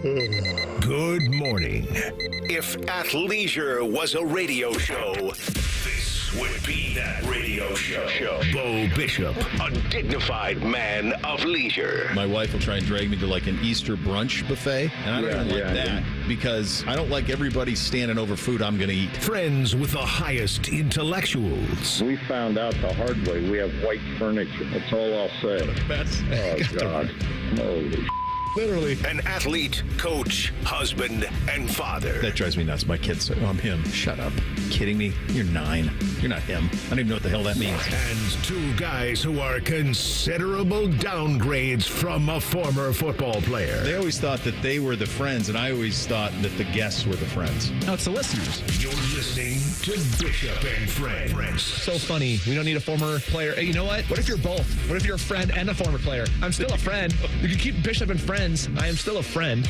Good morning. If athleisure was a radio show, this would be that radio show. Bo Bishop, a dignified man of leisure. My wife will try and drag me to like an Easter brunch buffet, and I don't like that because I don't like everybody standing over food I'm going to eat. Friends with the highest intellectuals. We found out the hard way. We have white furniture. That's all I'll say. That's Oh, God. Holy literally. An athlete, coach, husband, and father. That drives me nuts. My kids say, oh, I'm him. Shut up. Kidding me? You're 9. You're not him. I don't even know what the hell that means. And two guys who are considerable downgrades from a former football player. They always thought that they were the friends, and I always thought that the guests were the friends. No, it's the listeners. You're listening to Bishop and Friends. So funny. We don't need a former player. Hey, you know what? What if you're both? What if you're a friend and a former player? I'm still a friend. You can keep Bishop and Friends. I am still a friend.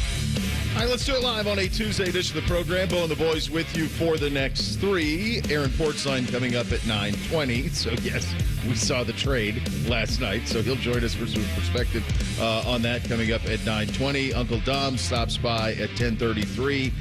All right, let's do it live on a Tuesday edition of the program. Bo and the boys with you for the next 3. Aaron Portzline coming up at 9:20. So, yes, we saw the trade last night. So he'll join us for some perspective on that coming up at 9:20. Uncle Dom stops by at 10:33.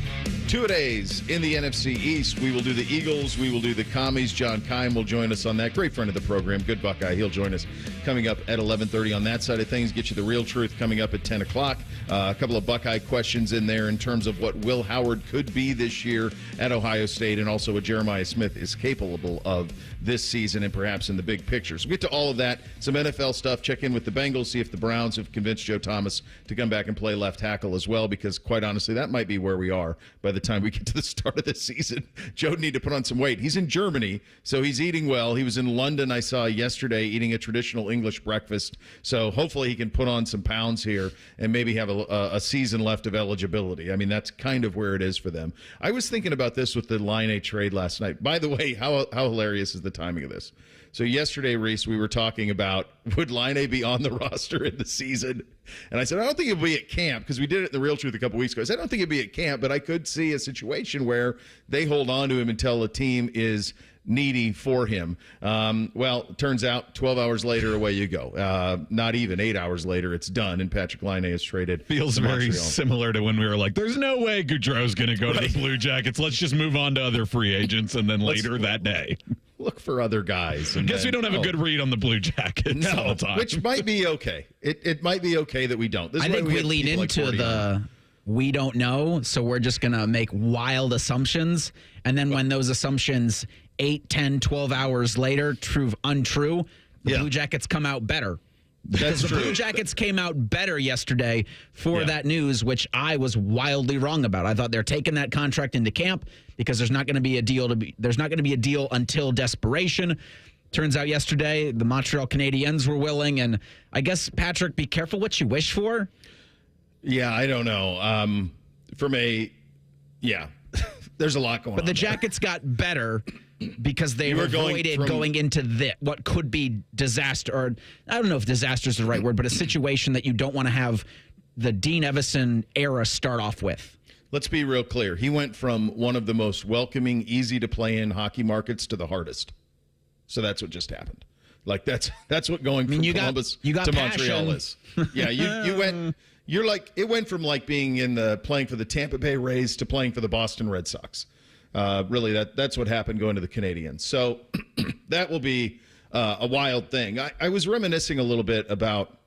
2-a-days in the NFC East. We will do the Eagles. We will do the Commies. John Keim will join us on that. Great friend of the program. Good Buckeye. He'll join us coming up at 11:30 on that side of things. Get you the real truth coming up at 10 o'clock. A couple of Buckeye questions in there in terms of what Will Howard could be this year at Ohio State and also what Jeremiah Smith is capable of this season and perhaps in the big picture. So we'll get to all of that. Some NFL stuff. Check in with the Bengals. See if the Browns have convinced Joe Thomas to come back and play left tackle as well, because quite honestly, that might be where we are by the time we get to the start of the season. Joe need to put on some weight. He's in Germany, so he's eating well. He was in London, I saw yesterday, eating a traditional English breakfast. So hopefully he can put on some pounds here and maybe have a season left of eligibility. I mean, that's kind of where it is for them. I was thinking about this with the Laine trade last night. By the way, how hilarious is the timing of this? So yesterday, Reese, we were talking about, would Laine be on the roster in the season? And I said, I don't think he'll be at camp, because we did it in the Real Truth a couple weeks ago. I said, I don't think he'll be at camp, but I could see a situation where they hold on to him until a team is needy for him. Well, turns out 12 hours later, away you go. Not even 8 hours later, it's done, and Patrik Laine is traded. Feels very similar to when we were like, there's no way Goudreau's going to go to the Blue Jackets. Let's just move on to other free agents, and then later that day. Look for other guys. I guess we don't have a good read on the Blue Jackets all the time. Which might be okay. It might be okay that we don't. I think we lean into we don't know, so we're just going to make wild assumptions. And then when those assumptions 8, 10, 12 hours later prove untrue, the Blue Jackets come out better. Because the Blue Jackets came out better yesterday for that news, which I was wildly wrong about. I thought they're taking that contract into camp because there's not going to be a deal there's not going to be a deal until desperation. Turns out yesterday the Montreal Canadiens were willing, and I guess, Patrick, be careful what you wish for. Yeah, I don't know. There's a lot going on. But the Jackets got better because they avoided going into what could be disaster, or I don't know if disaster is the right word, but a situation that you don't want to have the Dean Evison era start off with. Let's be real clear. He went from one of the most welcoming, easy to play in hockey markets to the hardest. So that's what just happened. Like that's what going from Columbus to Montreal is. Yeah, you went. You're like, it went from like being playing for the Tampa Bay Rays to playing for the Boston Red Sox. Really, that's what happened going to the Canadiens. So that will be a wild thing. I was reminiscing a little bit about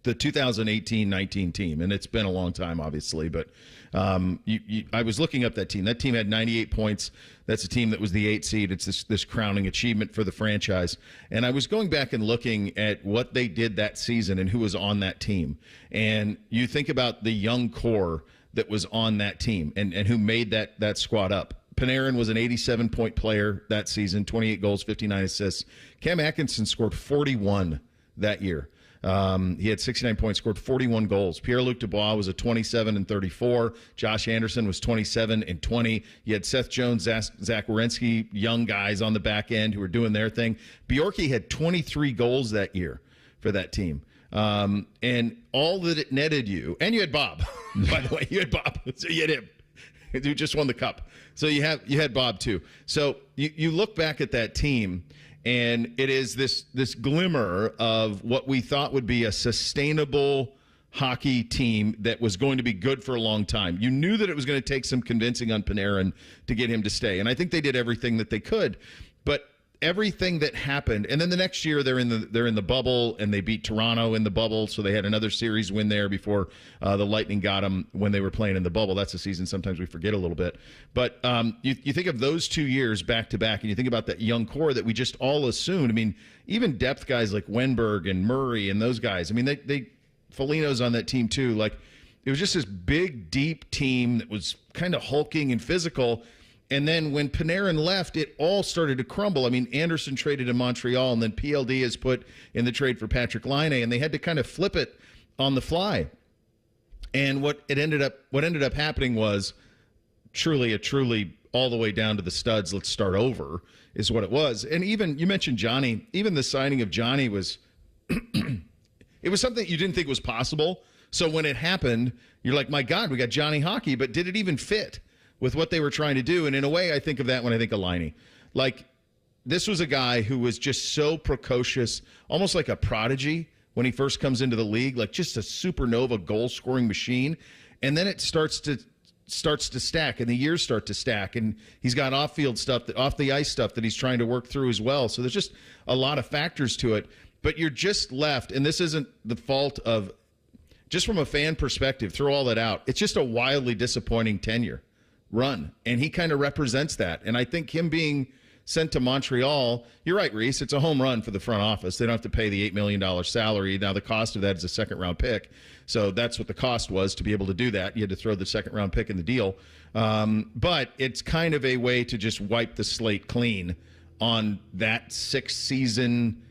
the 2018-19 team, and it's been a long time, obviously, but I was looking up that team. That team had 98 points. That's a team that was the 8 seed. It's this crowning achievement for the franchise. And I was going back and looking at what they did that season and who was on that team. And you think about the young core that was on that team and who made that squad up. Panarin was an 87-point player that season, 28 goals, 59 assists. Cam Atkinson scored 41 that year. He had 69 points, scored 41 goals. Pierre-Luc Dubois was a 27 and 34. Josh Anderson was 27 and 20. You had Seth Jones, Zach Werenski, young guys on the back end who were doing their thing. Bjorky had 23 goals that year for that team. And all that it netted you, and you had Bob, by the way, you had Bob. So you had him, who just won the cup. So you had Bob too. So you look back at that team, and it is this glimmer of what we thought would be a sustainable hockey team that was going to be good for a long time. You knew that it was going to take some convincing on Panarin to get him to stay, and I think they did everything that they could. But everything that happened, and then the next year they're in the bubble, and they beat Toronto in the bubble, so they had another series win there before the Lightning got them when they were playing in the bubble. That's a season sometimes we forget a little bit. But you think of those 2 years back to back, and you think about that young core that we just all assumed. I mean, even depth guys like Wenberg and Murray and those guys. I mean, they Foligno's on that team too. Like, it was just this big, deep team that was kind of hulking and physical. And then when Panarin left, it all started to crumble. I mean, Anderson traded to Montreal, and then PLD is put in the trade for Patrik Laine, and they had to kind of flip it on the fly. And what ended up happening was truly all the way down to the studs. Let's start over is what it was. And even you mentioned Johnny. Even the signing of Johnny was it was something you didn't think was possible. So when it happened, you're like, my God, we got Johnny Hockey, but did it even fit with what they were trying to do? And in a way, I think of that when I think of Laine. Like, this was a guy who was just so precocious, almost like a prodigy when he first comes into the league, like just a supernova goal-scoring machine. And then it starts to stack, and the years start to stack, and he's got off the ice stuff that he's trying to work through as well. So there's just a lot of factors to it. But you're just left, and this isn't the fault of, just from a fan perspective, throw all that out. It's just a wildly disappointing tenure run, and he kind of represents that. And I think him being sent to Montreal, you're right, Reese, it's a home run for the front office. They don't have to pay the $8 million salary. Now, the cost of that is a second-round pick, so that's what the cost was to be able to do that. You had to throw the second-round pick in the deal. But it's kind of a way to just wipe the slate clean on that sixth season.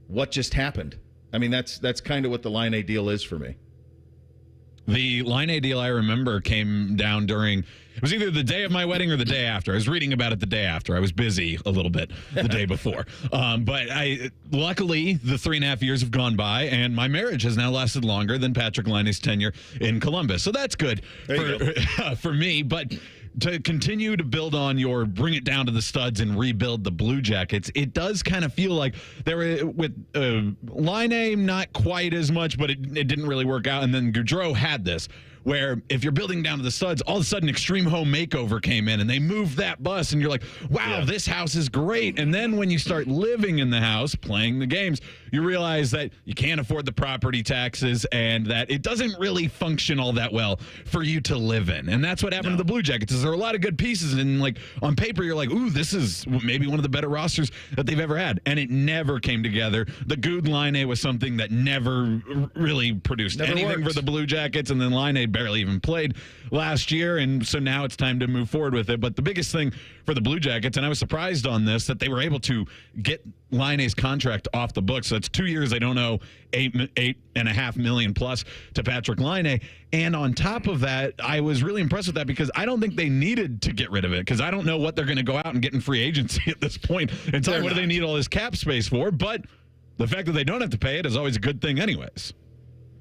What just happened? I mean, that's kind of what the Laine deal is for me. The Laine deal, I remember, came down during, it was either the day of my wedding or the day after. I was reading about it the day after. I was busy a little bit the day before. But luckily, the 3.5 years have gone by, and my marriage has now lasted longer than Patrik Laine's tenure in Columbus. So that's good for me. But to continue to build on your bring it down to the studs and rebuild the Blue Jackets, it does kind of feel like there were, with Laine, not quite as much, but it didn't really work out. And then Gaudreau had this, where if you're building down to the studs, all of a sudden Extreme Home Makeover came in and they moved that bus, and you're like, wow, this house is great. And then when you start living in the house, playing the games, you realize that you can't afford the property taxes and that it doesn't really function all that well for you to live in. And that's what happened to the Blue Jackets. Is there are a lot of good pieces, and like on paper, you're like, ooh, this is maybe one of the better rosters that they've ever had. And it never came together. The Good Laine was something that never really produced anything for the Blue Jackets, and then Laine barely even played last year, and so now it's time to move forward with it. But the biggest thing for the Blue Jackets, and I was surprised on this, that they were able to get Laine's contract off the books. So it's 2 years they don't owe $8.5 million plus to Patrik Laine. And on top of that, I was really impressed with that because I don't think they needed to get rid of it, because I don't know what they're going to go out and get in free agency at this point. And so what do they need all this cap space for? But the fact that they don't have to pay it is always a good thing anyways.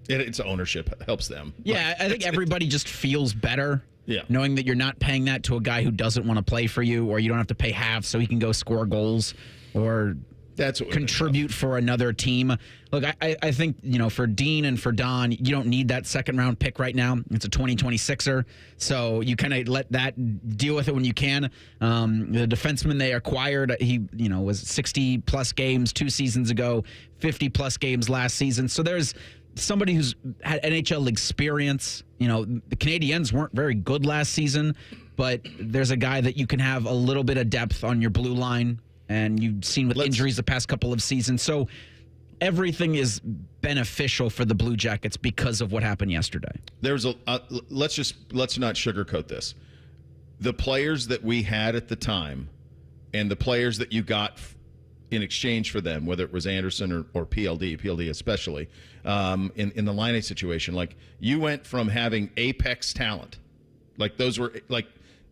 It's ownership. It helps them. Yeah, I think everybody just feels better knowing that you're not paying that to a guy who doesn't want to play for you, or you don't have to pay half so he can go score goals or contribute for another team. Look, I think, for Dean and for Don, you don't need that second-round pick right now. It's a 2026er, so you kind of let that deal with it when you can. The defenseman they acquired, he was 60-plus games 2 seasons ago, 50-plus games last season. So there's somebody who's had NHL experience. The Canadiens weren't very good last season, but there's a guy that you can have a little bit of depth on your blue line, and you've seen with injuries the past couple of seasons. So everything is beneficial for the Blue Jackets because of what happened yesterday. There's let's not sugarcoat this. The players that we had at the time and the players that you got in exchange for them, whether it was Anderson or PLD especially, in the Laine situation, like, you went from having apex talent, like those were, like,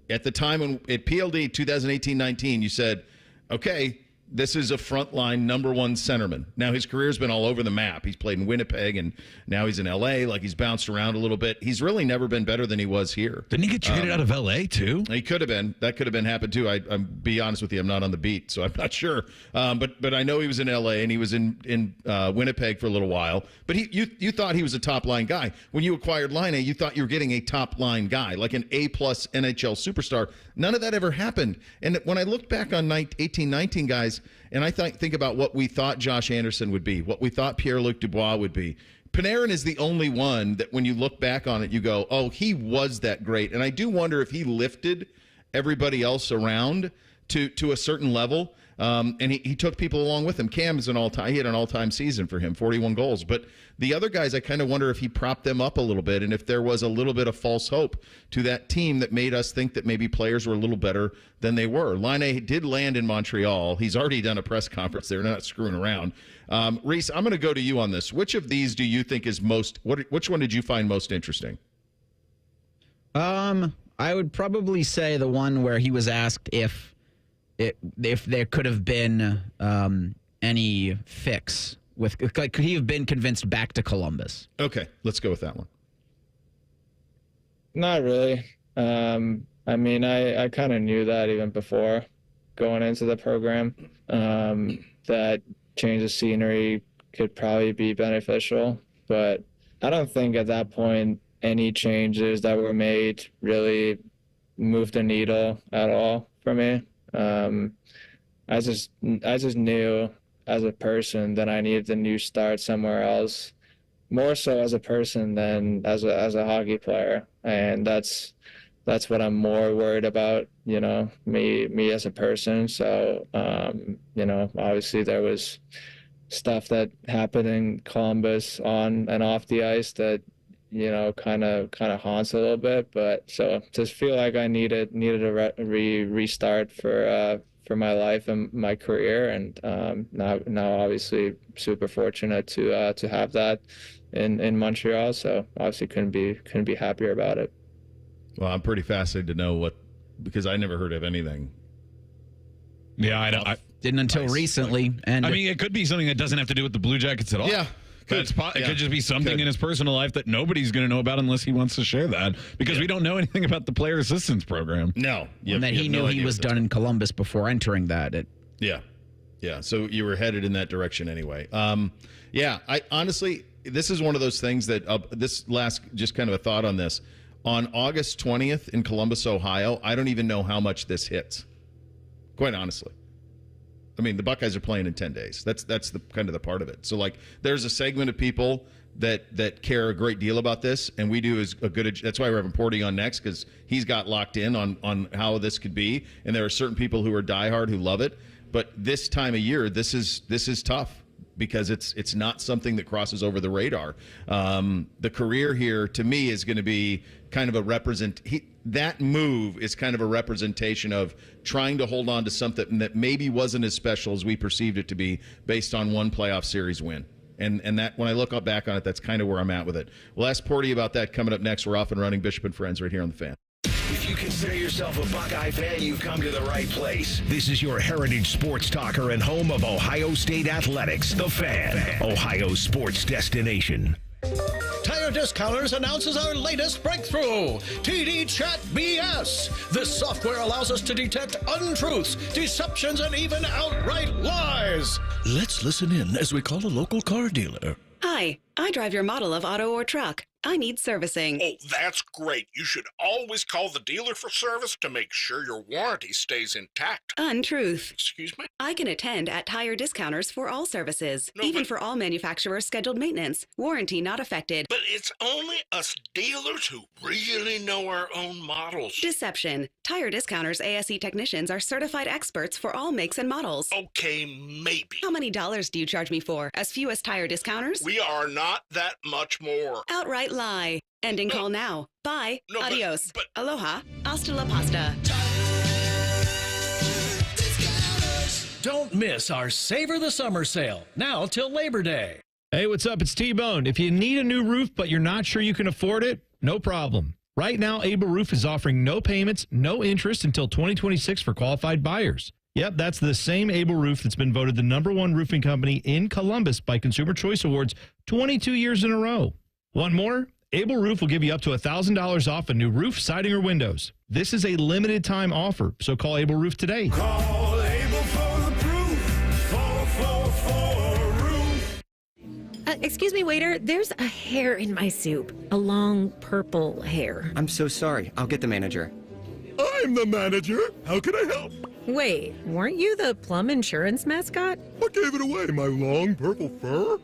at the time when at PLD 2018-19, you said, okay, this is a frontline number one centerman. Now, his career's been all over the map. He's played in Winnipeg, and now he's in L.A. Like, he's bounced around a little bit. He's really never been better than he was here. Didn't he get traded out of L.A. too? He could have been. That could have been happened too. I'm be honest with you, I'm not on the beat, so I'm not sure. But I know he was in L.A. and he was in Winnipeg for a little while. But you thought he was a top line guy when you acquired Laine. You thought you were getting a top line guy, like an A+ NHL superstar. None of that ever happened. And when I look back on 18-19 guys, and I think about what we thought Josh Anderson would be, what we thought Pierre-Luc Dubois would be, Panarin is the only one that when you look back on it, you go, oh, he was that great. And I do wonder if he lifted everybody else around to a certain level. And he took people along with him. Keim is he had an all-time season for him, 41 goals. But the other guys, I kind of wonder if he propped them up a little bit and if there was a little bit of false hope to that team that made us think that maybe players were a little better than they were. Laine did land in Montreal. He's already done a press conference there. They're not screwing around. Reese, I'm going to go to you on this. Which of these do you think is which one did you find most interesting? I would probably say the one where he was asked if there could have been any fix could he have been convinced back to Columbus? Okay, let's go with that one. Not really. I mean, I kind of knew that even before going into the program, that change of scenery could probably be beneficial, but I don't think at that point any changes that were made really moved the needle at all for me. I just knew as a person that I needed a new start somewhere else, more so as a person than as a hockey player. And that's what I'm more worried about, me as a person. So, obviously there was stuff that happened in Columbus on and off the ice that, kind of haunts a little bit. But so just feel like I needed a restart for my life and my career, and now obviously super fortunate to have that in Montreal. So obviously couldn't be happier about it. Well, I'm pretty fascinated to know because I never heard of anything. Yeah, I didn't until recently. And I mean, it could be something that doesn't have to do with the Blue Jackets at all. Yeah. It could just be something in his personal life that nobody's going to know about unless he wants to share that, because we don't know anything about the player assistance program. No. And that he knew he was done in Columbus before entering that. Yeah. So you were headed in that direction anyway. I honestly, this is one of those things that just kind of a thought on this. On August 20th in Columbus, Ohio, I don't even know how much this hits, quite honestly. I mean, the Buckeyes are playing in 10 days. That's the kind of the part of it. So, like, there's a segment of people that care a great deal about this, and we do as a good. That's why we're having Porty on next, because he's got locked in on how this could be, and there are certain people who are diehard who love it. But this time of year, this is tough because it's not something that crosses over the radar. The career here, to me, is going to be kind of that move is kind of a representation of trying to hold on to something that maybe wasn't as special as we perceived it to be based on one playoff series win. And that, when I look back on it, that's kind of where I'm at with it. We'll ask Porty about that coming up next. We're off and running. Bishop and Friends right here on The Fan. If you consider yourself a Buckeye fan, you've come to the right place. This is your heritage sports talker and home of Ohio State Athletics, The Fan, Ohio's sports destination. Tire Discounters announces our latest breakthrough, TD Chat BS. This software allows us to detect untruths, deceptions, and even outright lies. Let's listen in as we call a local car dealer. Hi, I drive your model of auto or truck. I need servicing. Oh, that's great. You should always call the dealer for service to make sure your warranty stays intact. Untruth. Excuse me? I can attend at Tire Discounters for all services, even for all manufacturers' scheduled maintenance. Warranty not affected. But it's only us dealers who really know our own models. Deception. Tire Discounters ASE technicians are certified experts for all makes and models. Okay, maybe. How many dollars do you charge me for? As few as Tire Discounters? We are not that much more. Outright lie. Ending call now. Bye. No, Adios. but Aloha. Hasta la pasta. Don't miss our Savor the Summer sale, now till Labor Day. Hey, what's up? It's T-Bone. If you need a new roof, but you're not sure you can afford it, no problem. Right now, Able Roof is offering no payments, no interest until 2026 for qualified buyers. Yep, that's the same Able Roof that's been voted the #1 roofing company in Columbus by Consumer Choice Awards 22 years in a row. Want more? Able Roof will give you up to $1,000 off a new roof, siding, or windows. This is a limited time offer, so call Able Roof today. Call Able for the proof. 444 Roof. Excuse me, waiter. There's a hair in my soup. A long purple hair. I'm so sorry. I'll get the manager. I'm the manager. How can I help? Wait, weren't you the Plum Insurance mascot? What gave it away? My long purple fur?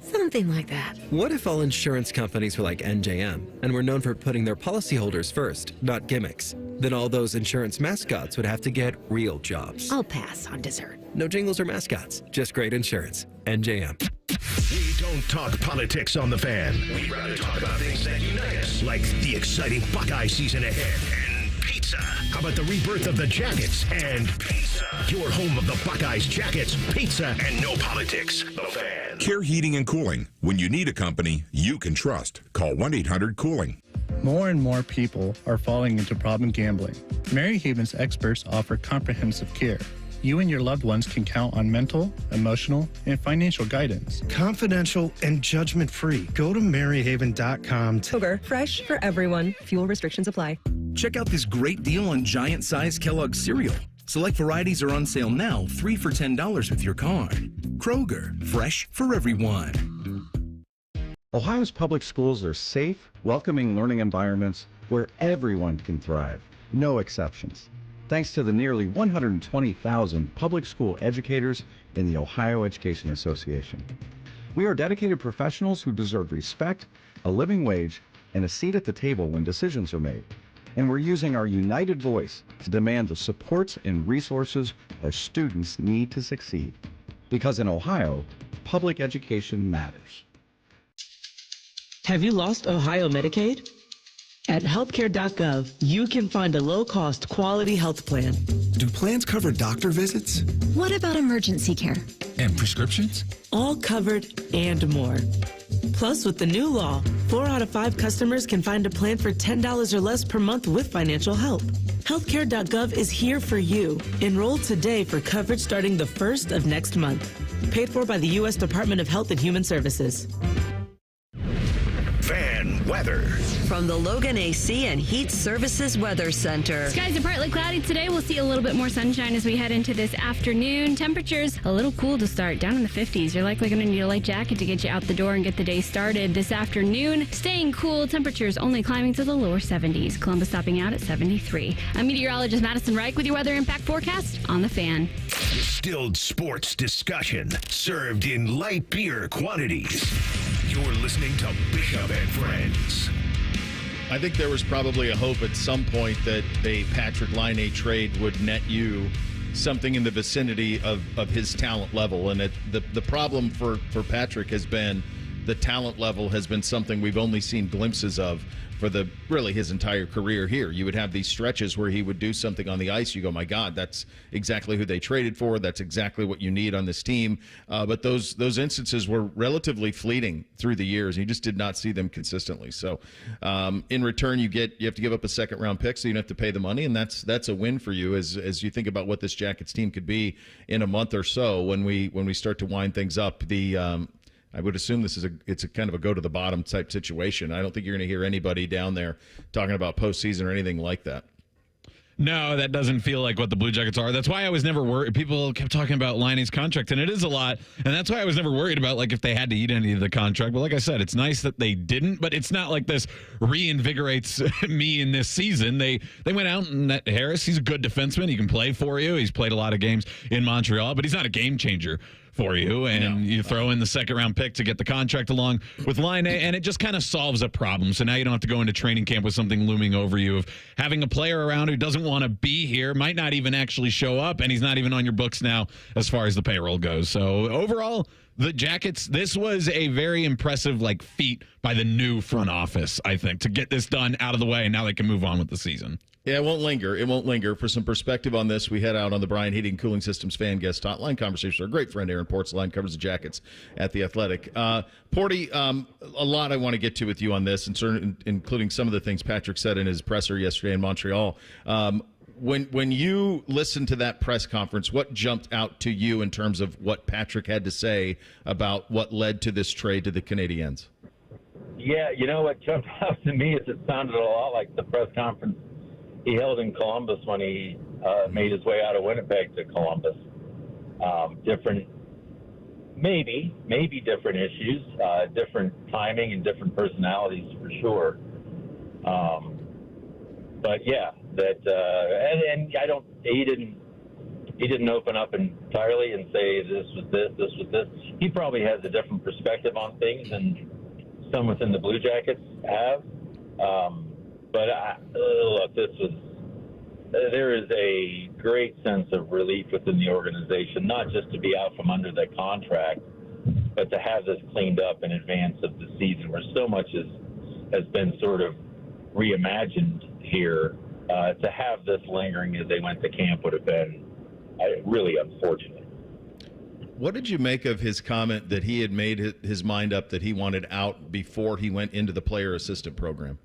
Something like that. What if all insurance companies were like NJM and were known for putting their policyholders first, not gimmicks? Then all those insurance mascots would have to get real jobs. I'll pass on dessert. No jingles or mascots, just great insurance. NJM. We don't talk politics on the Fan. We'd rather talk about things that unite us, like the exciting Buckeye season ahead and pizza. How about the rebirth of the Jackets and pizza? Your home of the Buckeyes, Jackets, pizza, and no politics. The Fan. Care Heating and Cooling. When you need a company you can trust, call 1-800-COOLING. More and more people are falling into problem gambling. Mary Haven's experts offer comprehensive care. You and your loved ones can count on mental, emotional, and financial guidance. Confidential and judgment-free. Go to maryhaven.com. Sugar, fresh for everyone. Fuel restrictions apply. Check out this great deal on giant-sized Kellogg's cereal. Select varieties are on sale now, 3 for $10 with your card. Kroger, fresh for everyone. Ohio's public schools are safe, welcoming learning environments where everyone can thrive. No exceptions. Thanks to the nearly 120,000 public school educators in the Ohio Education Association. We are dedicated professionals who deserve respect, a living wage, and a seat at the table when decisions are made. And we're using our united voice to demand the supports and resources our students need to succeed. Because in Ohio, public education matters. Have you lost Ohio Medicaid? At healthcare.gov, you can find a low-cost, quality health plan. Do plans cover doctor visits? What about emergency care? And prescriptions? All covered and more. Plus, with the new law, 4 out of 5 customers can find a plan for $10 or less per month with financial help. Healthcare.gov is here for you. Enroll today for coverage starting the 1st of next month. Paid for by the U.S. Department of Health and Human Services. Fan weather. From the Logan AC and Heat Services Weather Center. Skies are partly cloudy today. We'll see a little bit more sunshine as we head into this afternoon. Temperatures a little cool to start, down in the 50s. You're likely going to need a light jacket to get you out the door and get the day started this afternoon. Staying cool, temperatures only climbing to the lower 70s. Columbus stopping out at 73. I'm meteorologist Madison Reich with your weather impact forecast on the Fan. Distilled sports discussion served in light beer quantities. You're listening to Bishop and Friends. I think there was probably a hope at some point that a Patrik Laine trade would net you something in the vicinity of his talent level. And the problem for Patrik has been the talent level has been something we've only seen glimpses of for really his entire career here. You would have these stretches where he would do something on the ice. You go, my God, that's exactly who they traded for. That's exactly what you need on this team. But those instances were relatively fleeting through the years. You just did not see them consistently. So in return, you have to give up a second round pick, so you don't have to pay the money, and that's a win for you as you think about what this Jackets team could be in a month or so when we start to wind things up. I would assume it's a kind of a go to the bottom type situation. I don't think you're going to hear anybody down there talking about postseason or anything like that. No, that doesn't feel like what the Blue Jackets are. That's why I was never worried. People kept talking about Laine's contract, and it is a lot. And that's why I was never worried about like if they had to eat any of the contract. But like I said, it's nice that they didn't. But it's not like this reinvigorates me in this season. They went out and met Harris. He's a good defenseman. He can play for you. He's played a lot of games in Montreal, but he's not a game changer for you, and you throw in the second round pick to get the contract along with Laine, and it just kind of solves a problem. So now you don't have to go into training camp with something looming over you of having a player around who doesn't want to be here, might not even actually show up, and he's not even on your books now as far as the payroll goes. So overall, the Jackets, this was a very impressive feat by the new front office, I think, to get this done out of the way, and now they can move on with the season. Yeah, it won't linger. It won't linger. For some perspective on this, we head out on the Brian Heating and Cooling Systems fan guest hotline conversation. Our great friend Aaron Portzline covers the Jackets at The Athletic. Porty, a lot I want to get to with you on this, including some of the things Patrik said in his presser yesterday in Montreal. When you listened to that press conference, what jumped out to you in terms of what Patrik had to say about what led to this trade to the Canadiens? Yeah, you know what jumped out to me is it sounded a lot like the press conference he held in Columbus when he made his way out of Winnipeg to Columbus. Different, maybe different issues, different timing and different personalities for sure. But yeah, that and I don't. He didn't open up entirely and say this was this. He probably has a different perspective on things than some within the Blue Jackets have. But look, there is a great sense of relief within the organization, not just to be out from under the contract, but to have this cleaned up in advance of the season, where so much has been sort of reimagined here. To have this lingering as they went to camp would have been really unfortunate. What did you make of his comment that he had made his mind up that he wanted out before he went into the player assistant program?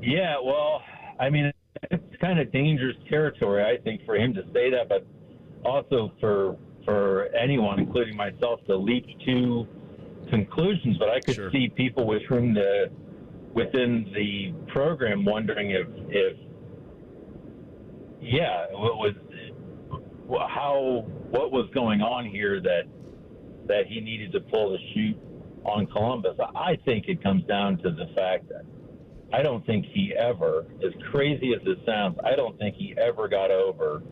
Yeah, well, I mean, it's kind of dangerous territory, I think, for him to say that, but also for anyone, including myself, to leap to conclusions. But I could see people within the program wondering what was going on here that he needed to pull the chute on Columbus. I think it comes down to the fact that I don't think he ever, as crazy as it sounds, I don't think he ever got over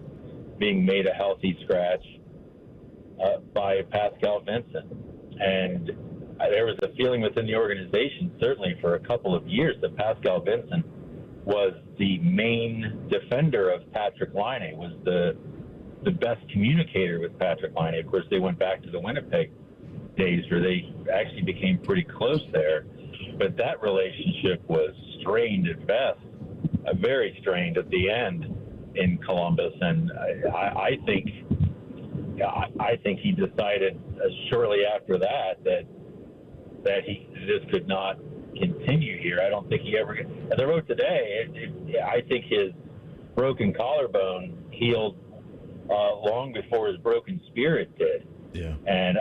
being made a healthy scratch by Pascal Vincent. And there was a feeling within the organization, certainly for a couple of years, that Pascal Vincent was the main defender of Patrik Laine, was the best communicator with Patrik Laine. Of course, they went back to the Winnipeg days where they actually became pretty close there. But that relationship was strained at best, very strained at the end in Columbus. And I think he decided shortly after that this could not continue here. I don't think he ever. As I wrote today, I think his broken collarbone healed long before his broken spirit did. Yeah. And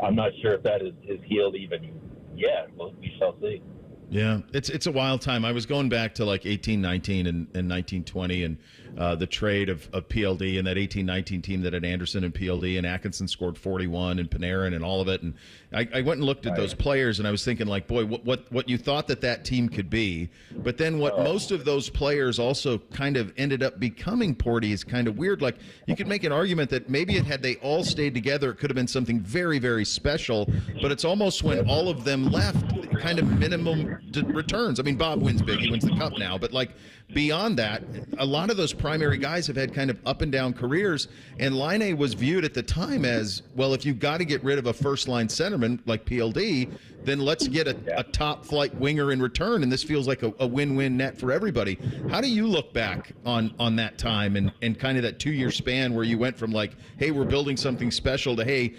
I'm not sure if that is healed even yet. Well, we shall see. Yeah, it's a wild time. I was going back to like 18-19 and 19-20 and the trade of PLD and that 18-19 team that had Anderson and PLD, and Atkinson scored 41 and Panarin and all of it. And I went and looked at those players, and I was thinking, like, boy, what you thought that team could be. But then what most of those players also kind of ended up becoming, Porty, is kind of weird. Like, you could make an argument that maybe had they all stayed together, it could have been something very, very special. But it's almost when all of them left, kind of minimum returns. I mean, Bob wins big. He wins the cup now. But, like, beyond that, a lot of those primary guys have had kind of up and down careers. And Laine was viewed at the time as, well, if you've got to get rid of a first-line centerman like PLD, then let's get a top-flight winger in return. And this feels like a win-win net for everybody. How do you look back on that time and kind of that 2-year span where you went from, like, hey, we're building something special, to, hey,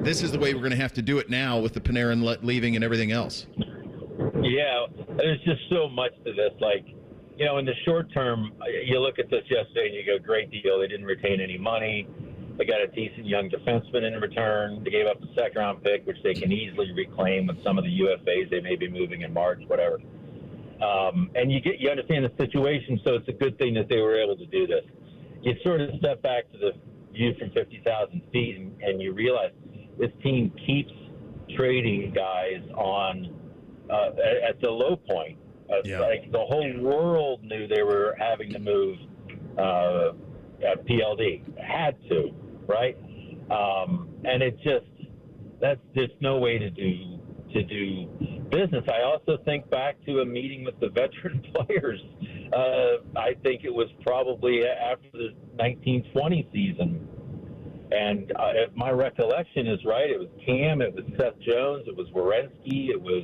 this is the way we're going to have to do it now with the Panarin leaving and everything else? Yeah, there's just so much to this. Like, you know, in the short term, you look at this yesterday and you go, great deal. They didn't retain any money. They got a decent young defenseman in return. They gave up a second-round pick, which they can easily reclaim with some of the UFAs they may be moving in March, whatever. And you understand the situation, so it's a good thing that they were able to do this. You sort of step back to the view from 50,000 feet, and you realize this team keeps trading guys on at the low point. Like, the whole world knew they were having to move PLD. Had to, right? And that's just no way to do business. I also think back to a meeting with the veteran players. I think it was probably after the 1920 season. And if my recollection is right, it was Keim, it was Seth Jones, it was Werenski, it was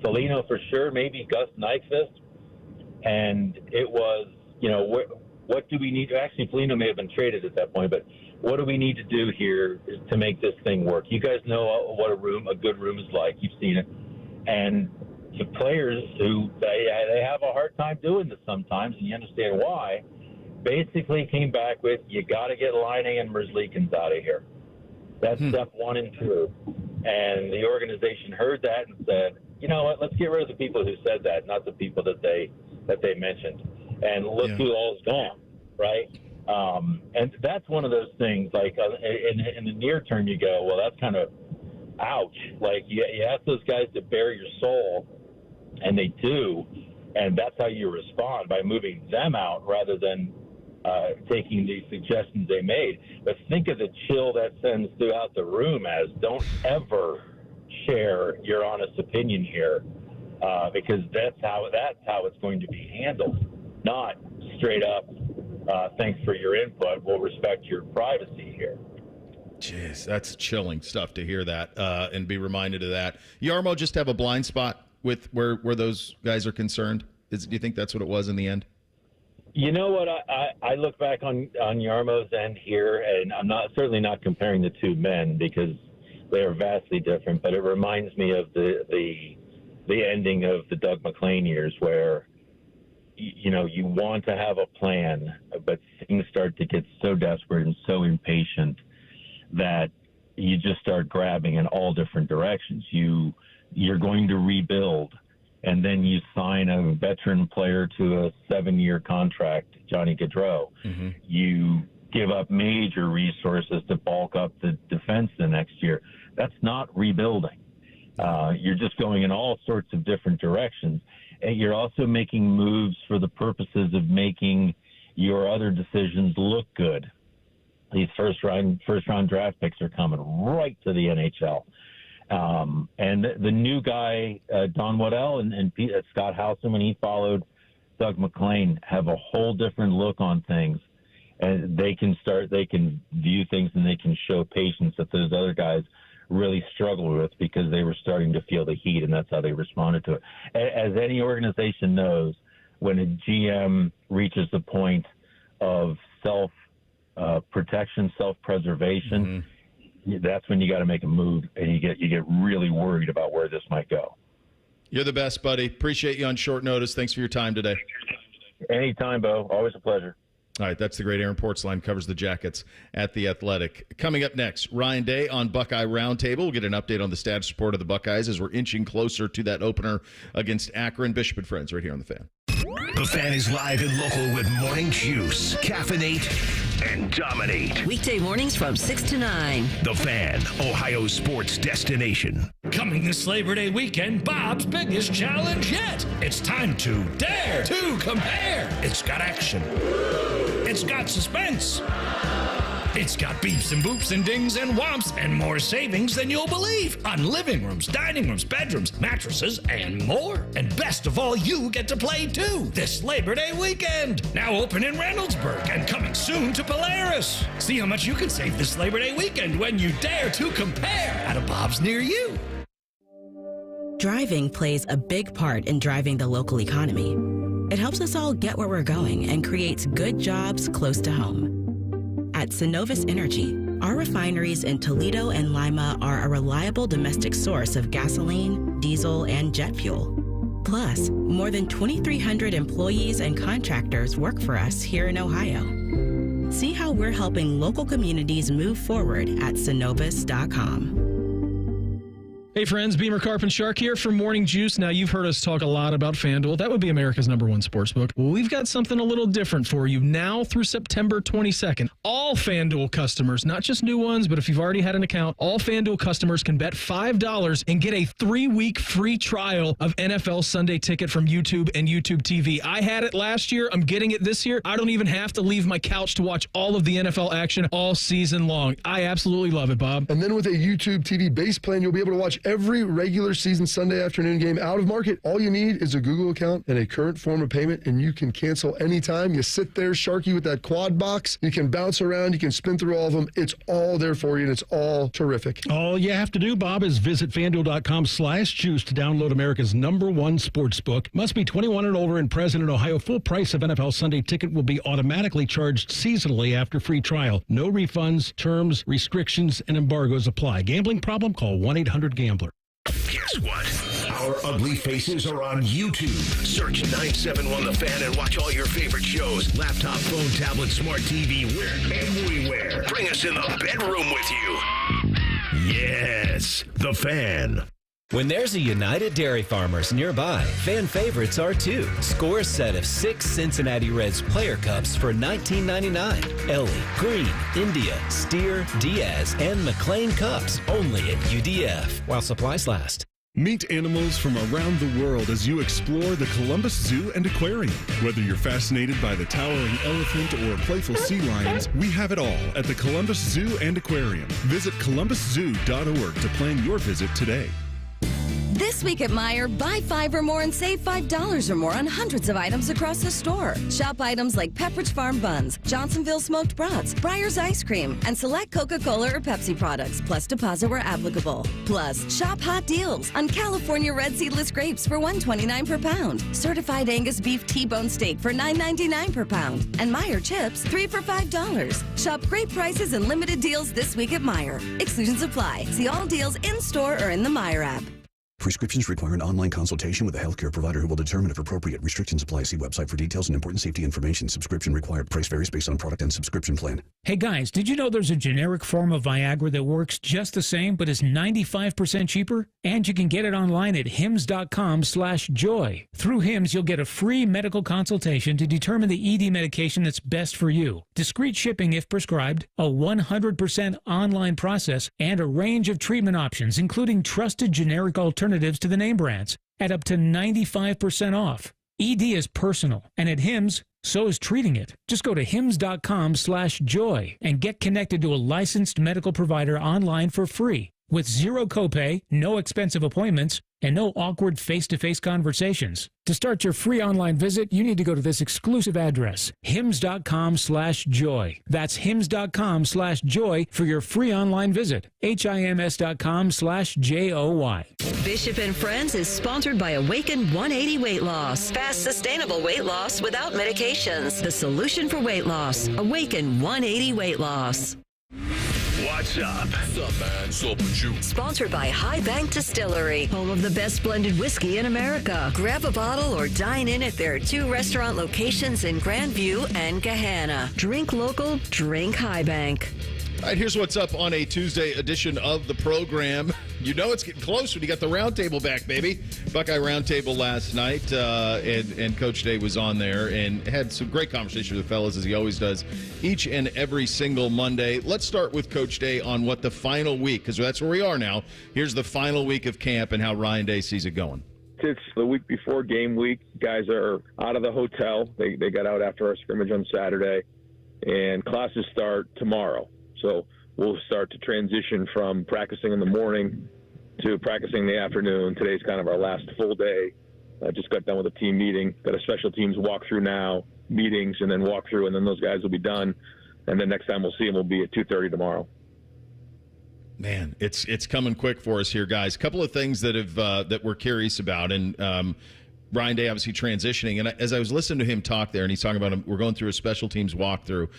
Foligno for sure, maybe Gus Nyquist. And it was, you know, what do we need? Actually, Foligno may have been traded at that point, but what do we need to do here to make this thing work? You guys know what a good room is like. You've seen it. And to players who they have a hard time doing this sometimes, and you understand why, basically came back with, you got to get Laine and Merzlikins out of here. That's step 1 and 2. And the organization heard that and said, you know what, let's get rid of the people who said that, not the people that they mentioned. And look who all's gone, right? And that's one of those things, like in the near term, you go, well, that's kind of ouch. Like you ask those guys to bare your soul, and they do, and that's how you respond, by moving them out rather than taking the suggestions they made. But think of the chill that sends throughout the room as, don't ever share your honest opinion here, because that's how it's going to be handled, not straight up, thanks for your input, we'll respect your privacy here. Jeez, that's chilling stuff to hear that and be reminded of that. Yarmo just have a blind spot with where those guys are concerned? Do you think that's what it was in the end? You know what? I look back on Yarmo's end here, and I'm certainly not comparing the two men because they are vastly different. But it reminds me of the ending of the Doug McClain years, where you want to have a plan, but things start to get so desperate and so impatient that you just start grabbing in all different directions. You're going to rebuild, and then you sign a veteran player to a 7-year contract, Johnny Gaudreau. Mm-hmm. You give up major resources to bulk up the defense the next year. That's not rebuilding. You're just going in all sorts of different directions. And you're also making moves for the purposes of making your other decisions look good. These first round draft picks are coming right to the NHL. And the new guy, Don Waddell and Scott Howson, when he followed Doug McClain, have a whole different look on things. And they can view things, and they can show patience that those other guys really struggled with, because they were starting to feel the heat, and that's how they responded to it. As any organization knows, when a GM reaches the point of self-protection, self-preservation, that's when you got to make a move, and you get really worried about where this might go. You're the best, buddy. Appreciate you on short notice. Thanks for your time today. Anytime, Bo. Always a pleasure. All right, that's the great Aaron Portzline, covers the Jackets at The Athletic. Coming up next, Ryan Day on Buckeye Roundtable. We'll get an update on the status report of the Buckeyes as we're inching closer to that opener against Akron. Bishop and Friends right here on The Fan. The Fan is live and local with Morning Juice, Caffeinate, and Dominate. Weekday mornings from 6 to 9. The Fan, Ohio sports destination. Coming this Labor Day weekend, Bob's biggest challenge yet. It's time to dare to compare. It's got action. It's got suspense. It's got beeps and boops and dings and whomps and more savings than you'll believe on living rooms, dining rooms, bedrooms, mattresses, and more. And best of all, you get to play too this Labor Day weekend. Now open in Reynoldsburg and coming soon to Polaris. See how much you can save this Labor Day weekend when you dare to compare at a Bob's near you. Driving plays a big part in driving the local economy. It helps us all get where we're going and creates good jobs close to home. At Synovus Energy, our refineries in Toledo and Lima are a reliable domestic source of gasoline, diesel, and jet fuel. Plus, more than 2,300 employees and contractors work for us here in Ohio. See how we're helping local communities move forward at Synovus.com. Hey friends, Beamer Carp and Shark here for Morning Juice. Now you've heard us talk a lot about FanDuel. That would be America's #1 sportsbook. Well, we've got something a little different for you now through September 22nd. All FanDuel customers, not just new ones, but if you've already had an account, all FanDuel customers can bet $5 and get a 3-week free trial of NFL Sunday Ticket from YouTube and YouTube TV. I had it last year. I'm getting it this year. I don't even have to leave my couch to watch all of the NFL action all season long. I absolutely love it, Bob. And then with a YouTube TV base plan, you'll be able to watch every regular season Sunday afternoon game out of market. All you need is a Google account and a current form of payment, and you can cancel anytime. You sit there, Sharky, with that quad box. You can bounce around. You can spin through all of them. It's all there for you, and it's all terrific. All you have to do, Bob, is visit FanDuel.com/juice to download America's #1 sportsbook. Must be 21 and older and present in Ohio. Full price of NFL Sunday Ticket will be automatically charged seasonally after free trial. No refunds, terms, restrictions, and embargoes apply. Gambling problem? Call 1-800-GAMBLER. Guess what? Our ugly faces are on YouTube. Search 971 The Fan and watch all your favorite shows. Laptop, phone, tablet, smart TV, we're everywhere. Bring us in the bedroom with you. Yes, The Fan. When there's a United Dairy Farmers nearby, fan favorites are too. Score a set of 6 Cincinnati Reds player cups for $19.99. Ellie, Green, India, Steer, Diaz, and McLean cups only at UDF while supplies last. Meet animals from around the world as you explore the Columbus Zoo and Aquarium. Whether you're fascinated by the towering elephant or playful sea lions, we have it all at the Columbus Zoo and Aquarium. Visit columbuszoo.org to plan your visit today. This week at Meijer, buy 5 or more and save $5 or more on hundreds of items across the store. Shop items like Pepperidge Farm buns, Johnsonville smoked brats, Breyer's ice cream, and select Coca-Cola or Pepsi products, plus deposit where applicable. Plus, shop hot deals on California red seedless grapes for $1.29 per pound, certified Angus beef T-bone steak for $9.99 per pound, and Meijer chips 3 for $5. Shop great prices and limited deals this week at Meijer. Exclusions apply. See all deals in-store or in the Meijer app. Prescriptions require an online consultation with a healthcare provider who will determine if appropriate. Restrictions apply. See website for details and important safety information. Subscription required. Price varies based on product and subscription plan. Hey guys, did you know there's a generic form of Viagra that works just the same but is 95% cheaper? And you can get it online at hims.com/joy. Through Hims, you'll get a free medical consultation to determine the ED medication that's best for you. Discreet shipping if prescribed, a 100% online process, and a range of treatment options, including trusted generic alternatives to the name brands at up to 95% off. ED is personal, and at Hims, so is treating it. Just go to hims.com/joy and get connected to a licensed medical provider online for free with zero copay, no expensive appointments, and no awkward face-to-face conversations. To start your free online visit, you need to go to this exclusive address, hims.com/joy. That's hims.com/joy for your free online visit. hims.com/joy. Bishop and Friends is sponsored by Awaken 180 Weight Loss. Fast, sustainable weight loss without medications. The solution for weight loss. Awaken 180 Weight Loss. What's up? What's up, man? What's up with you? Sponsored by High Bank Distillery, home of the best blended whiskey in America. Grab a bottle or dine in at their 2 restaurant locations in Grandview and Gahanna. Drink local, drink High Bank. All right, here's what's up on a Tuesday edition of the program. You know it's getting close when you got the roundtable back, baby. Buckeye roundtable last night, and Coach Day was on there and had some great conversation with the fellas, as he always does, each and every single Monday. Let's start with Coach Day on what the final week, because that's where we are now. Here's the final week of camp and how Ryan Day sees it going. It's the week before game week. Guys are out of the hotel. They got out after our scrimmage on Saturday, and classes start tomorrow. So we'll start to transition from practicing in the morning to practicing in the afternoon. Today's kind of our last full day. I just got done with a team meeting. Got a special teams walkthrough now, meetings, and then walkthrough, and then those guys will be done. And then next time we'll see them will be at 2:30 tomorrow. Man, it's coming quick for us here, guys. A couple of things that we're curious about, and Ryan Day obviously transitioning. And as I was listening to him talk there, and he's talking about we're going through a special teams walkthrough.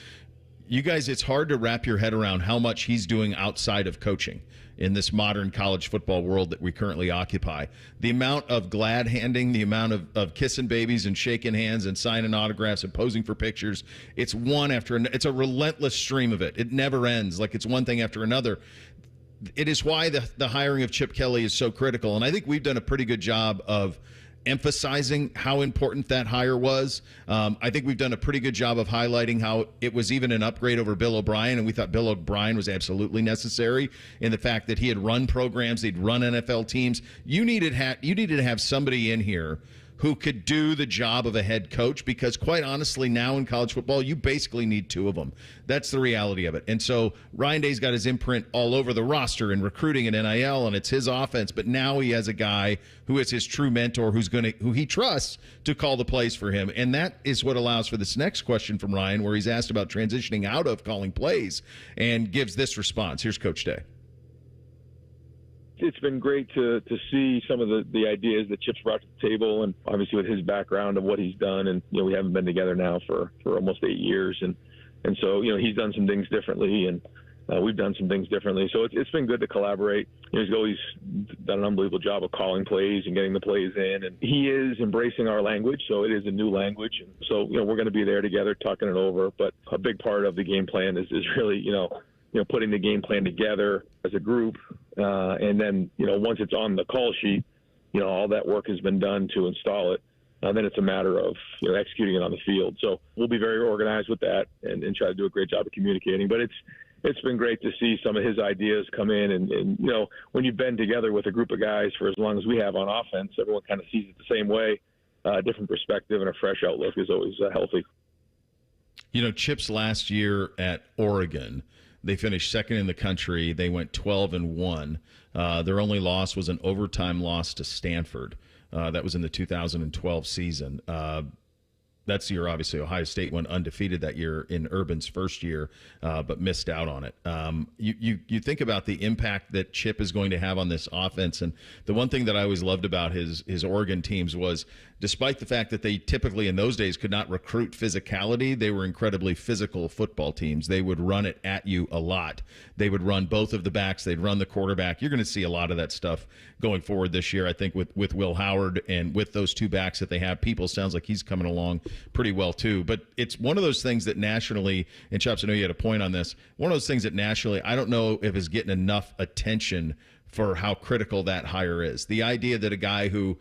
You guys, it's hard to wrap your head around how much he's doing outside of coaching in this modern college football world that we currently occupy. The amount of glad handing, the amount of kissing babies and shaking hands and signing autographs and posing for pictures, it's one after another. It's a relentless stream of it. It never ends. Like it's one thing after another. It is why the hiring of Chip Kelly is so critical. And I think we've done a pretty good job of emphasizing how important that hire was. I think we've done a pretty good job of highlighting how it was even an upgrade over Bill O'Brien, and we thought Bill O'Brien was absolutely necessary in the fact that he had run programs, he'd run NFL teams. You needed to have somebody in here who could do the job of a head coach, because quite honestly, now in college football, you basically need 2 of them. That's the reality of it. And so Ryan Day's got his imprint all over the roster in recruiting and NIL, and it's his offense. But now he has a guy who is his true mentor, who he trusts to call the plays for him. And that is what allows for this next question from Ryan, where he's asked about transitioning out of calling plays and gives this response. Here's Coach Day. It's been great to see some of the ideas that Chip's brought to the table, and obviously with his background of what he's done. And, we haven't been together now for almost 8 years. And so, he's done some things differently. And We've done some things differently. So it's been good to collaborate. He's always done an unbelievable job of calling plays and getting the plays in. And he is embracing our language, so it is a new language. And so, we're going to be there together talking it over. But a big part of the game plan is really, putting the game plan together as a group. And then, once it's on the call sheet, all that work has been done to install it. Then it's a matter of executing it on the field. So we'll be very organized with that and try to do a great job of communicating. But it's been great to see some of his ideas come in. And when you've been together with a group of guys for as long as we have on offense, everyone kind of sees it the same way. A different perspective and a fresh outlook is always healthy. Chip's last year at Oregon, they finished second in the country. They went 12-1. Their only loss was an overtime loss to Stanford. That was in the 2012 season. That's the year, obviously, Ohio State went undefeated that year in Urban's first year, but missed out on it. You think about the impact that Chip is going to have on this offense, and the one thing that I always loved about his Oregon teams was, despite the fact that they typically in those days could not recruit physicality, they were incredibly physical football teams. They would run it at you a lot. They would run both of the backs. They'd run the quarterback. You're going to see a lot of that stuff going forward this year, I think, with Will Howard and with those two backs that they have. People sounds like he's coming along pretty well too. But it's one of those things that nationally, and Chops, I know you had a point on this, one of those things that nationally I don't know if is getting enough attention for how critical that hire is. The idea that a guy who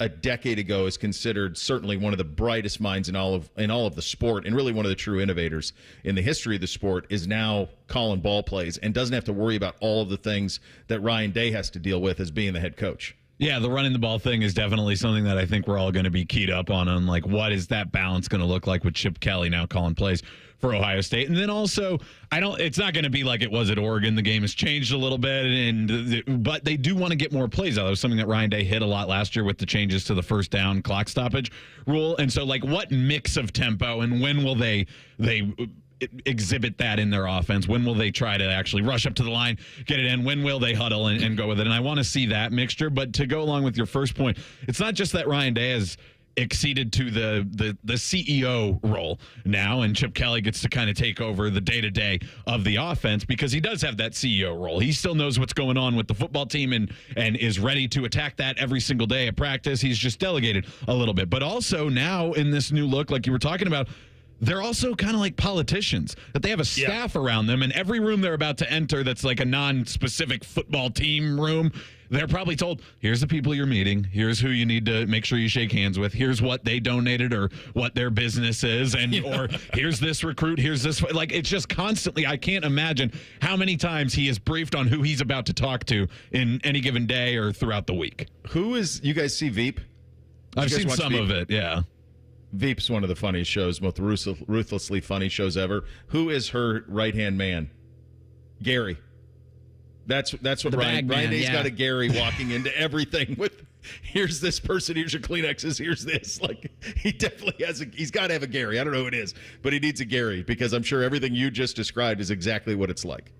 a decade ago is considered certainly one of the brightest minds in all of the sport, and really one of the true innovators in the history of the sport, is now calling ball plays and doesn't have to worry about all of the things that Ryan Day has to deal with as being the head coach. Yeah, the running the ball thing is definitely something that I think we're all going to be keyed up on like what is that balance going to look like with Chip Kelly now calling plays for Ohio State. And then also, it's not going to be like it was at Oregon. The game has changed a little bit, but they do want to get more plays out. That was something that Ryan Day hit a lot last year with the changes to the first down clock stoppage rule. And so, what mix of tempo and when will they exhibit that in their offense? When will they try to actually rush up to the line, get it in? When will they huddle and go with it? And I want to see that mixture. But to go along with your first point, it's not just that Ryan Day has acceded to the CEO role now, and Chip Kelly gets to kind of take over the day-to-day of the offense, because he does have that CEO role. He still knows what's going on with the football team and is ready to attack that every single day at practice. He's just delegated a little bit. But also now in this new look, like you were talking about, they're also kind of like politicians, that they have a staff around them, and every room they're about to enter that's like a non-specific football team room, they're probably told, here's the people you're meeting, here's who you need to make sure you shake hands with, here's what they donated or what their business is, and or here's this recruit, here's this. It's just constantly, I can't imagine how many times he is briefed on who he's about to talk to in any given day or throughout the week. You guys see Veep? I've seen some of it, yeah. Veep's one of the funniest shows, most ruthlessly funny shows ever. Who is her right-hand man? Gary. That's what Ryan Day's got a Gary walking into everything with, here's this person, here's your Kleenexes, here's this. He definitely he's got to have a Gary. I don't know who it is, but he needs a Gary, because I'm sure everything you just described is exactly what it's like.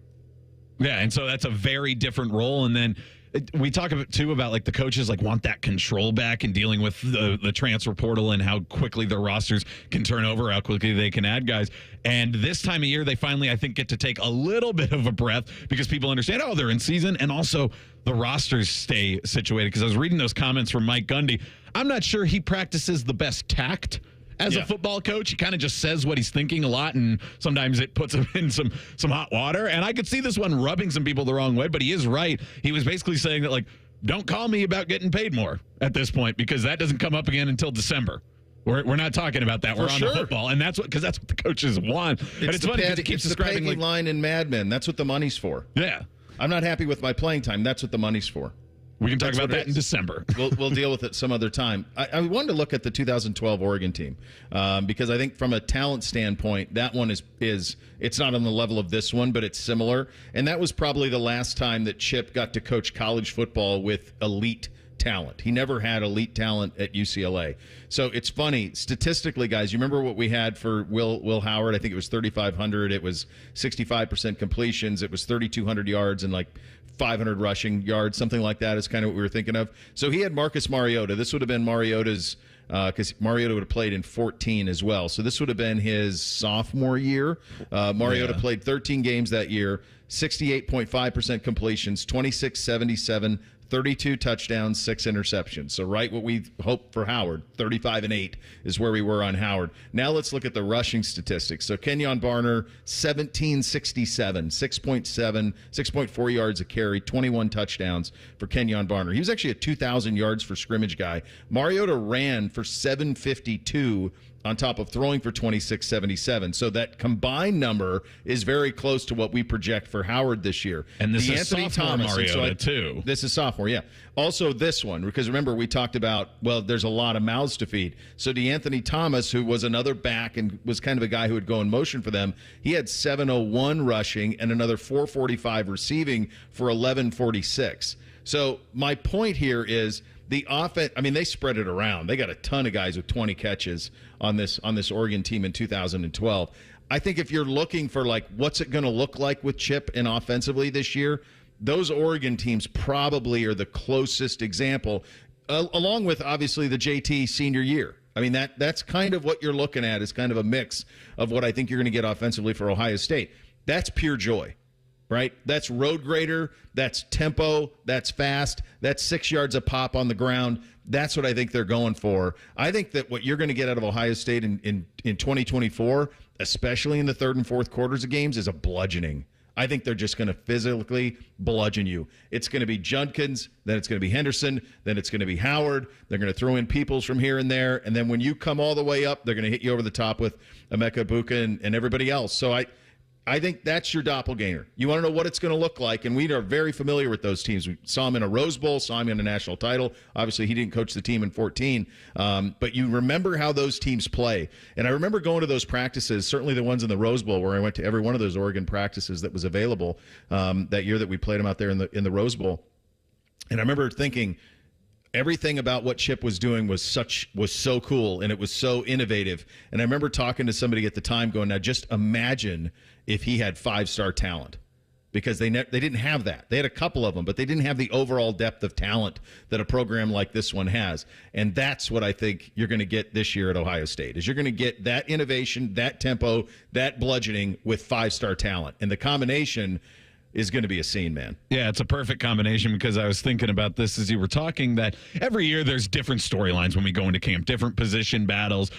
Yeah, and so that's a very different role. And then we talk about the coaches want that control back and dealing with the transfer portal and how quickly their rosters can turn over, how quickly they can add guys. And this time of year, they finally, I think, get to take a little bit of a breath, because people understand, they're in season, and also the rosters stay situated. Because I was reading those comments from Mike Gundy. I'm not sure he practices the best tact as a football coach. He kind of just says what he's thinking a lot, and sometimes it puts him in some hot water. And I could see this one rubbing some people the wrong way, but he is right. He was basically saying that, don't call me about getting paid more at this point, because that doesn't come up again until December. We're not talking about that. We're on the football, and that's what the coaches want. And it's funny because he keeps describing the line in Mad Men. That's what the money's for. Yeah, I'm not happy with my playing time. That's what the money's for. We can talk about that in December. We'll deal with it some other time. I wanted to look at the 2012 Oregon team because I think from a talent standpoint, that one is it's not on the level of this one, but it's similar. And that was probably the last time that Chip got to coach college football with elite talent. He never had elite talent at UCLA. So it's funny, statistically, guys, you remember what we had for Will Howard? I think it was 3,500. It was 65% completions. It was 3,200 yards and 500 rushing yards, something like that is kind of what we were thinking of. So he had Marcus Mariota. This would have been Mariota's because Mariota would have played in 14 as well. So this would have been his sophomore year. Mariota played 13 games that year, 68.5% completions, 26-77, 32 touchdowns, 6 interceptions. So right what we hoped for Howard, 35-8 is where we were on Howard. Now let's look at the rushing statistics. So Kenyon Barner, 1767, 6.4 yards a carry, 21 touchdowns for Kenyon Barner. He was actually a 2,000 yards for scrimmage guy. Mariota ran for 752 on top of throwing for 26-77. So that combined number is very close to what we project for Howard this year. And this is sophomore Mariota, too. This is sophomore, yeah. Also this one, because remember we talked about, well, there's a lot of mouths to feed. So DeAnthony Thomas, who was another back and was kind of a guy who would go in motion for them, he had 701 rushing and another 445 receiving for 1146. So my point here is the offense, I mean, they spread it around. They got a ton of guys with 20 catches on this Oregon team in 2012. I think if you're looking for, like, what's it going to look like with Chip and offensively this year, those Oregon teams probably are the closest example, along with, obviously, the JT senior year. I mean, that's kind of what you're looking at is kind of a mix of what I think you're going to get offensively for Ohio State. That's pure joy. Right? That's road grader, that's tempo, that's fast, that's 6 yards a pop on the ground. That's what I think they're going for. I think that what you're going to get out of Ohio State in 2024, especially in the third and fourth quarters of games, is a bludgeoning. I think they're just going to physically bludgeon you. It's going to be Judkins, then it's going to be Henderson, then it's going to be Howard. They're going to throw in Peoples from here and there, and then when you come all the way up, they're going to hit you over the top with Emeka Egbuka and everybody else. So I think that's your doppelganger. You want to know what it's going to look like, and we are very familiar with those teams. We saw him in a Rose Bowl, saw him in a national title. Obviously, he didn't coach the team in 14, but you remember how those teams play. And I remember going to those practices, certainly the ones in the Rose Bowl, where I went to every one of those Oregon practices that was available that year that we played them out there in the Rose Bowl. And I remember thinking, everything about what Chip was doing was so cool, and it was so innovative. And I remember talking to somebody at the time going, now just imagine if he had 5-star talent, because they didn't have that. They had a couple of them, but they didn't have the overall depth of talent that a program like this one has. And that's what I think you're going to get this year at Ohio State, is you're going to get that innovation, that tempo, that bludgeoning with 5-star talent. And the combination is going to be a scene, man. Yeah, it's a perfect combination, because I was thinking about this as you were talking, that every year there's different storylines when we go into camp, different position battles,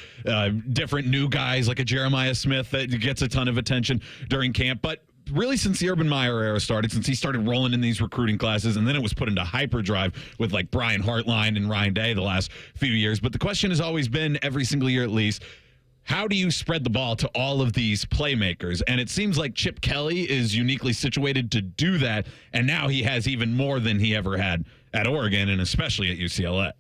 different new guys like a Jeremiah Smith that gets a ton of attention during camp. But really, since the Urban Meyer era started, since he started rolling in these recruiting classes, and then it was put into hyperdrive with like Brian Hartline and Ryan Day the last few years. But the question has always been, every single year at least, how do you spread the ball to all of these playmakers? And it seems like Chip Kelly is uniquely situated to do that, and now he has even more than he ever had at Oregon, and especially at UCLA.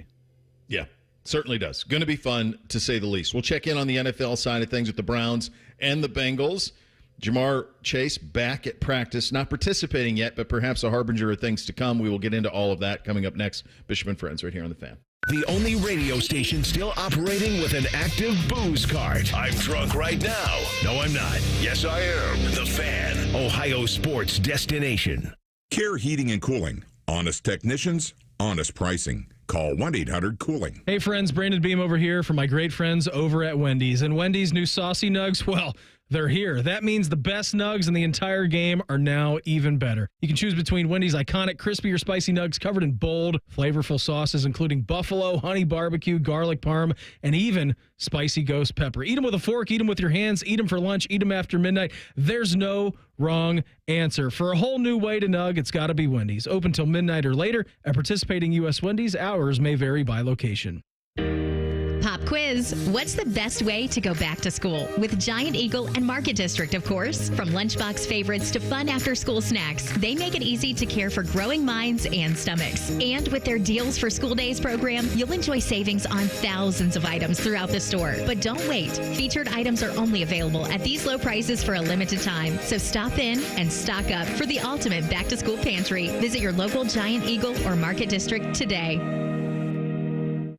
Yeah, certainly does. Going to be fun, to say the least. We'll check in on the NFL side of things with the Browns and the Bengals. Jamar Chase back at practice, not participating yet, but perhaps a harbinger of things to come. We will get into all of that coming up next. Bishop and Friends right here on The Fan. The only radio station still operating with an active booze cart. I'm drunk right now. No, I'm not. Yes, I am. The Fan, Ohio sports destination. Care Heating and Cooling. Honest technicians, honest pricing. Call 1-800-COOLING. Hey, friends. Brandon Beam over here from my great friends over at Wendy's. And Wendy's new Saucy Nugs, well, they're here. That means the best nugs in the entire game are now even better. You can choose between Wendy's iconic crispy or spicy nugs covered in bold, flavorful sauces, including buffalo, honey barbecue, garlic parm, and even spicy ghost pepper. Eat them with a fork, eat them with your hands, eat them for lunch, eat them after midnight. There's no wrong answer. For a whole new way to nug, it's got to be Wendy's. Open till midnight or later at participating U.S. Wendy's. Hours may vary by location. Pop quiz. What's the best way to go back to school? With Giant Eagle and Market District, of course. From lunchbox favorites to fun after-school snacks, they make it easy to care for growing minds and stomachs. And with their Deals for School Days program, you'll enjoy savings on thousands of items throughout the store. But don't wait. Featured items are only available at these low prices for a limited time. So stop in and stock up for the ultimate back-to-school pantry. Visit your local Giant Eagle or Market District today.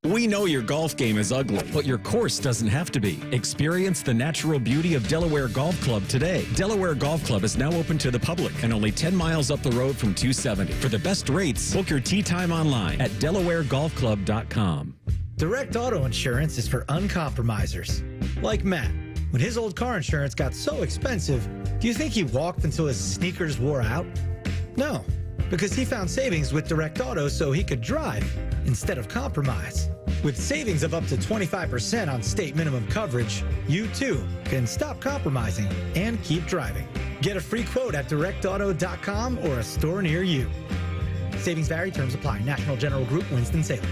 We know your golf game is ugly, but your course doesn't have to be. Experience the natural beauty of Delaware Golf Club today. Delaware Golf Club is now open to the public and only 10 miles up the road from 270. For the best rates, book your tee time online at DelawareGolfClub.com. Direct Auto Insurance is for uncompromisers. Like Matt. When his old car insurance got so expensive, do you think he walked until his sneakers wore out? No, because he found savings with Direct Auto so he could drive instead of compromise. With savings of up to 25% on state minimum coverage, you too can stop compromising and keep driving. Get a free quote at directauto.com or a store near you. Savings vary, terms apply. National General Group, Winston-Salem.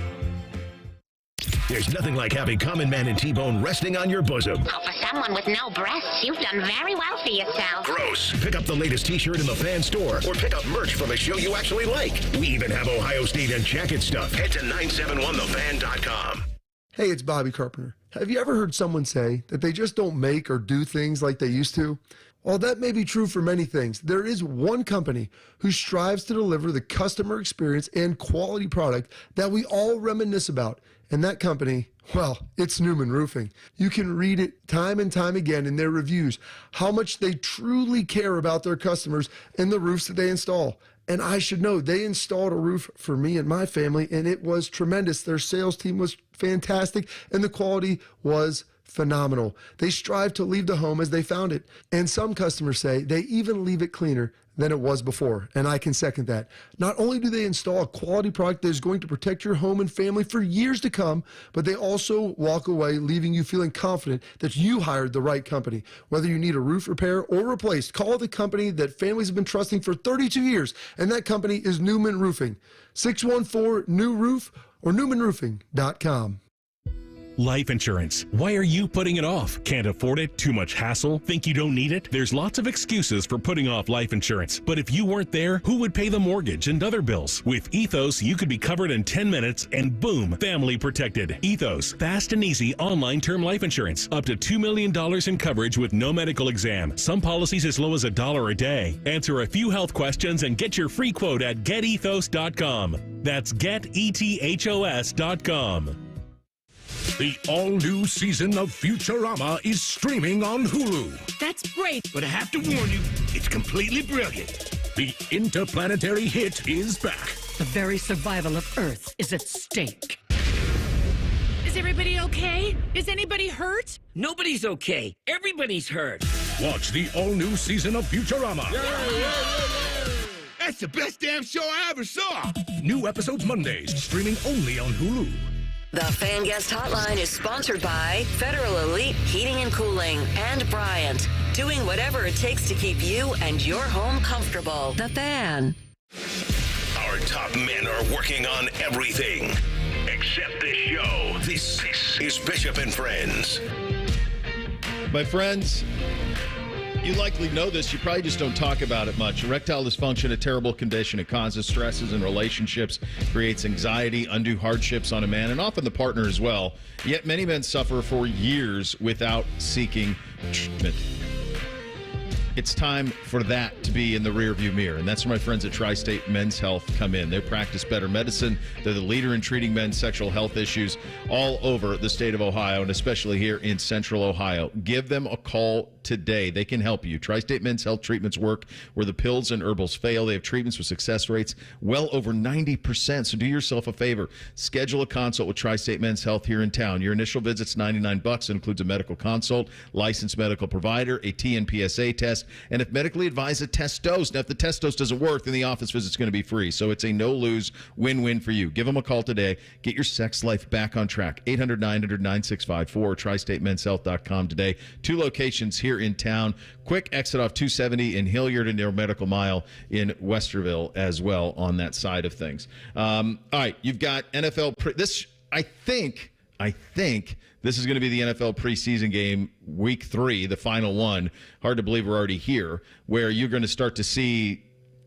There's nothing like having Common Man and T-Bone resting on your bosom. Oh, for someone with no breasts, you've done very well for yourself. Gross. Pick up the latest T-shirt in the fan store or pick up merch from a show you actually like. We even have Ohio State and jacket stuff. Head to 971thefan.com. Hey, it's Bobby Carpenter. Have you ever heard someone say that they just don't make or do things like they used to? While that may be true for many things, there is one company who strives to deliver the customer experience and quality product that we all reminisce about. And that company, well, it's Newman Roofing. You can read it time and time again in their reviews, how much they truly care about their customers and the roofs that they install. And I should know, they installed a roof for me and my family, and it was tremendous. Their sales team was fantastic, and the quality was phenomenal. They strive to leave the home as they found it. And some customers say they even leave it cleaner than it was before, and I can second that. Not only do they install a quality product that is going to protect your home and family for years to come, but they also walk away leaving you feeling confident that you hired the right company. Whether you need a roof repair or replaced, call the company that families have been trusting for 32 years, and that company is Newman Roofing. 614-NEW-ROOF or newmanroofing.com. Life insurance. Why are you putting it off? Can't afford it? Too much hassle? Think you don't need it? There's lots of excuses for putting off life insurance. But if you weren't there, who would pay the mortgage and other bills? With Ethos, you could be covered in 10 minutes and boom, family protected. Ethos, fast and easy online term life insurance. Up to $2 million in coverage with no medical exam. Some policies as low as $1 a day. Answer a few health questions and get your free quote at getethos.com. That's getethos.com. The all-new season of Futurama is streaming on Hulu. That's great. But I have to warn you, it's completely brilliant. The interplanetary hit is back. The very survival of Earth is at stake. Is everybody okay? Is anybody hurt? Nobody's okay. Everybody's hurt. Watch the all-new season of Futurama. That's the best damn show I ever saw. New episodes Mondays, streaming only on Hulu. The Fan Guest Hotline is sponsored by Federal Elite Heating and Cooling and Bryant, doing whatever it takes to keep you and your home comfortable. The Fan. Our top men are working on everything except this show. This is Bishop and Friends. My friends, you likely know this. You probably just don't talk about it much. Erectile dysfunction, a terrible condition. It causes stresses in relationships, creates anxiety, undue hardships on a man, and often the partner as well. Yet many men suffer for years without seeking treatment. It's time for that to be in the rearview mirror, and that's where my friends at Tri-State Men's Health come in. They practice better medicine. They're the leader in treating men's sexual health issues all over the state of Ohio, and especially here in Central Ohio. Give them a call today. They can help you. Tri-State Men's Health treatments work where the pills and herbals fail. They have treatments with success rates well over 90%. So do yourself a favor. Schedule a consult with Tri-State Men's Health here in town. Your initial visit's $99. It includes a medical consult, licensed medical provider, a TNPSA test, and if medically advised, a test dose. Now, if the test dose doesn't work, then the office visit's going to be free. So it's a no-lose, win-win for you. Give them a call today. Get your sex life back on track. 800-900-9654 or tristatemenshealth.com today. 2 locations here in town. Quick exit off 270 in Hilliard and near Medical Mile in Westerville as well on that side of things. All right, you've got NFL. I think this is going to be the NFL preseason game, week 3, the final one. Hard to believe we're already here, where you're going to start to see,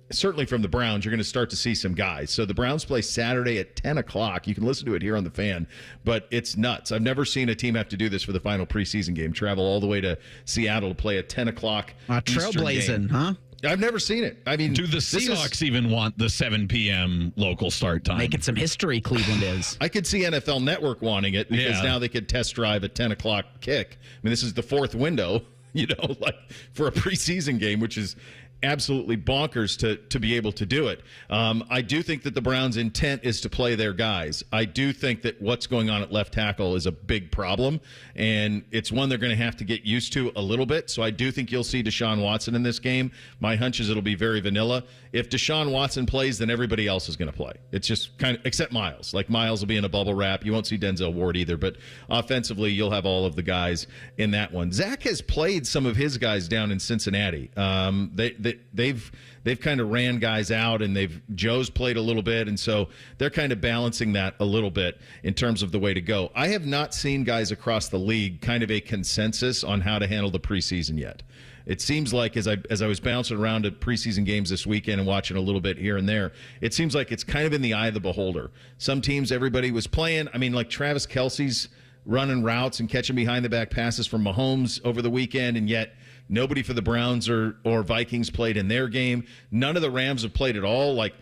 certainly from the Browns, you're going to start to see some guys. So the Browns play Saturday at 10 o'clock. You can listen to it here on The Fan, but it's nuts. I've never seen a team have to do this for the final preseason game, travel all the way to Seattle to play a 10 o'clock trailblazing, huh? I've never seen it. I mean, do the Seahawks even want the 7 p.m. local start time? Making some history, Cleveland is. I could see NFL Network wanting it because now they could test drive a 10 o'clock kick. I mean, this is the 4th window, like for a preseason game, which is absolutely bonkers to be able to do it. I do think that the Browns' intent is to play their guys. I do think that what's going on at left tackle is a big problem, and it's one they're going to have to get used to a little bit. So I do think you'll see Deshaun Watson in this game. My hunch is it'll be very vanilla. If Deshaun Watson plays, then everybody else is going to play. It's just kind of, except Miles. Like, Miles will be in a bubble wrap. You won't see Denzel Ward either, but offensively, you'll have all of the guys in that one. Zach has played some of his guys down in Cincinnati. They've kind of ran guys out, and Joe's played a little bit, and so they're kind of balancing that a little bit in terms of the way to go. I have not seen guys across the league kind of a consensus on how to handle the preseason yet. It seems like as I was bouncing around at preseason games this weekend and watching a little bit here and there, it seems like it's kind of in the eye of the beholder. Some teams, everybody was playing. I mean, like Travis Kelce's running routes and catching behind-the-back passes from Mahomes over the weekend, and yet nobody for the Browns or Vikings played in their game. None of the Rams have played at all. Like,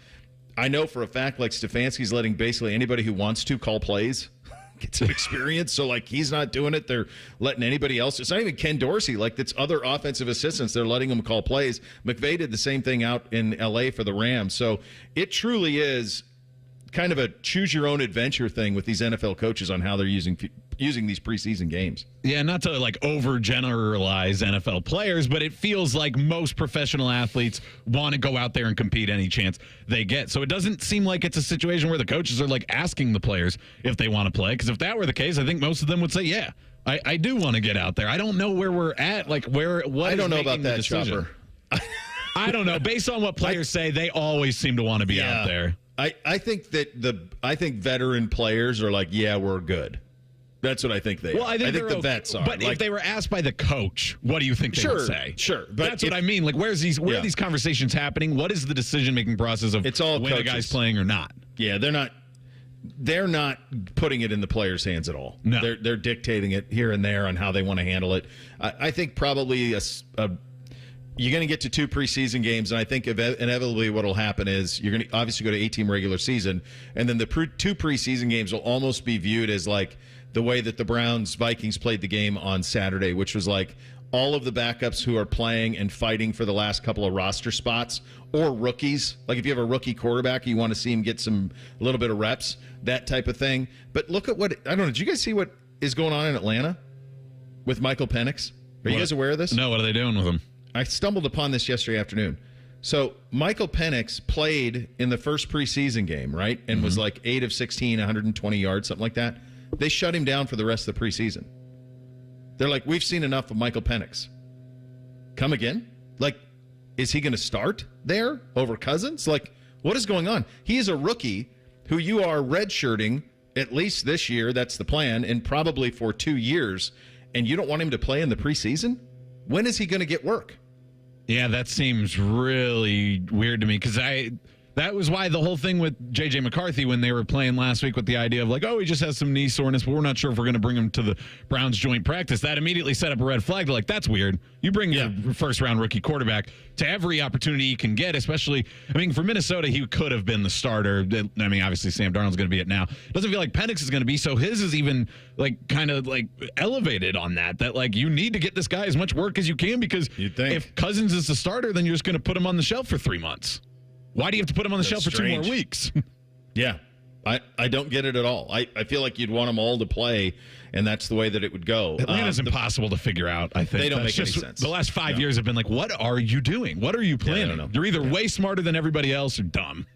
I know for a fact, like, Stefanski's letting basically anybody who wants to call plays get some experience. So, like, he's not doing it. They're letting anybody else. It's not even Ken Dorsey. Like, it's other offensive assistants. They're letting them call plays. McVay did the same thing out in L.A. for the Rams. So it truly is kind of a choose-your-own-adventure thing with these NFL coaches on how they're using these preseason games. Yeah, not to like overgeneralize NFL players, but it feels like most professional athletes want to go out there and compete any chance they get. So it doesn't seem like it's a situation where the coaches are like asking the players if they want to play. Because if that were the case, I think most of them would say, yeah, I do want to get out there. I don't know where we're at. Like, I don't know about that, Chopper. I don't know. Based on what players say, they always seem to want to be out there. I think veteran players are like, yeah, we're good. That's what I think they are. I think the vets are. But if they were asked by the coach, what do you think they would say? Sure. But that's what I mean. Like, where are these conversations happening? What is the decision-making process of it's all when a guy's playing or not? Yeah, they're not putting it in the players' hands at all. No. They're dictating it here and there on how they want to handle it. I think probably you're going to get to 2 preseason games, and I think inevitably what will happen is you're going to obviously go to 8-team regular season, and then the 2 preseason games will almost be viewed as like the way that the Browns-Vikings played the game on Saturday, which was like all of the backups who are playing and fighting for the last couple of roster spots, or rookies. Like if you have a rookie quarterback, you want to see him get a little bit of reps, that type of thing. But look at I don't know, did you guys see what is going on in Atlanta with Michael Penix? Are you guys aware of this? No, what are they doing with him? I stumbled upon this yesterday afternoon. So Michael Penix played in the first preseason game, right? And was like 8 of 16, 120 yards, something like that. They shut him down for the rest of the preseason. They're like, we've seen enough of Michael Penix. Come again? Like, is he going to start there over Cousins? Like, what is going on? He is a rookie who you are redshirting at least this year. That's the plan, and probably for 2 years. And you don't want him to play in the preseason? When is he going to get work? Yeah, that seems really weird to me because that was why the whole thing with J.J. McCarthy when they were playing last week with the idea of like, oh, he just has some knee soreness, but we're not sure if we're going to bring him to the Browns joint practice. That immediately set up a red flag. They're like, that's weird. You bring your first-round rookie quarterback to every opportunity you can get, especially, I mean, for Minnesota, he could have been the starter. I mean, obviously, Sam Darnold's going to be it now. It doesn't feel like Penix is going to be, so his is even, like, kind of, like, elevated on that, like, you need to get this guy as much work as you can because if Cousins is the starter, then you're just going to put him on the shelf for 3 months. Why do you have to put him on the shelf for 2 more weeks? Yeah. I don't get it at all. I feel like you'd want them all to play, and that's the way that it would go. Atlanta's impossible to figure out, I think. They don't make any sense. The last 5 years have been like, what are you doing? What are you planning? Yeah, You're either way smarter than everybody else or dumb.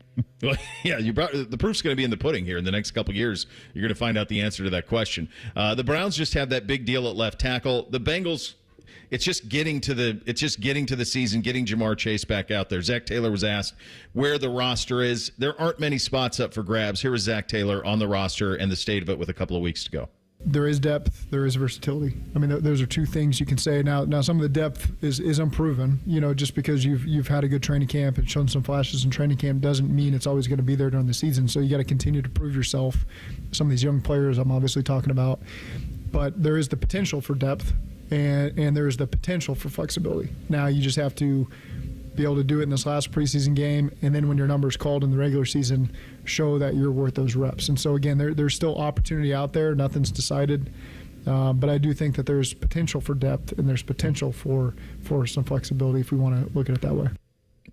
Well, yeah, the proof's going to be in the pudding here in the next couple years. You're going to find out the answer to that question. The Browns just have that big deal at left tackle. The Bengals, it's just getting to the season, getting Jamar Chase back out there. Zach Taylor was asked where the roster is. There aren't many spots up for grabs. Here is Zach Taylor on the roster and the state of it with a couple of weeks to go. There is depth. There is versatility. I mean, those are 2 things you can say. Now some of the depth is unproven. You know, just because you've had a good training camp and shown some flashes in training camp doesn't mean it's always going to be there during the season. So you got to continue to prove yourself. Some of these young players I'm obviously talking about, but there is the potential for depth. And there is the potential for flexibility. Now you just have to be able to do it in this last preseason game, and then when your number's called in the regular season, show that you're worth those reps. And so, again, there's still opportunity out there. Nothing's decided. But I do think that there's potential for depth, and there's potential for some flexibility if we want to look at it that way.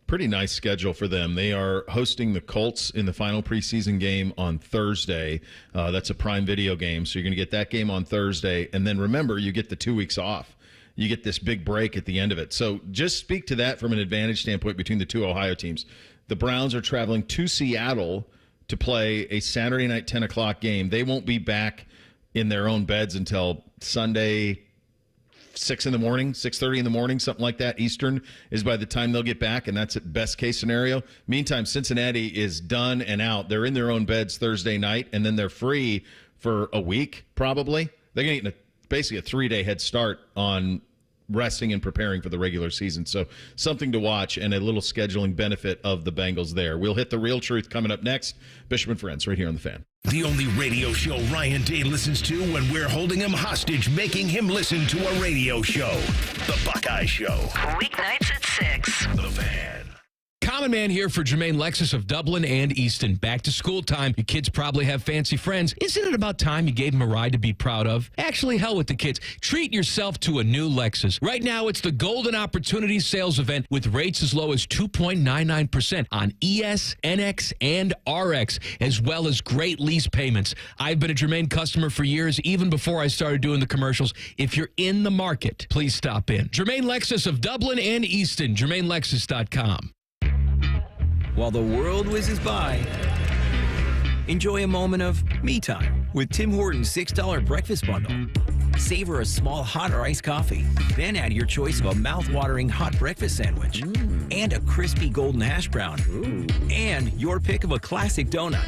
pretty nice schedule for them. They are hosting the Colts in the final preseason game on Thursday. That's a Prime Video game, so you're going to get that game on Thursday. And then remember, you get the 2 weeks off. You get this big break at the end of it. So just speak to that from an advantage standpoint between the two Ohio teams. The Browns are traveling to Seattle to play a Saturday night 10 o'clock game. They won't be back in their own beds until Sunday 6 in the morning, 6:30 in the morning, something like that. Eastern is by the time they'll get back, and that's at best case scenario. Meantime, Cincinnati is done and out. They're in their own beds Thursday night, and then they're free for a week probably. They're going to get basically a 3-day head start on resting and preparing for the regular season. So something to watch and a little scheduling benefit of the Bengals there. We'll hit the real truth coming up next. Bishop and Friends right here on The Fan. The only radio show Ryan Day listens to when we're holding him hostage, making him listen to a radio show. The Buckeye Show. Weeknights at 6. The Fan. Common Man here for Jermaine Lexus of Dublin and Easton. Back to school time. Your kids probably have fancy friends. Isn't it about time you gave them a ride to be proud of? Actually, hell with the kids. Treat yourself to a new Lexus. Right now, it's the Golden Opportunity Sales Event with rates as low as 2.99% on ES, NX, and RX, as well as great lease payments. I've been a Jermaine customer for years, even before I started doing the commercials. If you're in the market, please stop in. Jermaine Lexus of Dublin and Easton. JermaineLexus.com. While the world whizzes by, enjoy a moment of me time with Tim Hortons $6 breakfast bundle. Savor a small hot or iced coffee, then add your choice of a mouth-watering hot breakfast sandwich and a crispy golden hash brown and your pick of a classic donut.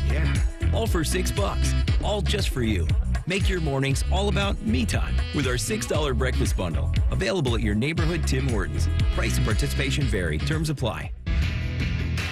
All for $6, all just for you. Make your mornings all about me time with our $6 breakfast bundle. Available at your neighborhood Tim Hortons. Price and participation vary. Terms apply.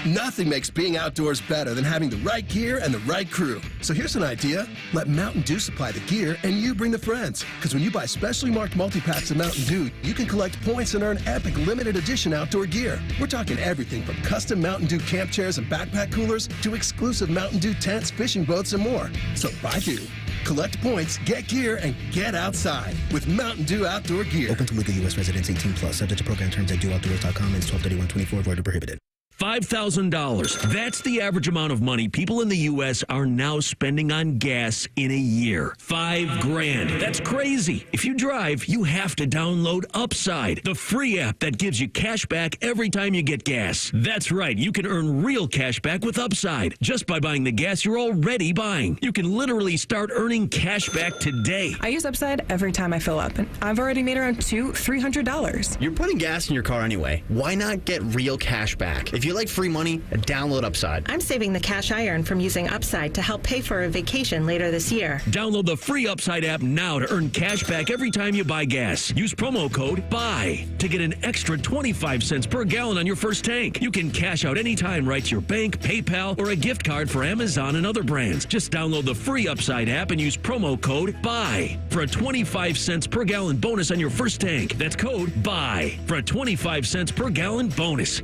Nothing makes being outdoors better than having the right gear and the right crew. So here's an idea. Let Mountain Dew supply the gear and you bring the friends. Because when you buy specially marked multi-packs of Mountain Dew, you can collect points and earn epic limited edition outdoor gear. We're talking everything from custom Mountain Dew camp chairs and backpack coolers to exclusive Mountain Dew tents, fishing boats, and more. So buy Dew, collect points, get gear, and get outside with Mountain Dew outdoor gear. Open to legal U.S. residents 18+. Subject to program terms at dewoutdoors.com. Ends 12/31/24. Void or prohibited. $5,000. That's the average amount of money people in the U.S. are now spending on gas in a year. $5,000. That's crazy. If you drive, you have to download Upside, the free app that gives you cash back every time you get gas. That's right. You can earn real cash back with Upside just by buying the gas you're already buying. You can literally start earning cash back today. I use Upside every time I fill up, and I've already made around $300. You're putting gas in your car anyway. Why not get real cash back? If you like free money, download Upside. I'm saving the cash I earn from using Upside to help pay for a vacation later this year. Download the free Upside app now to earn cash back every time you buy gas. Use promo code BUY to get an extra 25 cents per gallon on your first tank. You can cash out anytime right to your bank, PayPal, or a gift card for Amazon and other brands. Just download the free Upside app and use promo code BUY for a 25 cents per gallon bonus on your first tank. That's code BUY for a 25 cents per gallon bonus.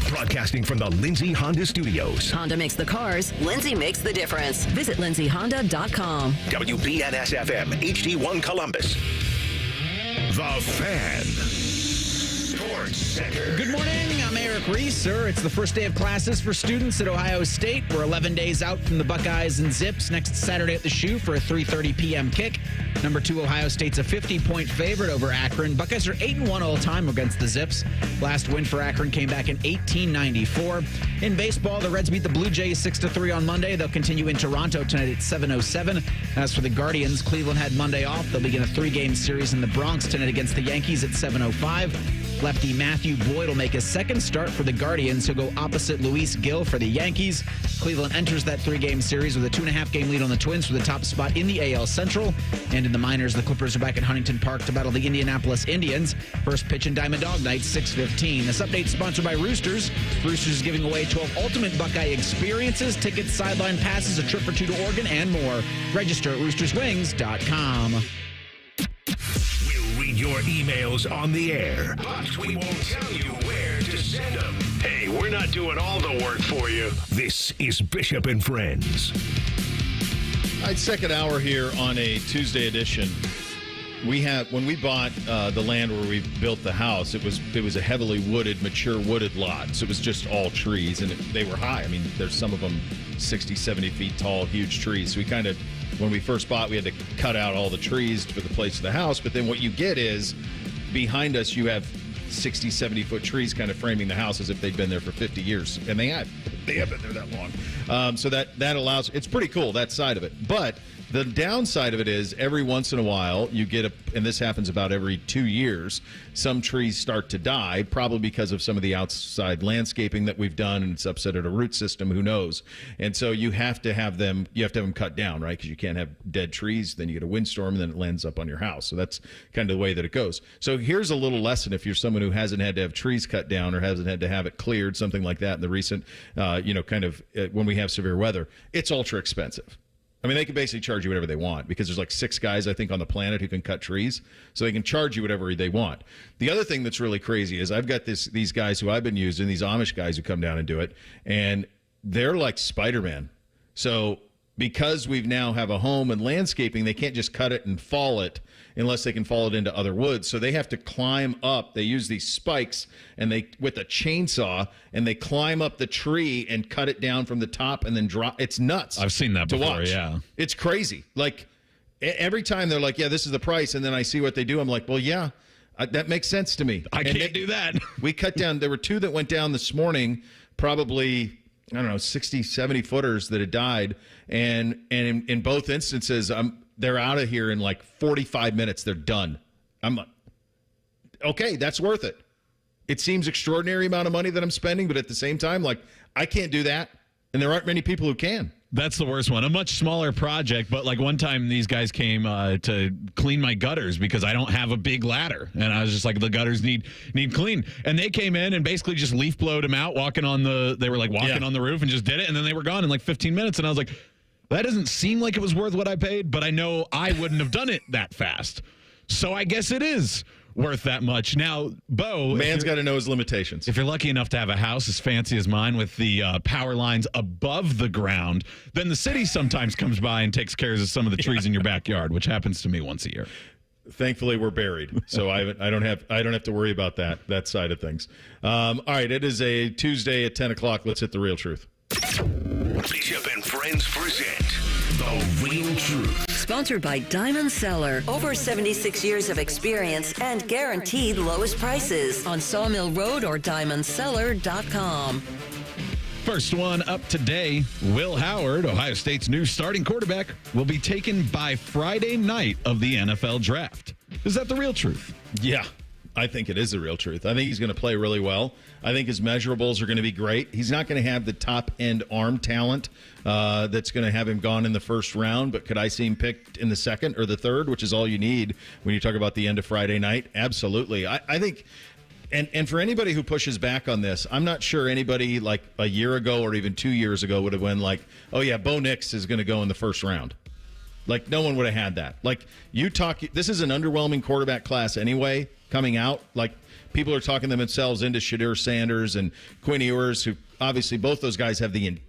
Broadcasting from the Lindsay Honda Studios. Honda makes the cars. Lindsay makes the difference. Visit lindsayhonda.com. WBNS-FM, HD1 Columbus. The Fan. Sports Center. Good morning. I'm Eric Reeser. It's the first day of classes for students at Ohio State. We're 11 days out from the Buckeyes and Zips next Saturday at the Shoe for a 3:30 p.m. kick. Number 2, Ohio State's a 50-point favorite over Akron. Buckeyes are 8-1 all time against the Zips. Last win for Akron came back in 1894. In baseball, the Reds beat the Blue Jays 6-3 on Monday. They'll continue in Toronto tonight at 7:07. As for the Guardians, Cleveland had Monday off. They'll begin a 3-game series in the Bronx tonight against the Yankees at 7:05. Lefty Matthew Boyd will make his second start for the Guardians. He'll go opposite Luis Gil for the Yankees. Cleveland enters that 3-game series with a 2.5-game lead on the Twins for the top spot in the AL Central. And in the minors, the Clippers are back at Huntington Park to battle the Indianapolis Indians. First pitch in Diamond Dog Night, 6:15. This update sponsored by Roosters. Roosters is giving away 12 ultimate Buckeye experiences, tickets, sideline passes, a trip for 2 to Oregon, and more. Register at roosterswings.com. Read your emails on the air, but we won't tell you where to send them. Hey, we're not doing all the work for you. This is Bishop and Friends. All right, second hour here on a Tuesday edition. when we bought the land where we built the house, it was a heavily wooded, mature wooded lot. So it was just all trees, and they were high. I mean, there's some of them 60, 70 feet tall, huge trees. So we kind of, when we first bought, we had to cut out all the trees for the place of the house. But then what you get is, behind us, you have 60, 70-foot trees kind of framing the house as if they'd been there for 50 years. And they have been there that long. So that allows, it's pretty cool, that side of it. But the downside of it is every once in a while you get and this happens about every 2 years, some trees start to die, probably because of some of the outside landscaping that we've done, and it's upset at a root system, who knows. And so you have to have them cut down, right? Because you can't have dead trees, then you get a windstorm, and then it lands up on your house. So that's kind of the way that it goes. So here's a little lesson if you're someone who hasn't had to have trees cut down or hasn't had to have it cleared, something like that in the recent, when we have severe weather. It's ultra expensive. I mean, they can basically charge you whatever they want, because there's like 6 guys, I think, on the planet who can cut trees. So they can charge you whatever they want. The other thing that's really crazy is I've got these guys who I've been using, these Amish guys who come down and do it, and they're like Spider-Man. So because we now have a home and landscaping, they can't just cut it and fall it unless they can fall it into other woods. So they have to climb up. They use these spikes with a chainsaw, and they climb up the tree and cut it down from the top and then drop. It's nuts. I've seen that before, watch. Yeah. It's crazy. Like every time they're like, yeah, this is the price. And then I see what they do. I'm like, well, yeah, that makes sense to me. I can't do that. We cut down. There were 2 that went down this morning, probably, I don't know, 60, 70 footers that had died. And in both instances, they're out of here in like 45 minutes. They're done. I'm like, okay, that's worth it. It seems extraordinary amount of money that I'm spending, but at the same time, like, I can't do that. And there aren't many people who can. That's the worst one. A much smaller project, but like one time these guys came to clean my gutters because I don't have a big ladder. And I was just like, the gutters need clean. And they came in and basically just leaf blowed them out, walking on the roof and just did it. And then they were gone in like 15 minutes. And I was like, that doesn't seem like it was worth what I paid, but I know I wouldn't have done it that fast. So I guess it is worth that much. Now, Bo, man's got to know his limitations. If you're lucky enough to have a house as fancy as mine with the power lines above the ground, then the city sometimes comes by and takes care of some of the trees in your backyard, which happens to me once a year. Thankfully, we're buried, so I don't have to worry about that side of things. All right, it is a Tuesday at 10 o'clock. Let's hit the real truth. Bishop and Friends present The Real Truth. Sponsored by Diamond Cellar. Over 76 years of experience and guaranteed lowest prices on Sawmill Road or diamondcellar.com. First one up today, Will Howard, Ohio State's new starting quarterback, will be taken by Friday night of the NFL draft. Is that the real truth? Yeah, I think it is the real truth. I think he's going to play really well. I think his measurables are going to be great. He's not going to have the top-end arm talent that's going to have him gone in the first round, but could I see him picked in the second or the third, which is all you need when you talk about the end of Friday night? Absolutely. I think, and for anybody who pushes back on this, I'm not sure anybody like a year ago or even 2 years ago would have been like, oh, yeah, Bo Nix is going to go in the first round. Like, no one would have had that. Like, this is an underwhelming quarterback class anyway, coming out. Like, people are talking themselves into Shadur Sanders and Quinn Ewers, who obviously both those guys have the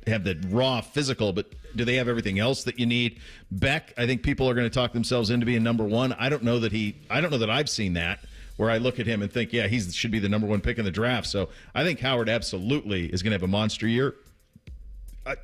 raw physical, but do they have everything else that you need? Beck, I think people are going to talk themselves into being number one. I don't know that I've seen that where I look at him and think, yeah, he should be the number one pick in the draft. So I think Howard absolutely is going to have a monster year.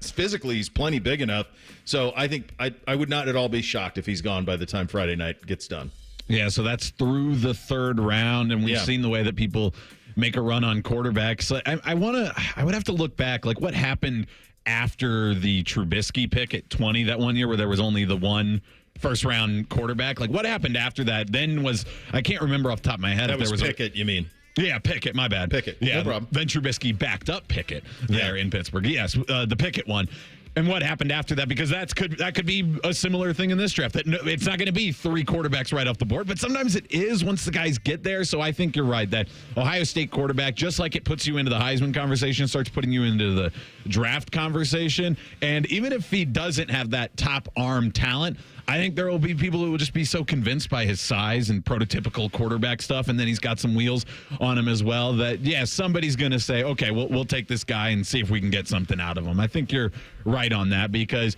Physically, he's plenty big enough. So I think I would not at all be shocked if he's gone by the time Friday night gets done. Yeah, so that's through the third round, and we've seen the way that people make a run on quarterbacks. I would have to look back, like what happened after the Trubisky pick at 20 that one year where there was only the one first-round quarterback. Like what happened after that? Then I can't remember off the top of my head. That was Pickett, you mean? Yeah, Pickett, my bad. Pickett, yeah, no problem. Then Trubisky backed up Pickett there in Pittsburgh. Yes, the Pickett one. And what happened after that? Because that could be a similar thing in this draft. It's not going to be 3 quarterbacks right off the board, but sometimes it is once the guys get there. So I think you're right that Ohio State quarterback, just like it puts you into the Heisman conversation, starts putting you into the draft conversation. And even if he doesn't have that top arm talent, I think there will be people who will just be so convinced by his size and prototypical quarterback stuff, and then he's got some wheels on him as well, that, yeah, somebody's going to say, okay, we'll take this guy and see if we can get something out of him. I think you're right on that because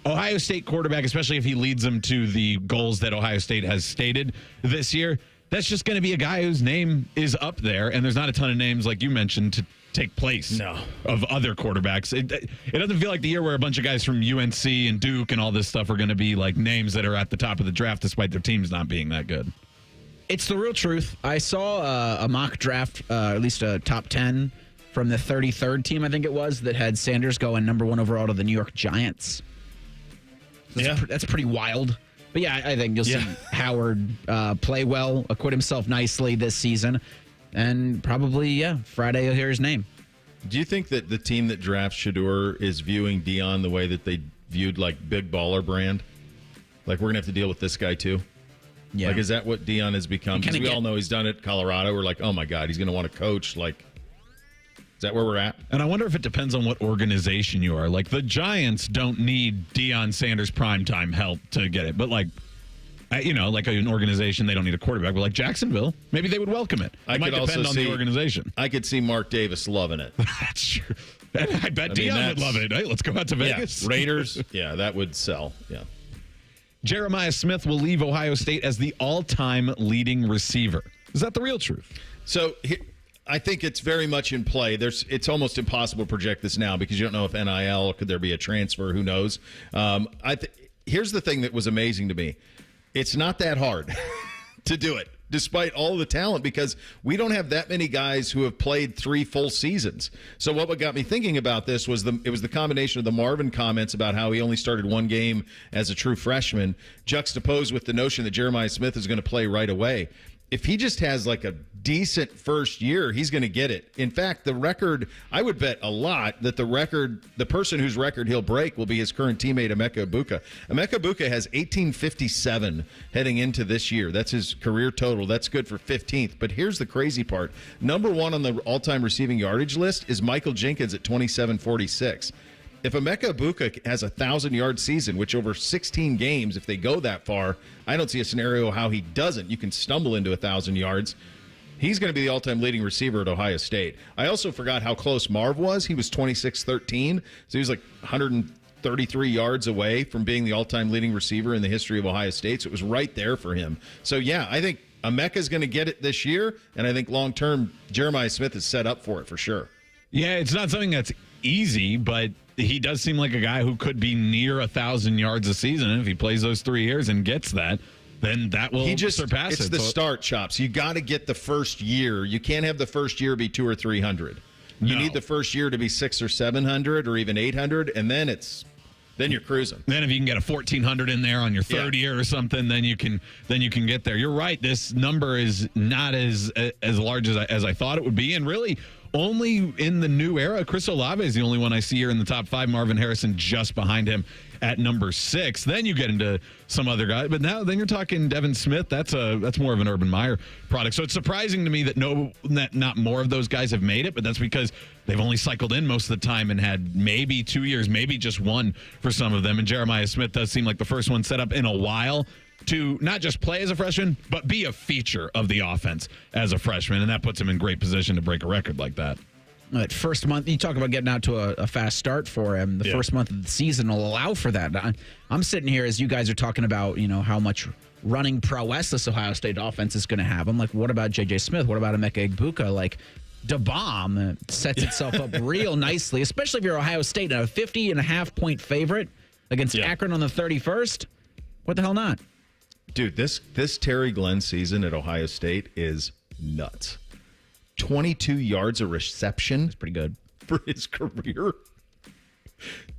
Ohio State quarterback, especially if he leads them to the goals that Ohio State has stated this year, that's just going to be a guy whose name is up there, and there's not a ton of names, like you mentioned, to take place of other quarterbacks. It doesn't feel like the year where a bunch of guys from UNC and Duke and all this stuff are going to be like names that are at the top of the draft despite their teams not being that good. It's the real truth. I saw a mock draft, at least a top 10 from the 33rd team, I think it was, that had Sanders going number 1 overall to the New York Giants. That's pretty wild. But yeah, I think you'll see Howard play well, acquit himself nicely this season, and probably, Friday you'll hear his name. Do you think that the team that drafts Shedeur is viewing Dion the way that they viewed, like, Big Baller Brand? Like, we're going to have to deal with this guy, too? Yeah. Like, is that what Dion has become? Because we all know he's done it at Colorado. We're like, oh, my God, he's going to want to coach, like... Is that where we're at? And I wonder if it depends on what organization you are. Like, the Giants don't need Deion Sanders primetime help to get it. But, like, like an organization, they don't need a quarterback. But, like, Jacksonville, maybe they would welcome it. It might depend on the organization. I could see Mark Davis loving it. That's true. I bet Deion would love it. Hey, let's go out to Vegas. Yeah, Raiders, that would sell. Yeah. Jeremiah Smith will leave Ohio State as the all-time leading receiver. Is that the real truth? So, I think it's very much in play. It's almost impossible to project this now because you don't know if NIL, could there be a transfer? Who knows? Here's the thing that was amazing to me. It's not that hard to do it, despite all the talent, because we don't have that many guys who have played 3 full seasons. So what got me thinking about this was the combination of the Marvin comments about how he only started 1 game as a true freshman, juxtaposed with the notion that Jeremiah Smith is going to play right away. If he just has like a decent first year, he's going to get it. In fact, the record, I would bet a lot that the person whose record he'll break will be his current teammate, Emeka Egbuka. Emeka Egbuka has 1857 heading into this year. That's his career total. That's good for 15th. But here's the crazy part. Number 1 on the all-time receiving yardage list is Michael Jenkins at 2746. If Emeka Egbuka has a 1,000-yard season, which over 16 games, if they go that far, I don't see a scenario how he doesn't. You can stumble into 1,000 yards. He's going to be the all-time leading receiver at Ohio State. I also forgot how close Marv was. He was 26-13, so he was like 133 yards away from being the all-time leading receiver in the history of Ohio State, so it was right there for him. So, yeah, I think Emeka's going to get it this year, and I think long-term Jeremiah Smith is set up for it for sure. Yeah, it's not something that's easy, but he does seem like a guy who could be near 1,000 yards a season. And if he plays those 3 years and gets that, then that will surpass it. It's the start, Chops. You got to get the first year. You can't have the first year be 200 or 300. You need the first year to be 600 or 700 or even 800, and then you're cruising. Then if you can get a 1,400 in there on your third year or something, then you can get there. You're right. This number is not as large as I thought it would be, and really only in the new era. Chris Olave is the only one I see here in the top 5. Marvin Harrison just behind him at number 6. Then you get into some other guys, but then you're talking Devin Smith. That's more of an Urban Meyer product. So it's surprising to me that not more of those guys have made it, but that's because they've only cycled in most of the time and had maybe 2 years, maybe just 1 for some of them. And Jeremiah Smith does seem like the first one set up in a while to not just play as a freshman, but be a feature of the offense as a freshman. And that puts him in great position to break a record like that. That first month, you talk about getting out to a fast start for him. The first month of the season will allow for that. I'm sitting here as you guys are talking about, how much running prowess this Ohio State offense is going to have. I'm like, what about J.J. Smith? What about Emeka Egbuka? Like, the bomb sets itself up real nicely, especially if you're Ohio State and a 50.5-point favorite against Akron on the 31st. What the hell not? Dude, this Terry Glenn season at Ohio State is nuts. 22 yards a reception. That's pretty good for his career.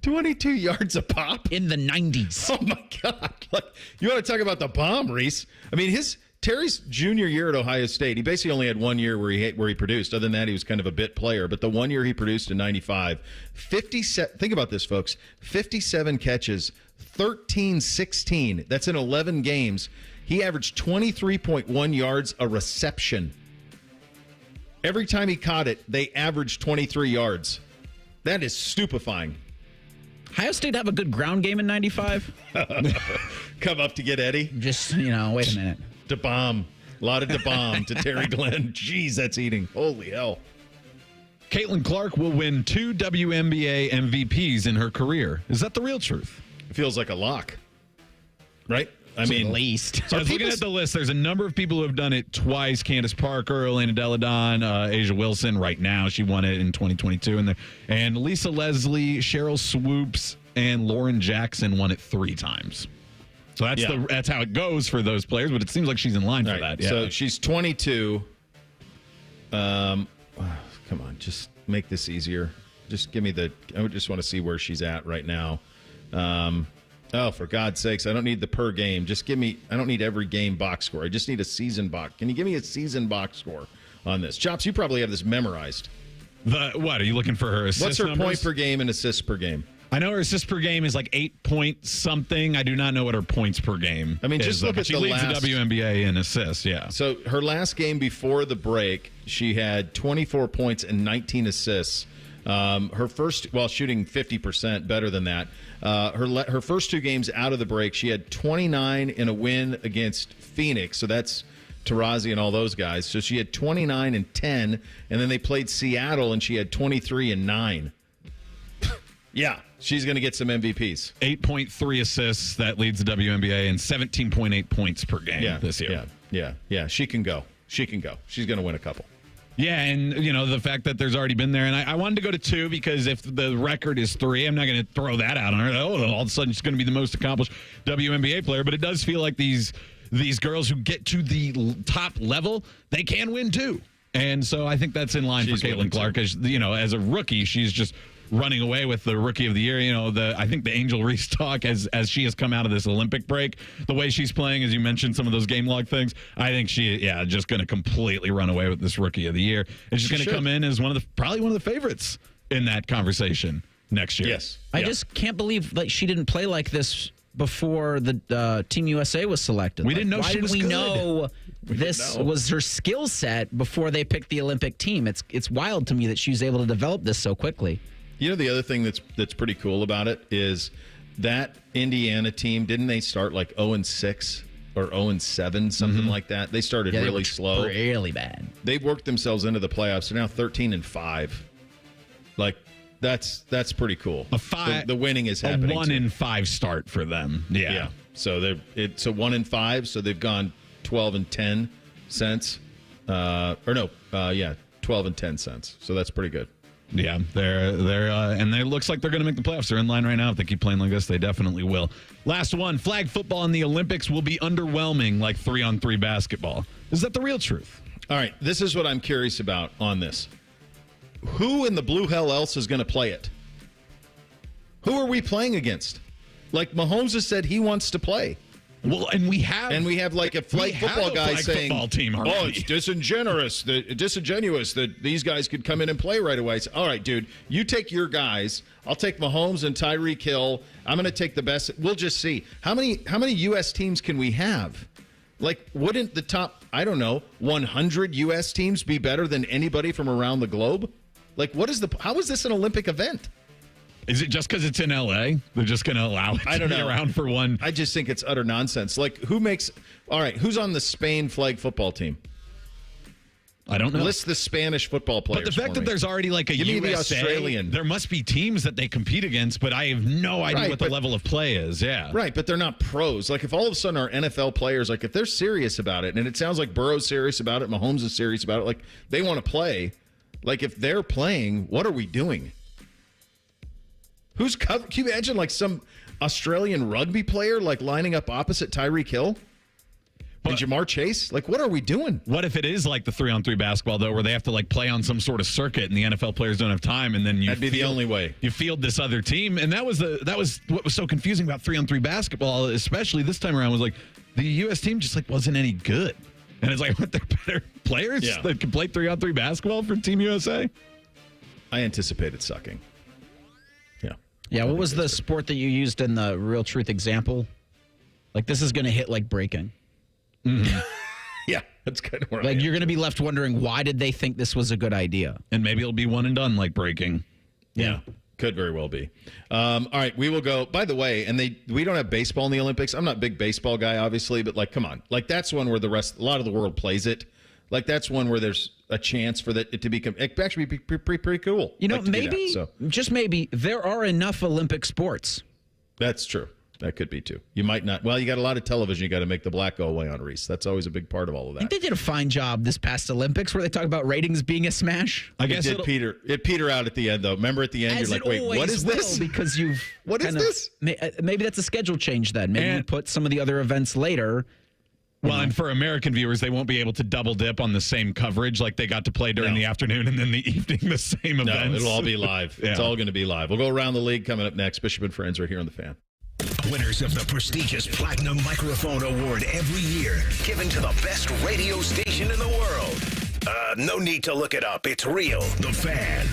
22 yards a pop in the 90s. Oh my God! Like, you want to talk about the bomb, Reese? I mean, Terry's junior year at Ohio State, he basically only had 1 year where he produced. Other than that, he was kind of a bit player. But the 1 year he produced in 95, 57. Think about this, folks. 57 catches, 13-16. That's in 11 games. He averaged 23.1 yards a reception. Every time he caught it, they averaged 23 yards. That is stupefying. Ohio State have a good ground game in 95? Come up to get Eddie? Just, wait a minute. To bomb. A lot of to bomb to Terry Glenn. Jeez, that's eating. Holy hell. Caitlin Clark will win 2 WNBA MVPs in her career. Is that the real truth? feels like a lock, right? I mean, at least. So I was looking at the list. There's a number of people who have done it twice. Candace Parker, Elena Deladon, Asia Wilson. Right now, she won it in 2022. And Lisa Leslie, Cheryl Swoops, and Lauren Jackson won it 3 times. So that's how it goes for those players. But it seems like she's in line for that. Yeah. So she's 22. Come on, just make this easier. Just give me I just want to see where she's at right now. Oh, for God's sakes, I don't need the per game. Just give me, I don't need every game box score. I just need a season box. Can you give me a season box score on this? Chops, you probably have this memorized. What? Are you looking for her assist What's her numbers? point per game and assists per game? I know her assists per game is like 8 point something. I do not know what her points per game is. Just look at she leads the WNBA in assists, yeah. So her last game before the break, she had 24 points and 19 assists. Her first, shooting 50%, better than that. Her first 2 games out of the break, she had 29 in a win against Phoenix. So that's Taurasi and all those guys. So she had 29 and 10, and then they played Seattle, and she had 23 and 9. Yeah, she's going to get some MVPs. 8.3 assists, that leads the WNBA, and 17.8 points per game this year. Yeah. She can go. She's going to win a couple. Yeah, and, the fact that there's already been there. And I wanted to go to 2 because if the record is 3, I'm not going to throw that out on her. Oh, all of a sudden she's going to be the most accomplished WNBA player. But it does feel like these girls who get to the top level, they can win too. And so I think that's in line for Caitlin Clark. As a rookie, she's just running away with the Rookie of the Year. I think the Angel Reese talk as she has come out of this Olympic break, the way she's playing, as you mentioned, some of those game log things, I think just going to completely run away with this Rookie of the Year. And she's going to come in as probably one of the favorites in that conversation next year. Yes. I just can't believe that she didn't play like this before the Team USA was selected. We didn't know she was good. Why didn't we know this was her skill set before they picked the Olympic team? It's wild to me that she was able to develop this so quickly. The other thing that's pretty cool about it is that Indiana team, didn't they start like 0-6 or 0-7, something like that? They started really slow. Really bad. They've worked themselves into the playoffs. They're now 13-5. Like, that's pretty cool. The winning is happening. A 1-5 start for them. Yeah. So it's a 1-5, so they've gone 12-10 cents. 12-10 cents. So that's pretty good. Yeah, they're and it looks like they're going to make the playoffs. They're in line right now. If they keep playing like this, they definitely will. Last one, flag football in the Olympics will be underwhelming like 3-on-3 basketball. Is that the real truth? All right, this is what I'm curious about on this. Who in the blue hell else is going to play it? Who are we playing against? Like Mahomes has said he wants to play. Well, and we have like a flag football guy saying, team, it's disingenuous that these guys could come in and play right away. So, all right, dude, you take your guys. I'll take Mahomes and Tyreek Hill. I'm going to take the best. We'll just see. How many U.S. teams can we have? Like, wouldn't the top, 100 U.S. teams be better than anybody from around the globe? Like, how is this an Olympic event? Is it just because it's in L.A.? They're just going to allow it to be around for one? I just think it's utter nonsense. Like, who's on the Spain flag football team? I don't know. List the Spanish football players. But the fact that there's already like a USA, the Australian. There must be teams that they compete against, but I have no idea what the level of play is. Yeah. Right, but they're not pros. Like, if all of a sudden our NFL players, like, if they're serious about it, and it sounds like Burrow's serious about it, Mahomes is serious about it, like, they want to play. Like, if they're playing, what are we doing? Who's cover? Can you imagine like some Australian rugby player like lining up opposite Tyreek Hill and Jamar Chase? Like, what are we doing? What if it is like the 3-on-3 basketball though, where they have to like play on some sort of circuit and the NFL players don't have time, and then that'd be the only way you field this other team, and that was what was so confusing about 3-on-3 basketball, especially this time around, was like the U.S. team just like wasn't any good, and it's like, what, they're better players that can play 3-on-3 basketball for Team USA? I anticipated sucking. Yeah, what was the sport that you used in the Real Truth example? Like, this is going to hit like breaking. Mm-hmm. Yeah, that's kind of where like you're going to be left wondering, why did they think this was a good idea? And maybe it'll be one and done like breaking. Yeah, could very well be. All right, we will go. By the way, and we don't have baseball in the Olympics. I'm not a big baseball guy, obviously, but like, come on. Like, that's one where a lot of the world plays it. Like, that's one where there's a chance for it to become actually be pretty cool. Just maybe there are enough Olympic sports. That's true. That could be too. You might not. Well, you got a lot of television. You got to make the black go away on Reese. That's always a big part of all of that. I think they did a fine job this past Olympics where they talk about ratings being a smash. I guess it peter out at the end, though. Remember at the end, As you're like, wait, what is this? Because you've what is this? Maybe that's a schedule change then. Maybe you put some of the other events later. Well, and for American viewers, they won't be able to double dip on the same coverage like they got to play during the afternoon and then the evening, the same events. No, it'll all be live. It's all going to be live. We'll go around the league coming up next. Bishop and Friends are here on The Fan. Winners of the prestigious Platinum Microphone Award every year, given to the best radio station in the world. No need to look it up. It's real. The Fan.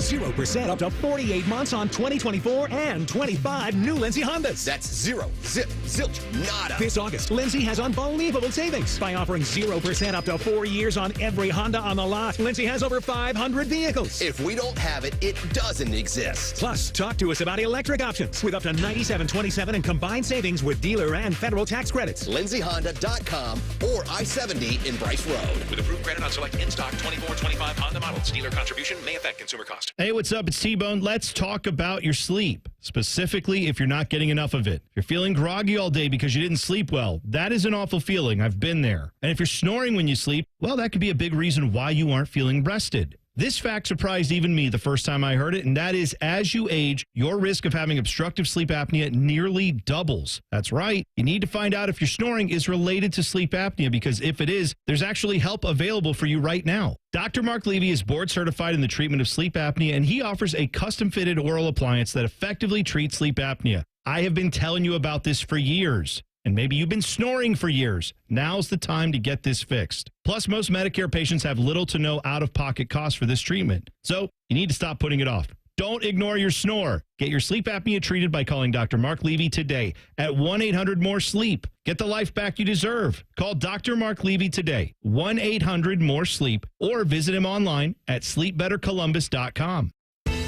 0% up to 48 months on 2024 and 25 new Lindsay Hondas. That's zero, zip, zilch, nada. This August, Lindsay has unbelievable savings. By offering 0% up to 4 years on every Honda on the lot, Lindsay has over 500 vehicles. If we don't have it, it doesn't exist. Plus, talk to us about electric options with up to $97.27 in combined savings with dealer and federal tax credits. LindsayHonda.com or I-70 in Bryce Road. With approved credit on select in-stock 24-25 Honda models. Dealer contribution may affect consumer cost. Hey, what's up? It's T-Bone. Let's talk about your sleep, specifically if you're not getting enough of it. If you're feeling groggy all day because you didn't sleep well, that is an awful feeling. I've been there. And if you're snoring when you sleep, well, that could be a big reason why you aren't feeling rested. This fact surprised even me the first time I heard it, and that is as you age, your risk of having obstructive sleep apnea nearly doubles. That's right. You need to find out if your snoring is related to sleep apnea, because if it is, there's actually help available for you right now. Dr. Mark Levy is board certified in the treatment of sleep apnea, and he offers a custom-fitted oral appliance that effectively treats sleep apnea. I have been telling you about this for years. And maybe you've been snoring for years. Now's the time to get this fixed. Plus, most Medicare patients have little to no out-of-pocket costs for this treatment. So you need to stop putting it off. Don't ignore your snore. Get your sleep apnea treated by calling Dr. Mark Levy today at 1-800-MORE-SLEEP. Get the life back you deserve. Call Dr. Mark Levy today, 1-800-MORE-SLEEP, or visit him online at sleepbettercolumbus.com.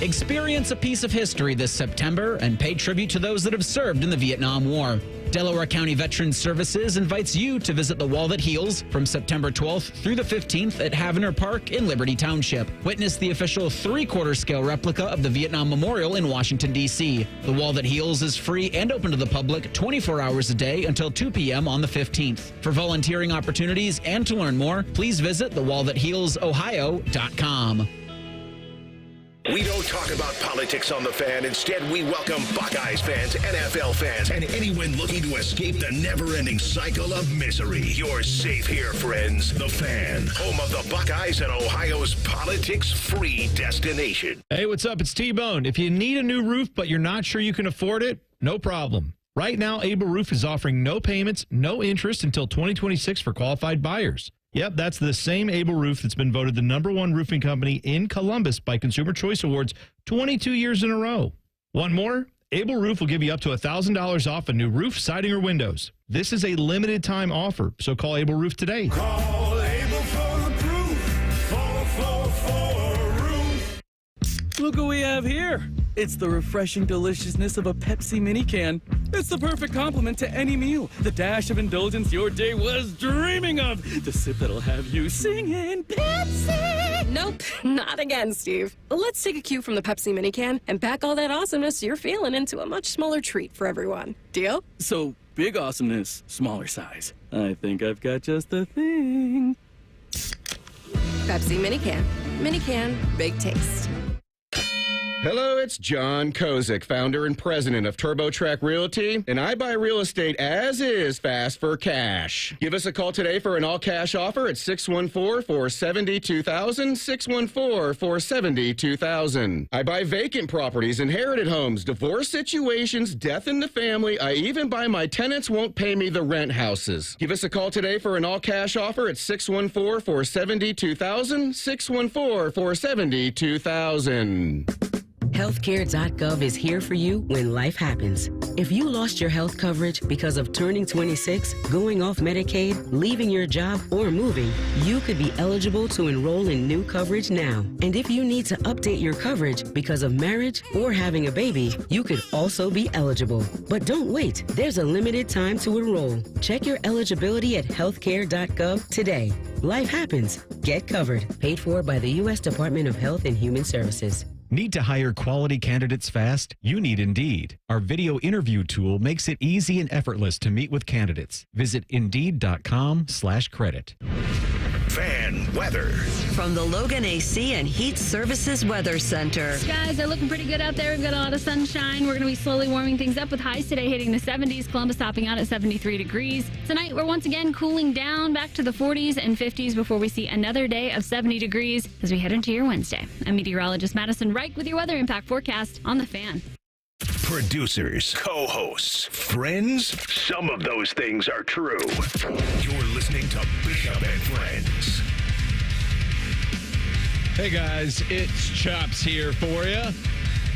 Experience a piece of history this September and pay tribute to those that have served in the Vietnam War. Delaware County Veterans Services invites you to visit the Wall That Heals from September 12th through the 15th at Havener Park in Liberty Township. Witness the official 3/4 scale replica of the Vietnam Memorial in Washington, D.C. The Wall That Heals is free and open to the public 24 hours a day until 2 p.m. on the 15th. For volunteering opportunities and to learn more, please visit thewallthathealsohio.com. We don't talk about politics on The Fan. Instead, we welcome Buckeyes fans, NFL fans, and anyone looking to escape the never-ending cycle of misery. You're safe here, friends. The Fan, home of the Buckeyes and Ohio's politics-free destination. Hey, what's up? It's T-Bone. If you need a new roof but you're not sure you can afford it, no problem. Right now, Able Roof is offering no payments, no interest until 2026 for qualified buyers. Yep, that's the same Able Roof that's been voted the #1 roofing company in Columbus by Consumer Choice Awards 22 years in a row. Want more? Able Roof will give you up to $1,000 off a new roof, siding, or windows. This is a limited time offer, so call Able Roof today. Call Able for the proof. For a roof. Look what we have here. It's the refreshing deliciousness of a Pepsi mini can. It's the perfect complement to any meal. The dash of indulgence your day was dreaming of. The sip that'll have you singing Pepsi. Nope, not again, Steve. Let's take a cue from the Pepsi mini can and pack all that awesomeness you're feeling into a much smaller treat for everyone. Deal? So, big awesomeness, smaller size. I think I've got just the thing. Pepsi mini can. Mini can, big taste. Hello, it's John Kozik, founder and president of TurboTrack Realty, and I buy real estate as is fast for cash. Give us a call today for an all-cash offer at 614-470-2000, 614-470-2000. I buy vacant properties, inherited homes, divorce situations, death in the family. I even buy my tenants won't pay me the rent houses. Give us a call today for an all-cash offer at 614-470-2000, 614-470-2000. Healthcare.gov is here for you when life happens. If you lost your health coverage because of turning 26, going off Medicaid, leaving your job, or moving, you could be eligible to enroll in new coverage now. And if you need to update your coverage because of marriage or having a baby, you could also be eligible. But don't wait. There's a limited time to enroll. Check your eligibility at healthcare.gov today. Life happens. Get covered. Paid for by the U.S. Department of Health and Human Services. Need to hire quality candidates fast? You need Indeed. Our video interview tool makes it easy and effortless to meet with candidates. Visit Indeed.com/credit. Fan weather. From the Logan AC and Heat Services Weather Center. Skies are looking pretty good out there. We've got a lot of sunshine. We're going to be slowly warming things up with highs today hitting the 70s. Columbus topping out at 73 degrees. Tonight, we're once again cooling down back to the 40s and 50s before we see another day of 70 degrees as we head into your Wednesday. I'm meteorologist Madison Reich with your weather impact forecast on The Fan. Producers, co-hosts, friends, some of those things are true. You're listening to Bishop and Friends. Hey guys, it's Chops here for you.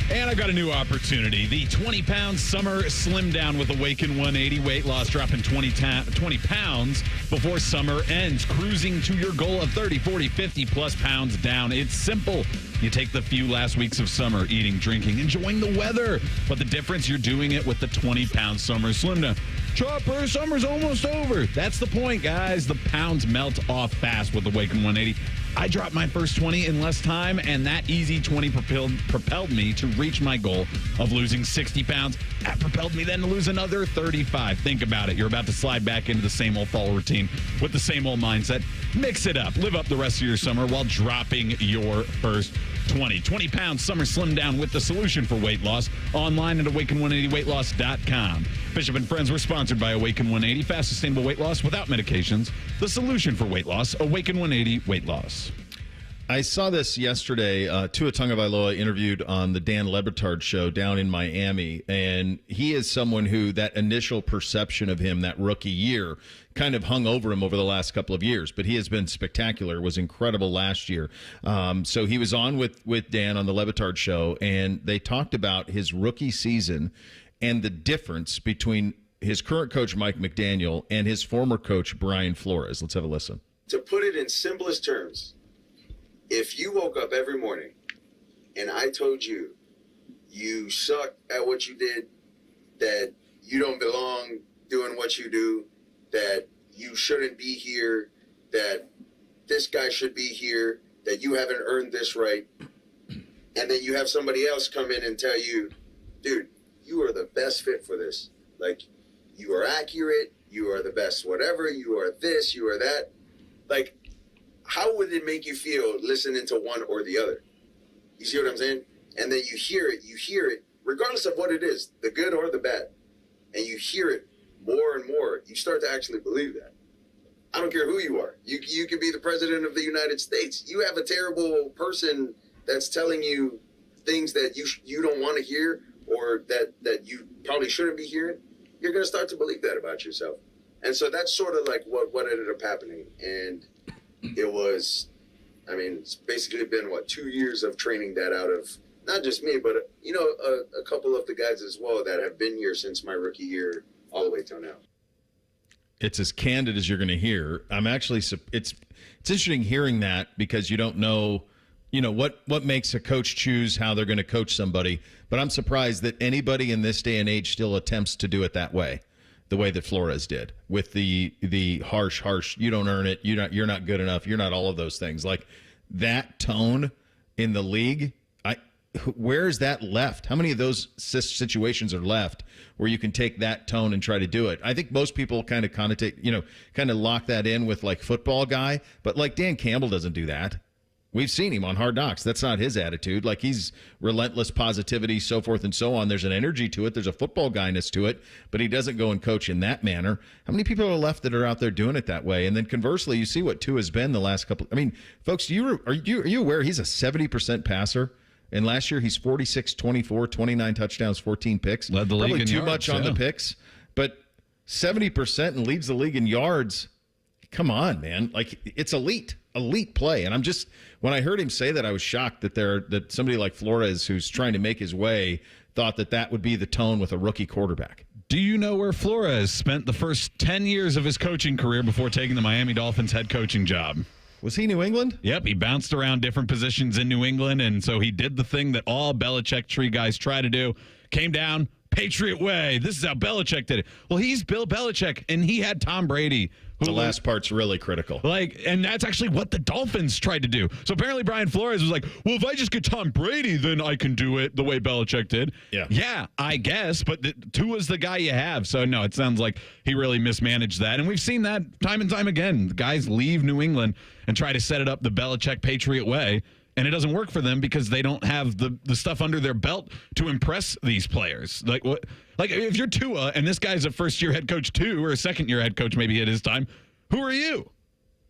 And I've got a new opportunity. The 20-pound summer slim down with Awaken 180 weight loss, dropping 20 pounds before summer ends, cruising to your goal of 30, 40, 50 plus pounds down. It's simple. You take the few last weeks of summer, eating, drinking, enjoying the weather. But the difference, you're doing it with the 20-pound summer slim down. Chopper, summer's almost over. That's the point, guys. The pounds melt off fast with Awaken 180. I dropped my first 20 in less time, and that easy 20 propelled me to reach my goal of losing 60 pounds. That propelled me then to lose another 35. Think about it. You're about to slide back into the same old fall routine with the same old mindset. Mix it up. Live up the rest of your summer while dropping your first 20. 20 pounds summer slim down with the solution for weight loss. Online at awaken180weightloss.com. Bishop and Friends were sponsored by Awaken 180. Fast, sustainable weight loss without medications. The solution for weight loss. Awaken 180 weight loss. I saw this yesterday. Tua Tagovailoa interviewed on the Dan Le Batard show down in Miami, and he is someone who that initial perception of him, that rookie year, kind of hung over him over the last couple of years. But he has been spectacular, was incredible last year. So he was on with Dan on the Le Batard show, and they talked about his rookie season and the difference between his current coach, Mike McDaniel, and his former coach, Brian Flores. Let's have a listen. To put it in simplest terms, if you woke up every morning and I told you you suck at what you did, that you don't belong doing what you do, that you shouldn't be here, that this guy should be here, that you haven't earned this right, and then you have somebody else come in and tell you, dude, you are the best fit for this. Like, you are accurate, you are the best whatever, you are this, you are that. Like, how would it make you feel listening to one or the other? You see what I'm saying? And then you hear it, regardless of what it is, the good or the bad. And you hear it more and more. You start to actually believe that. I don't care who you are. You could be the president of the United States. You have a terrible person that's telling you things that you don't want to hear, or that you probably shouldn't be hearing. You're going to start to believe that about yourself. And so that's sort of like what ended up happening. And it was, I mean, it's basically been, 2 years of training that out of not just me, but, a couple of the guys as well that have been here since my rookie year all the way till now. It's as candid as you're going to hear. I'm actually, it's interesting hearing that, because you don't know, what makes a coach choose how they're going to coach somebody. But I'm surprised that anybody in this day and age still attempts to do it that way. The way that Flores did, with the harsh, you don't earn it, you're not good enough, you're not all of those things. Like, that tone in the league, where is that left? How many of those situations are left where you can take that tone and try to do it? I think most people kind of connotate, kind of lock that in with like football guy, but like Dan Campbell doesn't do that. We've seen him on Hard Knocks. That's not his attitude. Like, he's relentless positivity, so forth and so on. There's an energy to it. There's a football guyness to it, but he doesn't go and coach in that manner. How many people are left that are out there doing it that way? And then conversely, you see what Tua has been the last couple. I mean, folks, are you aware he's a 70% passer? And last year he's 46, 24, 29 touchdowns, 14 picks. Led the league Probably in too yards, much on the picks, but 70% and leads the league in yards. Come on, man. Like, it's elite play. And when I heard him say that, I was shocked that somebody like Flores, who's trying to make his way, thought that would be the tone with a rookie quarterback. Do you know where Flores spent the first 10 years of his coaching career before taking the Miami Dolphins head coaching job? Was he New England? Yep, he bounced around different positions in New England, and so he did the thing that all Belichick tree guys try to do. Came down, Patriot way. This is how Belichick did it. Well, he's Bill Belichick, and he had Tom Brady. The last part's really critical. And that's actually what the Dolphins tried to do. So apparently Brian Flores was like, well, if I just get Tom Brady, then I can do it the way Belichick did. Yeah, I guess. But Tua's the guy you have. So, no, it sounds like he really mismanaged that. And we've seen that time and time again. Guys leave New England and try to set it up the Belichick Patriot way. And it doesn't work for them because they don't have the stuff under their belt to impress these players. Like if you're Tua and this guy's a first-year head coach too, or a second-year head coach maybe at his time, who are you?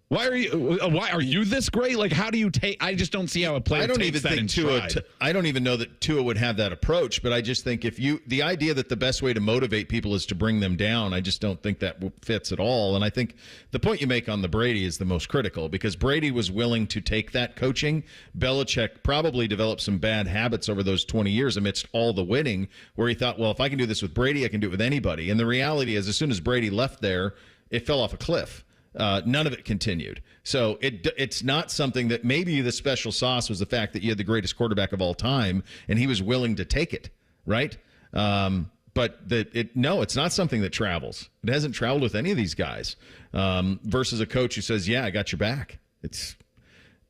Why are you this great? Like, how do you take? I just don't see how a player takes that in stride. I don't even know that Tua would have that approach, but I just think the idea that the best way to motivate people is to bring them down, I just don't think that fits at all. And I think the point you make on the Brady is the most critical because Brady was willing to take that coaching. Belichick probably developed some bad habits over those 20 years amidst all the winning where he thought, well, if I can do this with Brady, I can do it with anybody. And the reality is as soon as Brady left there, it fell off a cliff. None of it continued. So it's not something that maybe the special sauce was the fact that you had the greatest quarterback of all time and he was willing to take it, right? But it's not something that travels. It hasn't traveled with any of these guys versus a coach who says, yeah, I got your back.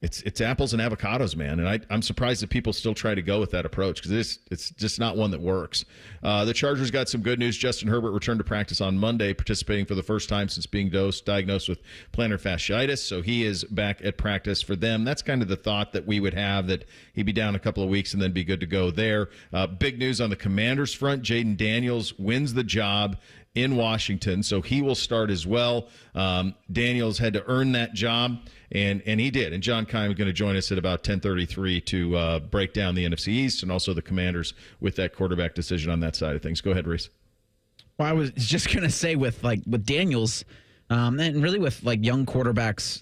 It's apples and avocados, man. And I'm surprised that people still try to go with that approach because it's just not one that works. The Chargers got some good news. Justin Herbert returned to practice on Monday, participating for the first time since being diagnosed with plantar fasciitis. So he is back at practice for them. That's kind of the thought that we would have, that he'd be down a couple of weeks and then be good to go there. Big news on the Commanders front. Jaden Daniels wins the job in Washington, so he will start as well. Daniels had to earn that job, and he did. And John Keim is going to join us at about 10:33 to break down the NFC East and also the Commanders with that quarterback decision on that side of things. Go ahead, Reese. Well, I was just going to say with Daniels, and really with young quarterbacks,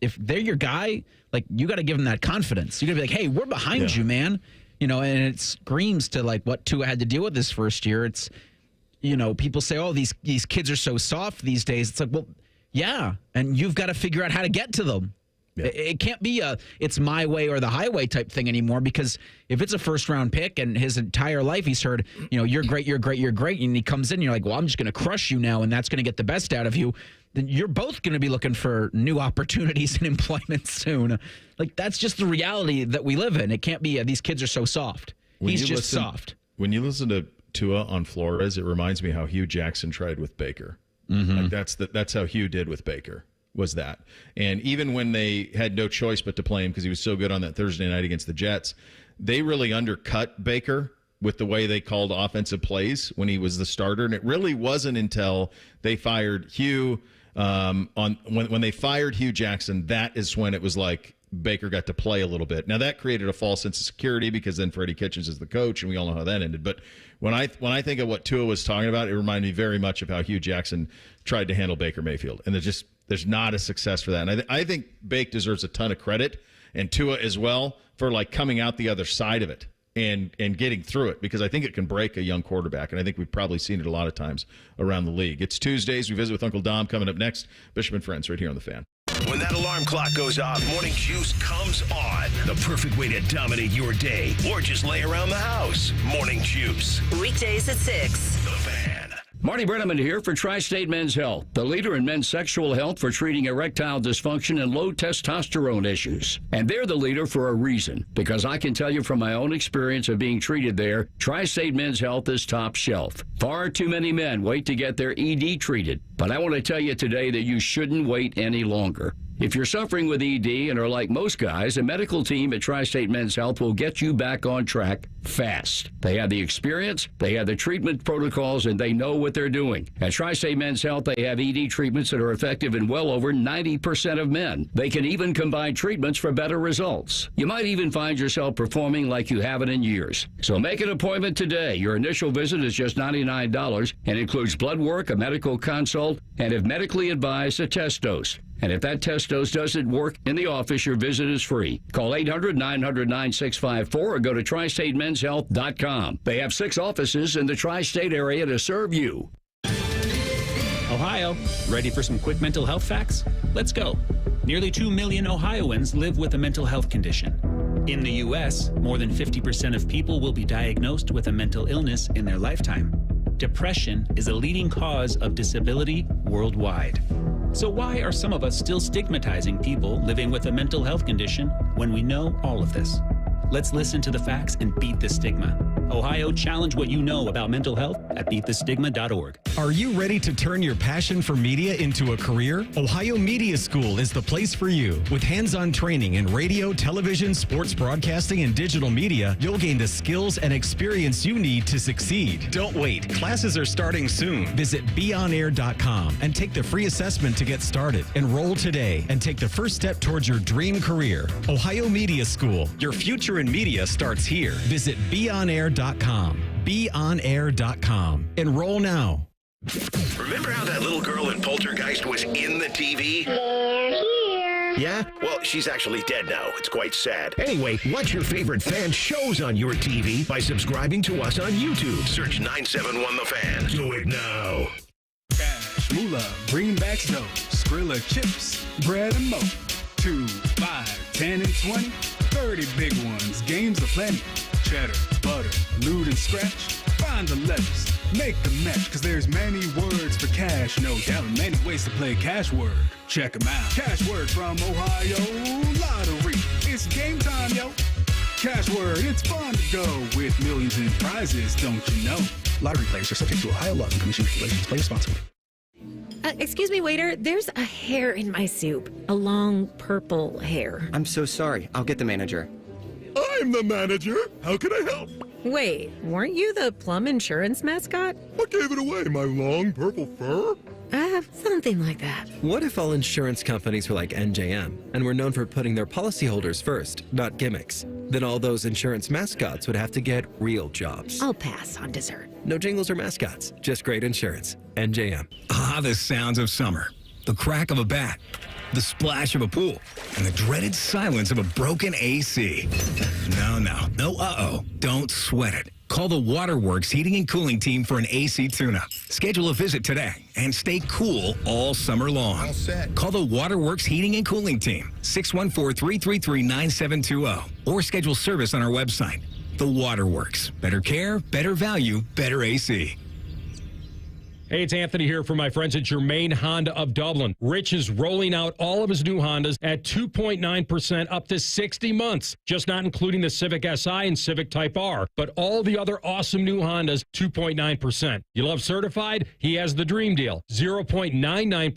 if they're your guy, you got to give them that confidence. You got to be like, hey, we're behind you, man. And it screams to what Tua had to deal with this first year. It's people say, oh, these kids are so soft these days. It's like, well, yeah, and you've got to figure out how to get to them. Yeah. It can't be it's my way or the highway type thing anymore, because if it's a first-round pick and his entire life he's heard, you're great, you're great, you're great, and he comes in and you're like, well, I'm just going to crush you now, and that's going to get the best out of you, then you're both going to be looking for new opportunities and employment soon. That's just the reality that we live in. It can't be these kids are so soft. He's just soft. When you listen to Tua on Flores, it reminds me how Hugh Jackson tried with Baker. Mm-hmm. That's how Hugh did with Baker, was that. And even when they had no choice but to play him because he was so good on that Thursday night against the Jets, they really undercut Baker with the way they called offensive plays when he was the starter. And it really wasn't until they fired Hugh when they fired Hugh Jackson, that is when it was like Baker got to play a little bit. Now that created a false sense of security because then Freddie Kitchens is the coach, and we all know how that ended. But when I think of what Tua was talking about, it reminded me very much of how Hugh Jackson tried to handle Baker Mayfield, and there's not a success for that. And I think Bake deserves a ton of credit, and Tua as well, for coming out the other side of it and getting through it, because I think it can break a young quarterback, and I think we've probably seen it a lot of times around the league. It's Tuesdays. We visit with Uncle Dom coming up next. Bishop and Friends right here on The Fan. When that alarm clock goes off, Morning Juice comes on. The perfect way to dominate your day or just lay around the house. Morning Juice. Weekdays at 6. The Fan. Marty Brenneman here for Tri-State Men's Health, the leader in men's sexual health for treating erectile dysfunction and low testosterone issues. And they're the leader for a reason, because I can tell you from my own experience of being treated there, Tri-State Men's Health is top shelf. Far too many men wait to get their ED treated, but I want to tell you today that you shouldn't wait any longer. If you're suffering with ED and are like most guys, a medical team at Tri-State Men's Health will get you back on track fast. They have the experience, they have the treatment protocols, and they know what they're doing. At Tri-State Men's Health, they have ED treatments that are effective in well over 90% of men. They can even combine treatments for better results. You might even find yourself performing like you haven't in years. So make an appointment today. Your initial visit is just $99 and includes blood work, a medical consult, and if medically advised, a test dose. And if that test dose doesn't work in the office, your visit is free. Call 800-900-9654 or go to tristatemenshealth.com. They have 6 offices in the tri-state area to serve you. Ohio, ready for some quick mental health facts? Let's go. Nearly 2 million Ohioans live with a mental health condition. In the U.S., more than 50% of people will be diagnosed with a mental illness in their lifetime. Depression is a leading cause of disability worldwide. So why are some of us still stigmatizing people living with a mental health condition when we know all of this? Let's listen to the facts and beat the stigma. Ohio, challenge what you know about mental health at beatthestigma.org. Are you ready to turn your passion for media into a career? Ohio Media School is the place for you. With hands-on training in radio, television, sports broadcasting, and digital media, you'll gain the skills and experience you need to succeed. Don't wait. Classes are starting soon. Visit beonair.com and take the free assessment to get started. Enroll today and take the first step towards your dream career. Ohio Media School. Your future in media starts here. Visit beonair.com. beonair.com. Enroll now. Remember how that little girl in Poltergeist was in the TV? They're here. Yeah? Well, she's actually dead now. It's quite sad. Anyway, watch your favorite fan shows on your TV by subscribing to us on YouTube. Search 971 The Fan. Do it now. Cash, moolah, greenbacks, dough, Skrilla chips, bread and mo. 2, 5, 10, and 20, 30 big ones, games of plenty. Cheddar, butter, loot and scratch. Find the letters, make the match, cause there's many words for cash, no doubt, and many ways to play cash word. Check them out. Cash word from Ohio Lottery. It's game time, yo. Cash word, it's fun to go with millions in prizes, don't you know? Lottery players are subject to Ohio law and commission regulations. Play responsibly. Excuse me, waiter. There's a hair in my soup. A long purple hair. I'm so sorry. I'll get the manager. I'm the manager. How can I help? Wait, weren't you the Plum Insurance mascot? What gave it away? My long purple fur? Something like that. What if all insurance companies were like NJM and were known for putting their policyholders first, not gimmicks? Then all those insurance mascots would have to get real jobs. I'll pass on dessert. No jingles or mascots, just great insurance. NJM. Ah, the sounds of summer. The crack of a bat, the splash of a pool, and the dreaded silence of a broken AC. No uh-oh. Don't sweat it. Call the Waterworks Heating and Cooling Team for an AC tune-up. Schedule a visit today and stay cool all summer long. All set. Call the Waterworks Heating and Cooling Team, 614-333-9720, or schedule service on our website. The Waterworks. Better care, better value, better AC. Hey, it's Anthony here for my friends at Germain Honda of Dublin. Rich is rolling out all of his new Hondas at 2.9% up to 60 months. Just not including the Civic Si and Civic Type R, but all the other awesome new Hondas, 2.9%. You love certified? He has the dream deal. 0.99%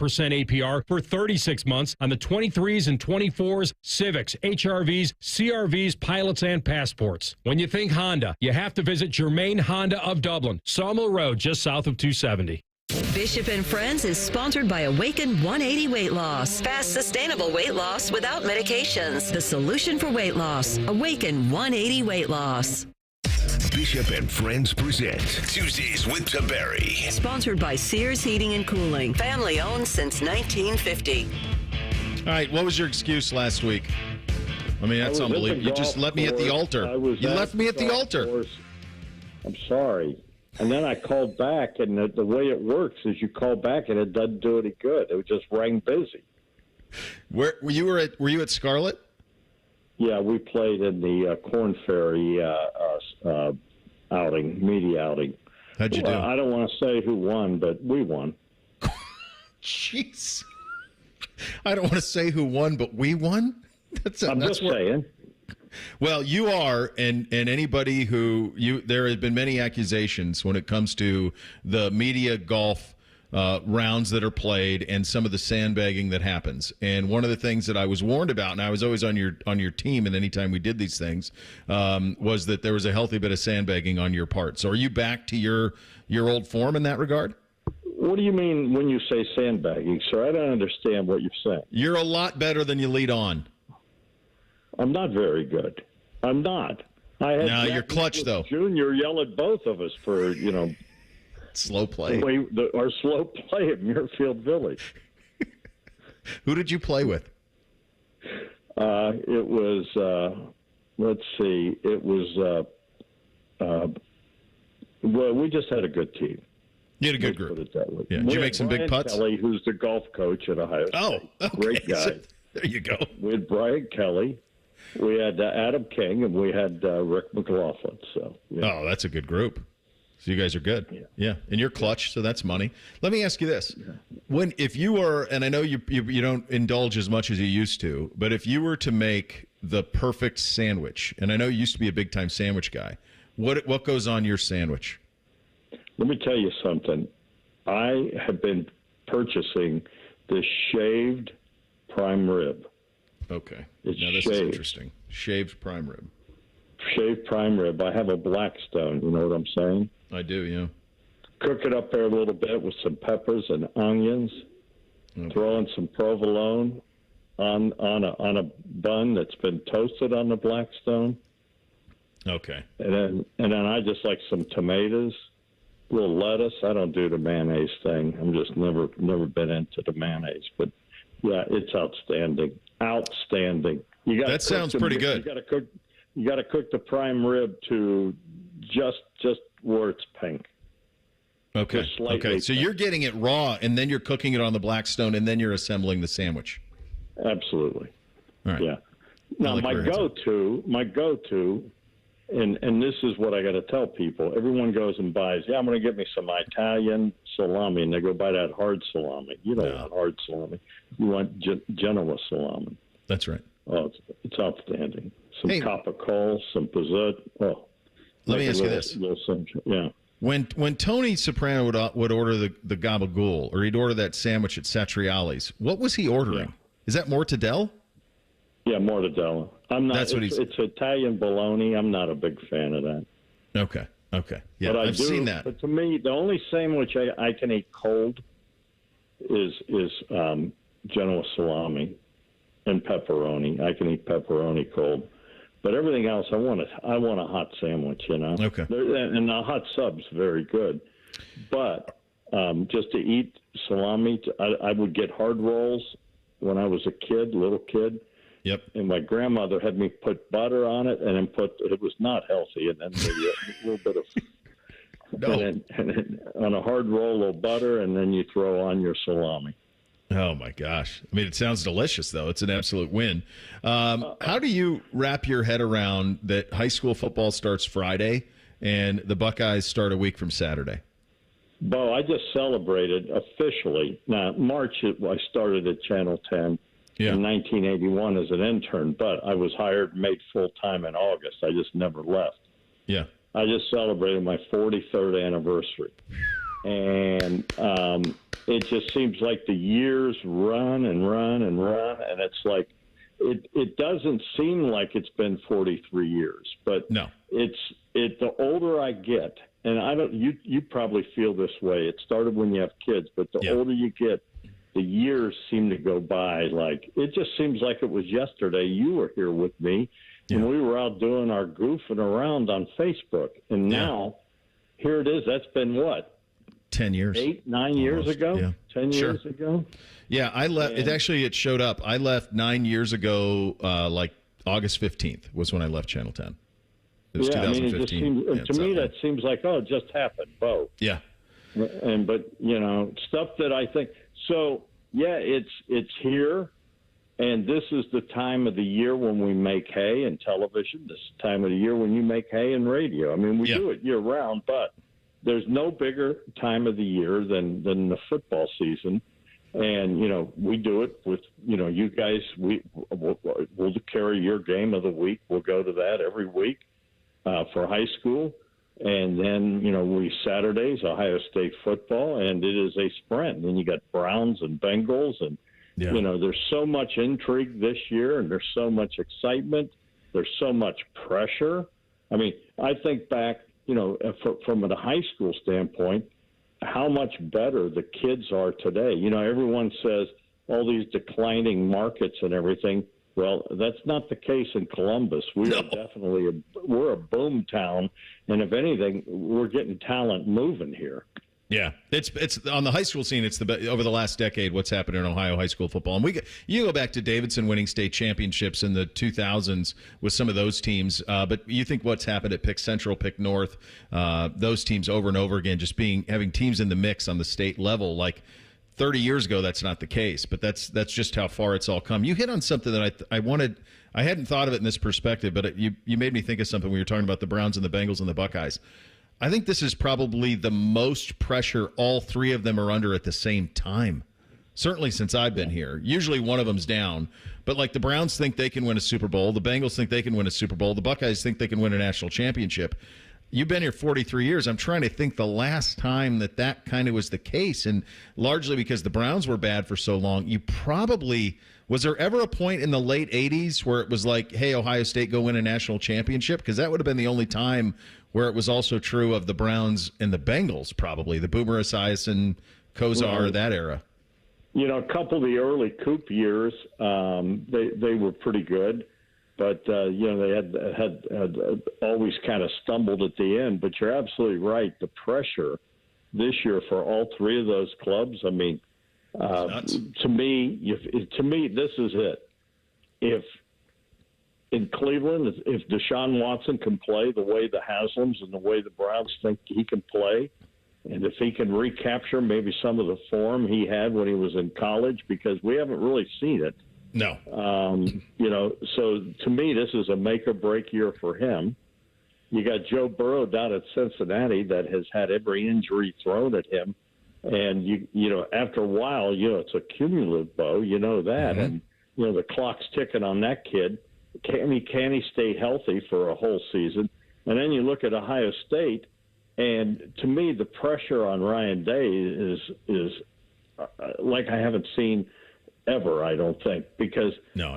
APR for 36 months on the 23s and 24s, Civics, HRVs, CRVs, pilots, and passports. When you think Honda, you have to visit Germain Honda of Dublin, Sawmill Road, just south of 270. Bishop and Friends is sponsored by Awaken 180 Weight Loss. Fast, sustainable weight loss without medications. The solution for weight loss. Awaken 180 Weight Loss. Bishop and Friends present Tuesdays with Tiberi. Sponsored by Sears Heating and Cooling. Family owned since 1950. All right, what was your excuse last week? I mean, that's unbelievable. You just left me at the altar. You left me at the altar. I'm sorry. And then I called back, and the way it works is you call back, and it doesn't do any good. It just rang busy. Were you at Scarlet? Yeah, we played in the Corn Ferry outing, media outing. How'd you do? I don't want to say who won, but we won. Jeez. I don't want to say who won, but we won? I'm just saying. Well, you are, and anybody there have been many accusations when it comes to the media golf rounds that are played and some of the sandbagging that happens. And one of the things that I was warned about, and I was always on your team, and anytime we did these things, was that there was a healthy bit of sandbagging on your part. So, are you back to your old form in that regard? What do you mean when you say sandbagging, sir? I don't understand what you're saying. You're a lot better than you lead on. I'm not very good. I'm not. No, you're clutch, though. Junior yell at both of us for, slow play. Our slow play at Muirfield Village. Who did you play with? It was, let's see, it was, well, we just had a good team. You had a good group. Put it that way. Yeah. Did you make some Brian big putts? Kelly, who's the golf coach at Ohio State. Oh, okay. Great guy. There you go. We had Brian Kelly, We had Adam King and we had Rick McLaughlin. So Oh, that's a good group. So you guys are good. Yeah. And you're clutch, so that's money. Let me ask you this. If you were, and I know you don't indulge as much as you used to, but if you were to make the perfect sandwich, and I know you used to be a big-time sandwich guy, what goes on your sandwich? Let me tell you something. I have been purchasing the shaved prime rib. Okay. It's now this shaved. is interesting. Shaved prime rib. Shaved prime rib. I have a Blackstone. You know what I'm saying? I do, yeah. Cook it up there a little bit with some peppers and onions. Okay. Throw in some provolone on a bun that's been toasted on the Blackstone. Okay. And then I just like some tomatoes, a little lettuce. I don't do the mayonnaise thing. I'm just never been into the mayonnaise. But yeah, it's outstanding. Outstanding. That sounds pretty good. You got to cook the prime rib to just where it's pink. Okay. Just slightly Okay. So pink. you're getting it raw, and then you're cooking it on the Blackstone, and then you're assembling the sandwich. Absolutely. All right. Yeah. Now like my where it's go-to, and this is what I got to tell people. Everyone goes and buys. Yeah, I'm going to get me some Italian salami, and they go buy that hard salami. You don't want hard salami. You want Genoa salami. That's right. Oh, it's outstanding. Some capicola, some pizzette. Oh, let me ask you this. Yeah. When Tony Soprano would order the gabagool, or he'd order that sandwich at Satriali's, what was he ordering? Yeah. Is that mortadella? Yeah, mortadella. I'm not. That's what it's Italian bologna. I'm not a big fan of that. Okay. Yeah, but I've seen that. But to me, the only sandwich I can eat cold is Genoa salami and pepperoni. I can eat pepperoni cold. But everything else, I want a hot sandwich, you know. Okay. And a hot sub's very good. But just to eat salami, I would get hard rolls when I was a little kid. Yep. And my grandmother had me put butter on it, and then it was not healthy, and then maybe a little bit of and then on a hard roll, a little butter, and then you throw on your salami. Oh, my gosh. I mean, it sounds delicious, though. It's an absolute win. How do you wrap your head around that high school football starts Friday and the Buckeyes start a week from Saturday? Bo, I just celebrated officially. Now, March, I started at Channel 10 in 1981 as an intern, but I was hired and made full-time in August. I just never left. Yeah. I just celebrated my 43rd anniversary. And it just seems like the years run and run and run, and it's like it doesn't seem like it's been 43 years, but no, it's the older I get, and I don't. You probably feel this way. It started when you have kids, but the older you get, the years seem to go by. Like it just seems like it was yesterday. You were here with me, and we were out doing our goofing around on Facebook, and now here it is. That's been what? 10 years. 9 years ago? Yeah. 10 years ago? Yeah, I left. It showed up. I left 9 years ago, like August 15th was when I left Channel 10. It was 2015. It just seems, to me, that seems like, it just happened, Bo. Yeah. But, stuff that I think. So, it's here, and this is the time of the year when we make hay in television. This is the time of the year when you make hay in radio. I mean, we do it year-round, but there's no bigger time of the year than the football season. And, we do it with, you guys, we'll carry your game of the week. We'll go to that every week for high school. And then, Saturdays, Ohio State football, and it is a sprint. And you got Browns and Bengals. And, there's so much intrigue this year, and there's so much excitement. There's so much pressure. I mean, I think back, from a high school standpoint, how much better the kids are today. Everyone says all these declining markets and everything. Well, that's not the case in Columbus. We are definitely we're a boom town, and if anything, we're getting talent moving here. Yeah, it's on the high school scene. It's over the last decade what's happened in Ohio high school football, and you go back to Davidson winning state championships in the 2000s with some of those teams. But you think what's happened at Pick Central, Pick North, those teams over and over again, just having teams in the mix on the state level. Like 30 years ago, that's not the case, but that's just how far it's all come. You hit on something that I I hadn't thought of it in this perspective, but you made me think of something when you were talking about the Browns and the Bengals and the Buckeyes. I think this is probably the most pressure all three of them are under at the same time. Certainly since I've been here. Usually one of them's down. But like the Browns think they can win a Super Bowl. The Bengals think they can win a Super Bowl. The Buckeyes think they can win a national championship. You've been here 43 years. I'm trying to think the last time that kind of was the case. And largely because the Browns were bad for so long, was there ever a point in the late 80s where it was like, hey, Ohio State, go win a national championship? Because that would have been the only time where it was also true of the Browns and the Bengals, probably. The Boomer Esiason, Kozar, that era. A couple of the early Coop years, they were pretty good. But, they had always kind of stumbled at the end. But you're absolutely right. The pressure this year for all three of those clubs, I mean, to me, this is it. If in Cleveland, if Deshaun Watson can play the way the Haslams and the way the Browns think he can play, and if he can recapture maybe some of the form he had when he was in college, because we haven't really seen it. No. So to me, this is a make or break year for him. You got Joe Burrow down at Cincinnati that has had every injury thrown at him. And, after a while, it's a cumulative, Bo, that. Mm-hmm. And, the clock's ticking on that kid. Can he stay healthy for a whole season? And then you look at Ohio State, and to me, the pressure on Ryan Day is like I haven't seen ever, I don't think. Because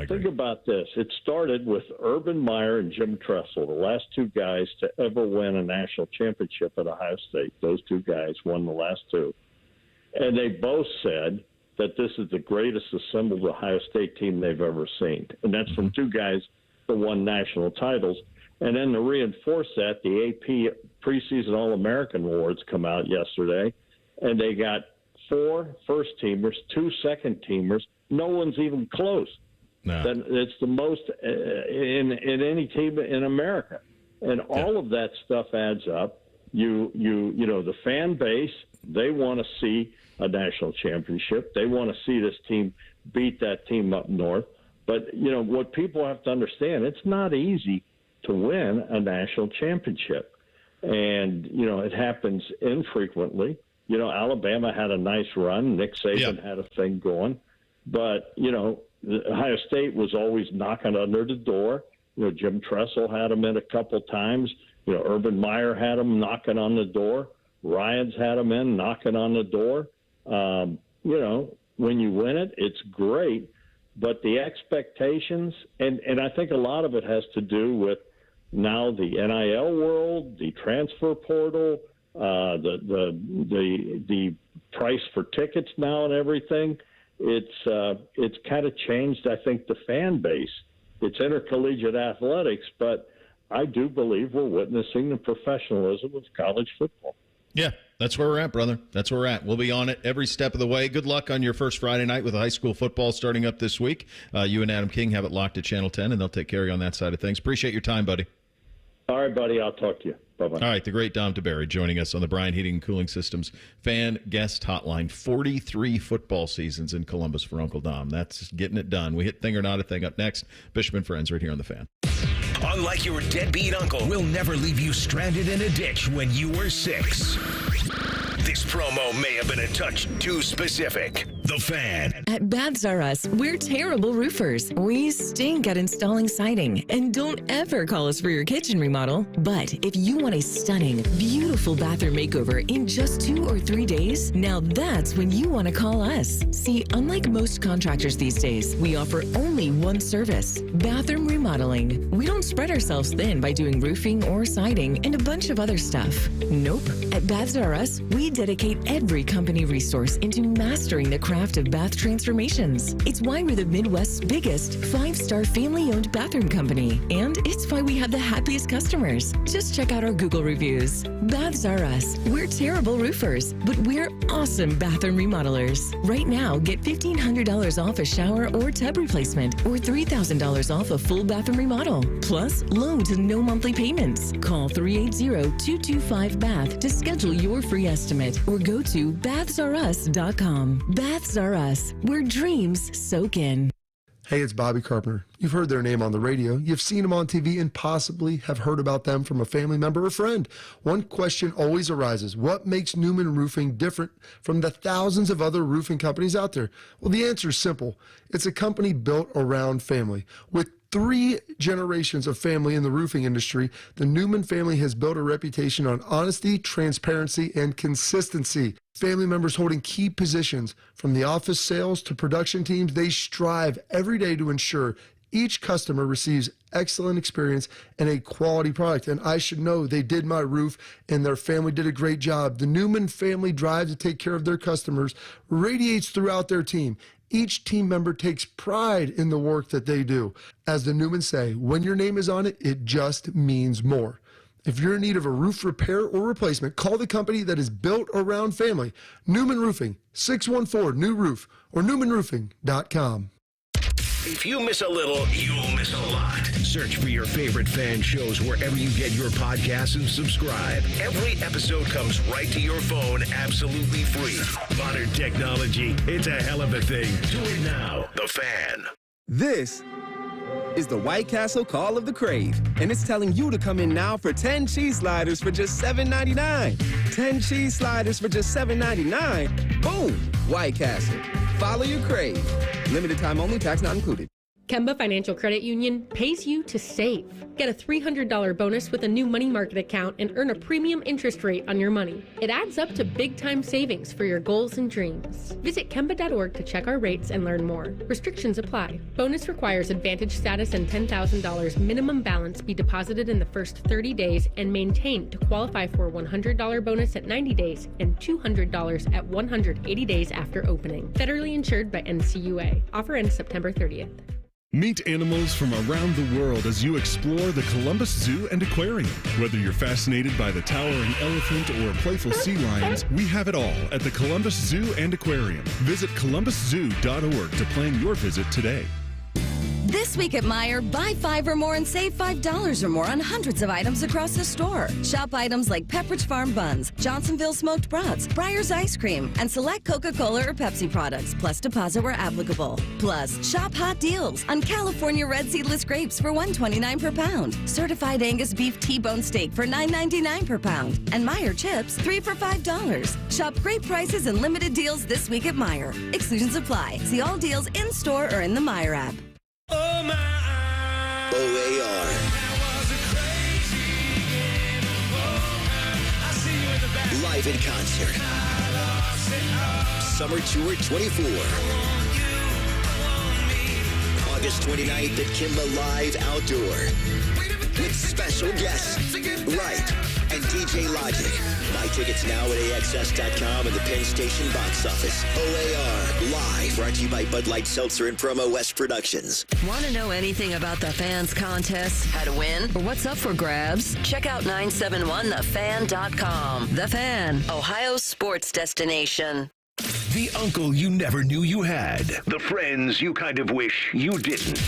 think about this. It started with Urban Meyer and Jim Tressel, the last two guys to ever win a national championship at Ohio State. Those two guys won the last two. And they both said that this is the greatest assembled Ohio State team they've ever seen. And that's from two guys that won national titles. And then to reinforce that, the AP Preseason All-American awards come out yesterday, and they got 4 first-teamers, 2 second-teamers. No one's even close. No. It's the most in any team in America. And all of that stuff adds up. The fan base, they want to see a national championship. They want to see this team beat that team up north. But, what people have to understand, it's not easy to win a national championship. And, it happens infrequently. Alabama had a nice run. Nick Saban had a thing going. But, Ohio State was always knocking under the door. Jim Tressel had them in a couple times. Urban Meyer had them knocking on the door. Ryans had them in knocking on the door. When you win it, it's great. But the expectations, and I think a lot of it has to do with now the NIL world, the transfer portal, the price for tickets now and everything. It's kind of changed, I think, the fan base. It's intercollegiate athletics, but I do believe we're witnessing the professionalism of college football. Yeah, that's where we're at, brother. That's where we're at. We'll be on it every step of the way. Good luck on your first Friday night with high school football starting up this week. You and Adam King have it locked at Channel 10, and they'll take care of you on that side of things. Appreciate your time, buddy. All right, buddy. I'll talk to you. Bye-bye. All right, the great Dom Tiberi joining us on the Bryant Heating and Cooling Systems fan guest hotline. 43 football seasons in Columbus for Uncle Dom. That's getting it done. We hit Thing or Not a Thing up next. Bishop and Friends right here on The Fan. Unlike your deadbeat uncle, we'll never leave you stranded in a ditch when you were 6. This promo may have been a touch too specific. The Fan. At Baths R Us, we're terrible roofers. We stink at installing siding. And don't ever call us for your kitchen remodel. But if you want a stunning, beautiful bathroom makeover in just 2 or 3 days, now that's when you want to call us. See, unlike most contractors these days, we offer only one service, bathroom remodeling. We don't spread ourselves thin by doing roofing or siding and a bunch of other stuff. Nope. At Baths R Us, we dedicate every company resource into mastering the craft of bath transformations. It's why we're the Midwest's biggest 5-star family-owned bathroom company. And it's why we have the happiest customers. Just check out our Google reviews. Baths R Us. We're terrible roofers, but we're awesome bathroom remodelers. Right now, get $1,500 off a shower or tub replacement or $3,000 off a full bathroom remodel. Plus, low to no monthly payments. Call 380-225-BATH to schedule your free estimate or go to bathsrus.com. Baths R Us, where dreams soak in. Hey, it's Bobby Carpenter. You've heard their name on the radio. You've seen them on TV and possibly have heard about them from a family member or friend. One question always arises. What makes Newman Roofing different from the thousands of other roofing companies out there? Well, the answer is simple. It's a company built around family. With 3 generations of family in the roofing industry, the Newman family has built a reputation on honesty, transparency, and consistency. Family members holding key positions from the office sales to production teams, they strive every day to ensure each customer receives excellent experience and a quality product. And I should know they did my roof and their family did a great job. The Newman family drive to take care of their customers radiates throughout their team. Each team member takes pride in the work that they do. As the Newmans say, when your name is on it, it just means more. If you're in need of a roof repair or replacement, call the company that is built around family. Newman Roofing, 614-NEW-ROOF or newmanroofing.com. If you miss a little, you'll miss a lot. Search for your favorite fan shows wherever you get your podcasts and subscribe. Every episode comes right to your phone absolutely free. Modern technology, it's a hell of a thing. Do it now. The Fan. This is the White Castle Call of the Crave, and it's telling you to come in now for 10 cheese sliders for just $7.99. 10 cheese sliders for just $7.99. Boom! White Castle. Follow your crave. Limited time only, tax not included. Kemba Financial Credit Union pays you to save. Get a $300 bonus with a new money market account and earn a premium interest rate on your money. It adds up to big-time savings for your goals and dreams. Visit Kemba.org to check our rates and learn more. Restrictions apply. Bonus requires Advantage status and $10,000 minimum balance be deposited in the first 30 days and maintained to qualify for a $100 bonus at 90 days and $200 at 180 days after opening. Federally insured by NCUA. Offer ends September 30th. Meet animals from around the world as you explore the Columbus Zoo and Aquarium. Whether you're fascinated by the towering elephant or playful sea lions, we have it all at the Columbus Zoo and Aquarium. Visit columbuszoo.org to plan your visit today. This week at Meijer, buy 5 or more and save $5 or more on hundreds of items across the store. Shop items like Pepperidge Farm buns, Johnsonville smoked brats, Breyer's ice cream, and select Coca-Cola or Pepsi products, plus deposit where applicable. Plus, shop hot deals on California red seedless grapes for $1.29 per pound, certified Angus beef T-bone steak for $9.99 per pound, and Meijer chips 3 for $5. Shop great prices and limited deals this week at Meijer. Exclusions apply. See all deals in store or in the Meijer app. OAR. Live in concert. Summer Tour 24. August 29th at Kimba Live Outdoor. With special guests, Right, and DJ Logic. Buy tickets now at AXS.com and the Penn Station box office. OAR Live, brought to you by Bud Light Seltzer and Promo West Productions. Want to know anything about the Fans contest, how to win, or what's up for grabs? Check out 971thefan.com. The Fan, Ohio's sports destination. The uncle you never knew you had. The friends you kind of wish you didn't.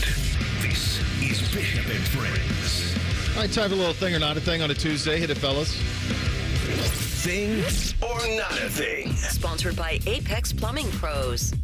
This is Bishop and Friends. All right, time for a little thing or not a thing on a Tuesday. Hit it, fellas. Thing or not a thing. Sponsored by Apex Plumbing Pros.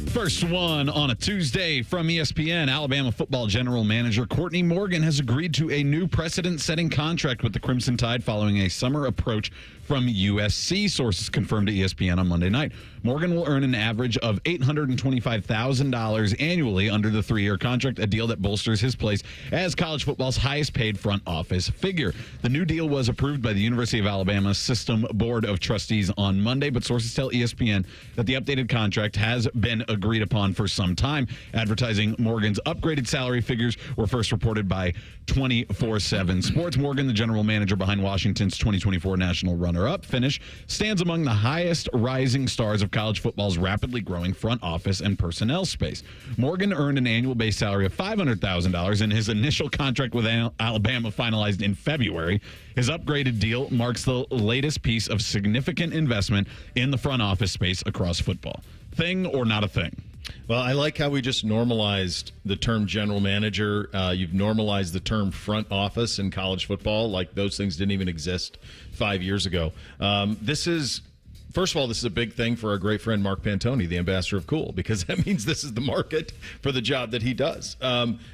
First one on a Tuesday from ESPN. Alabama football general manager Courtney Morgan has agreed to a new precedent-setting contract with the Crimson Tide following a summer approach from USC. Sources confirmed to ESPN on Monday night. Morgan will earn an average of $825,000 annually under the 3-year contract, a deal that bolsters his place as college football's highest-paid front office figure. The new deal was approved by the University of Alabama System Board of Trustees on Monday, but sources tell ESPN that the updated contract has been agreed upon for some time. Advertising Morgan's upgraded salary figures were first reported by 24/7 Sports. Morgan, the general manager behind Washington's 2024 national runner-up finish, stands among the highest rising stars of college football's rapidly growing front office and personnel space. Morgan earned an annual base salary of $500,000 in his initial contract with Alabama finalized in February. His upgraded deal marks the latest piece of significant investment in the front office space across football. Thing or not a thing? Well, I like how we just normalized the term general manager. You've normalized the term front office in college football, like those things didn't even exist 5 years ago. This is First of all, this is a big thing for our great friend Mark Pantoni, the ambassador of cool, because that means this is the market for the job that he does.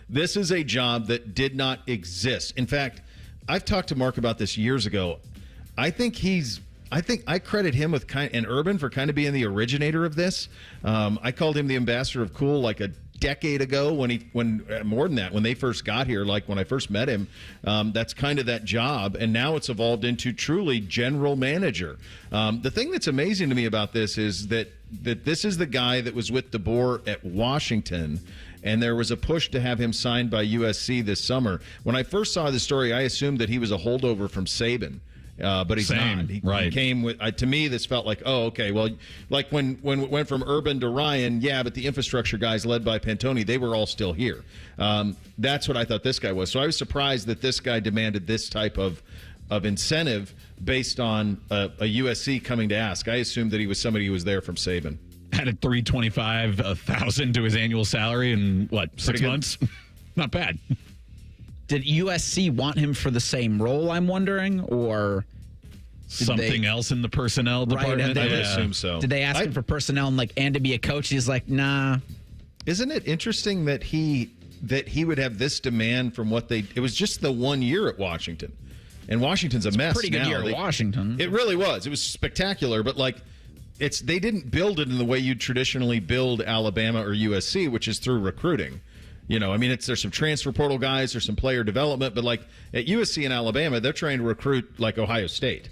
This is a job that did not exist. In fact, I've talked to Mark about this years ago. I think I credit him with and Urban for kind of being the originator of this. I called him the ambassador of cool like a decade ago when more than that, when they first got here, like when I first met him. That's kind of that job, and now it's evolved into truly general manager. The thing that's amazing to me about this is that this is the guy that was with DeBoer at Washington, and there was a push to have him signed by USC this summer. When I first saw the story, I assumed that he was a holdover from Saban. But he's not. He came with. To me, this felt like, oh, okay. Well, like when it went from Urban to Ryan, yeah, but the infrastructure guys led by Pantoni, they were all still here. That's what I thought this guy was. So I was surprised that this guy demanded this type of incentive based on a USC coming to ask. I assumed that he was somebody who was there from Saban. Added $325,000 to his annual salary in 6 months? Not bad. Did USC want him for the same role, I'm wondering, or something else in the personnel department? I would assume so. Did they ask him for personnel and to be a coach? He's like, nah. Isn't it interesting that he would have this demand from what they? It was just the 1 year at Washington, and Washington's a mess. Pretty good year at Washington. It really was. It was spectacular, but they didn't build it in the way you traditionally build Alabama or USC, which is through recruiting. There's some transfer portal guys, there's some player development, but like at USC and Alabama, they're trying to recruit like Ohio State.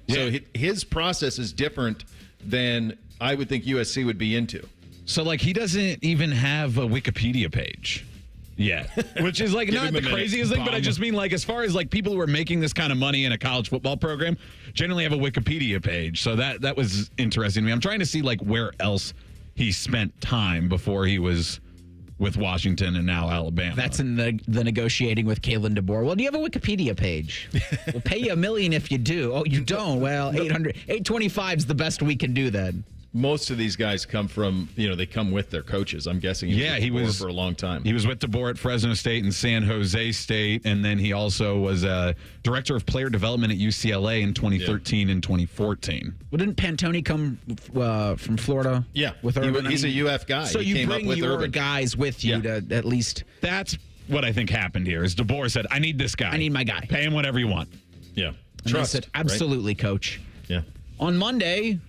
Yeah. So his process is different than I would think USC would be into. So he doesn't even have a Wikipedia page yet, which is not the craziest thing, but I just mean as far as people who are making this kind of money in a college football program generally have a Wikipedia page. So that was interesting to me. I'm trying to see where else he spent time before he was with Washington and now Alabama. That's in the negotiating with Kalen DeBoer. Well, do you have a Wikipedia page? We'll pay you $1 million if you do. Oh, you don't? Well, 825 is the best we can do then. Most of these guys come from, they come with their coaches. I'm guessing he was for a long time. He was with DeBoer at Fresno State and San Jose State, and then he also was director of player development at UCLA in 2013 and 2014. Well, didn't Pantoni come from Florida? Yeah. With Urban? He's a UF guy. So you bring your guys with you to at least... That's what I think happened here is DeBoer said, I need this guy. I need my guy. Pay him whatever you want. Yeah. And Trust. I said, absolutely, right? Coach. Yeah. On Monday...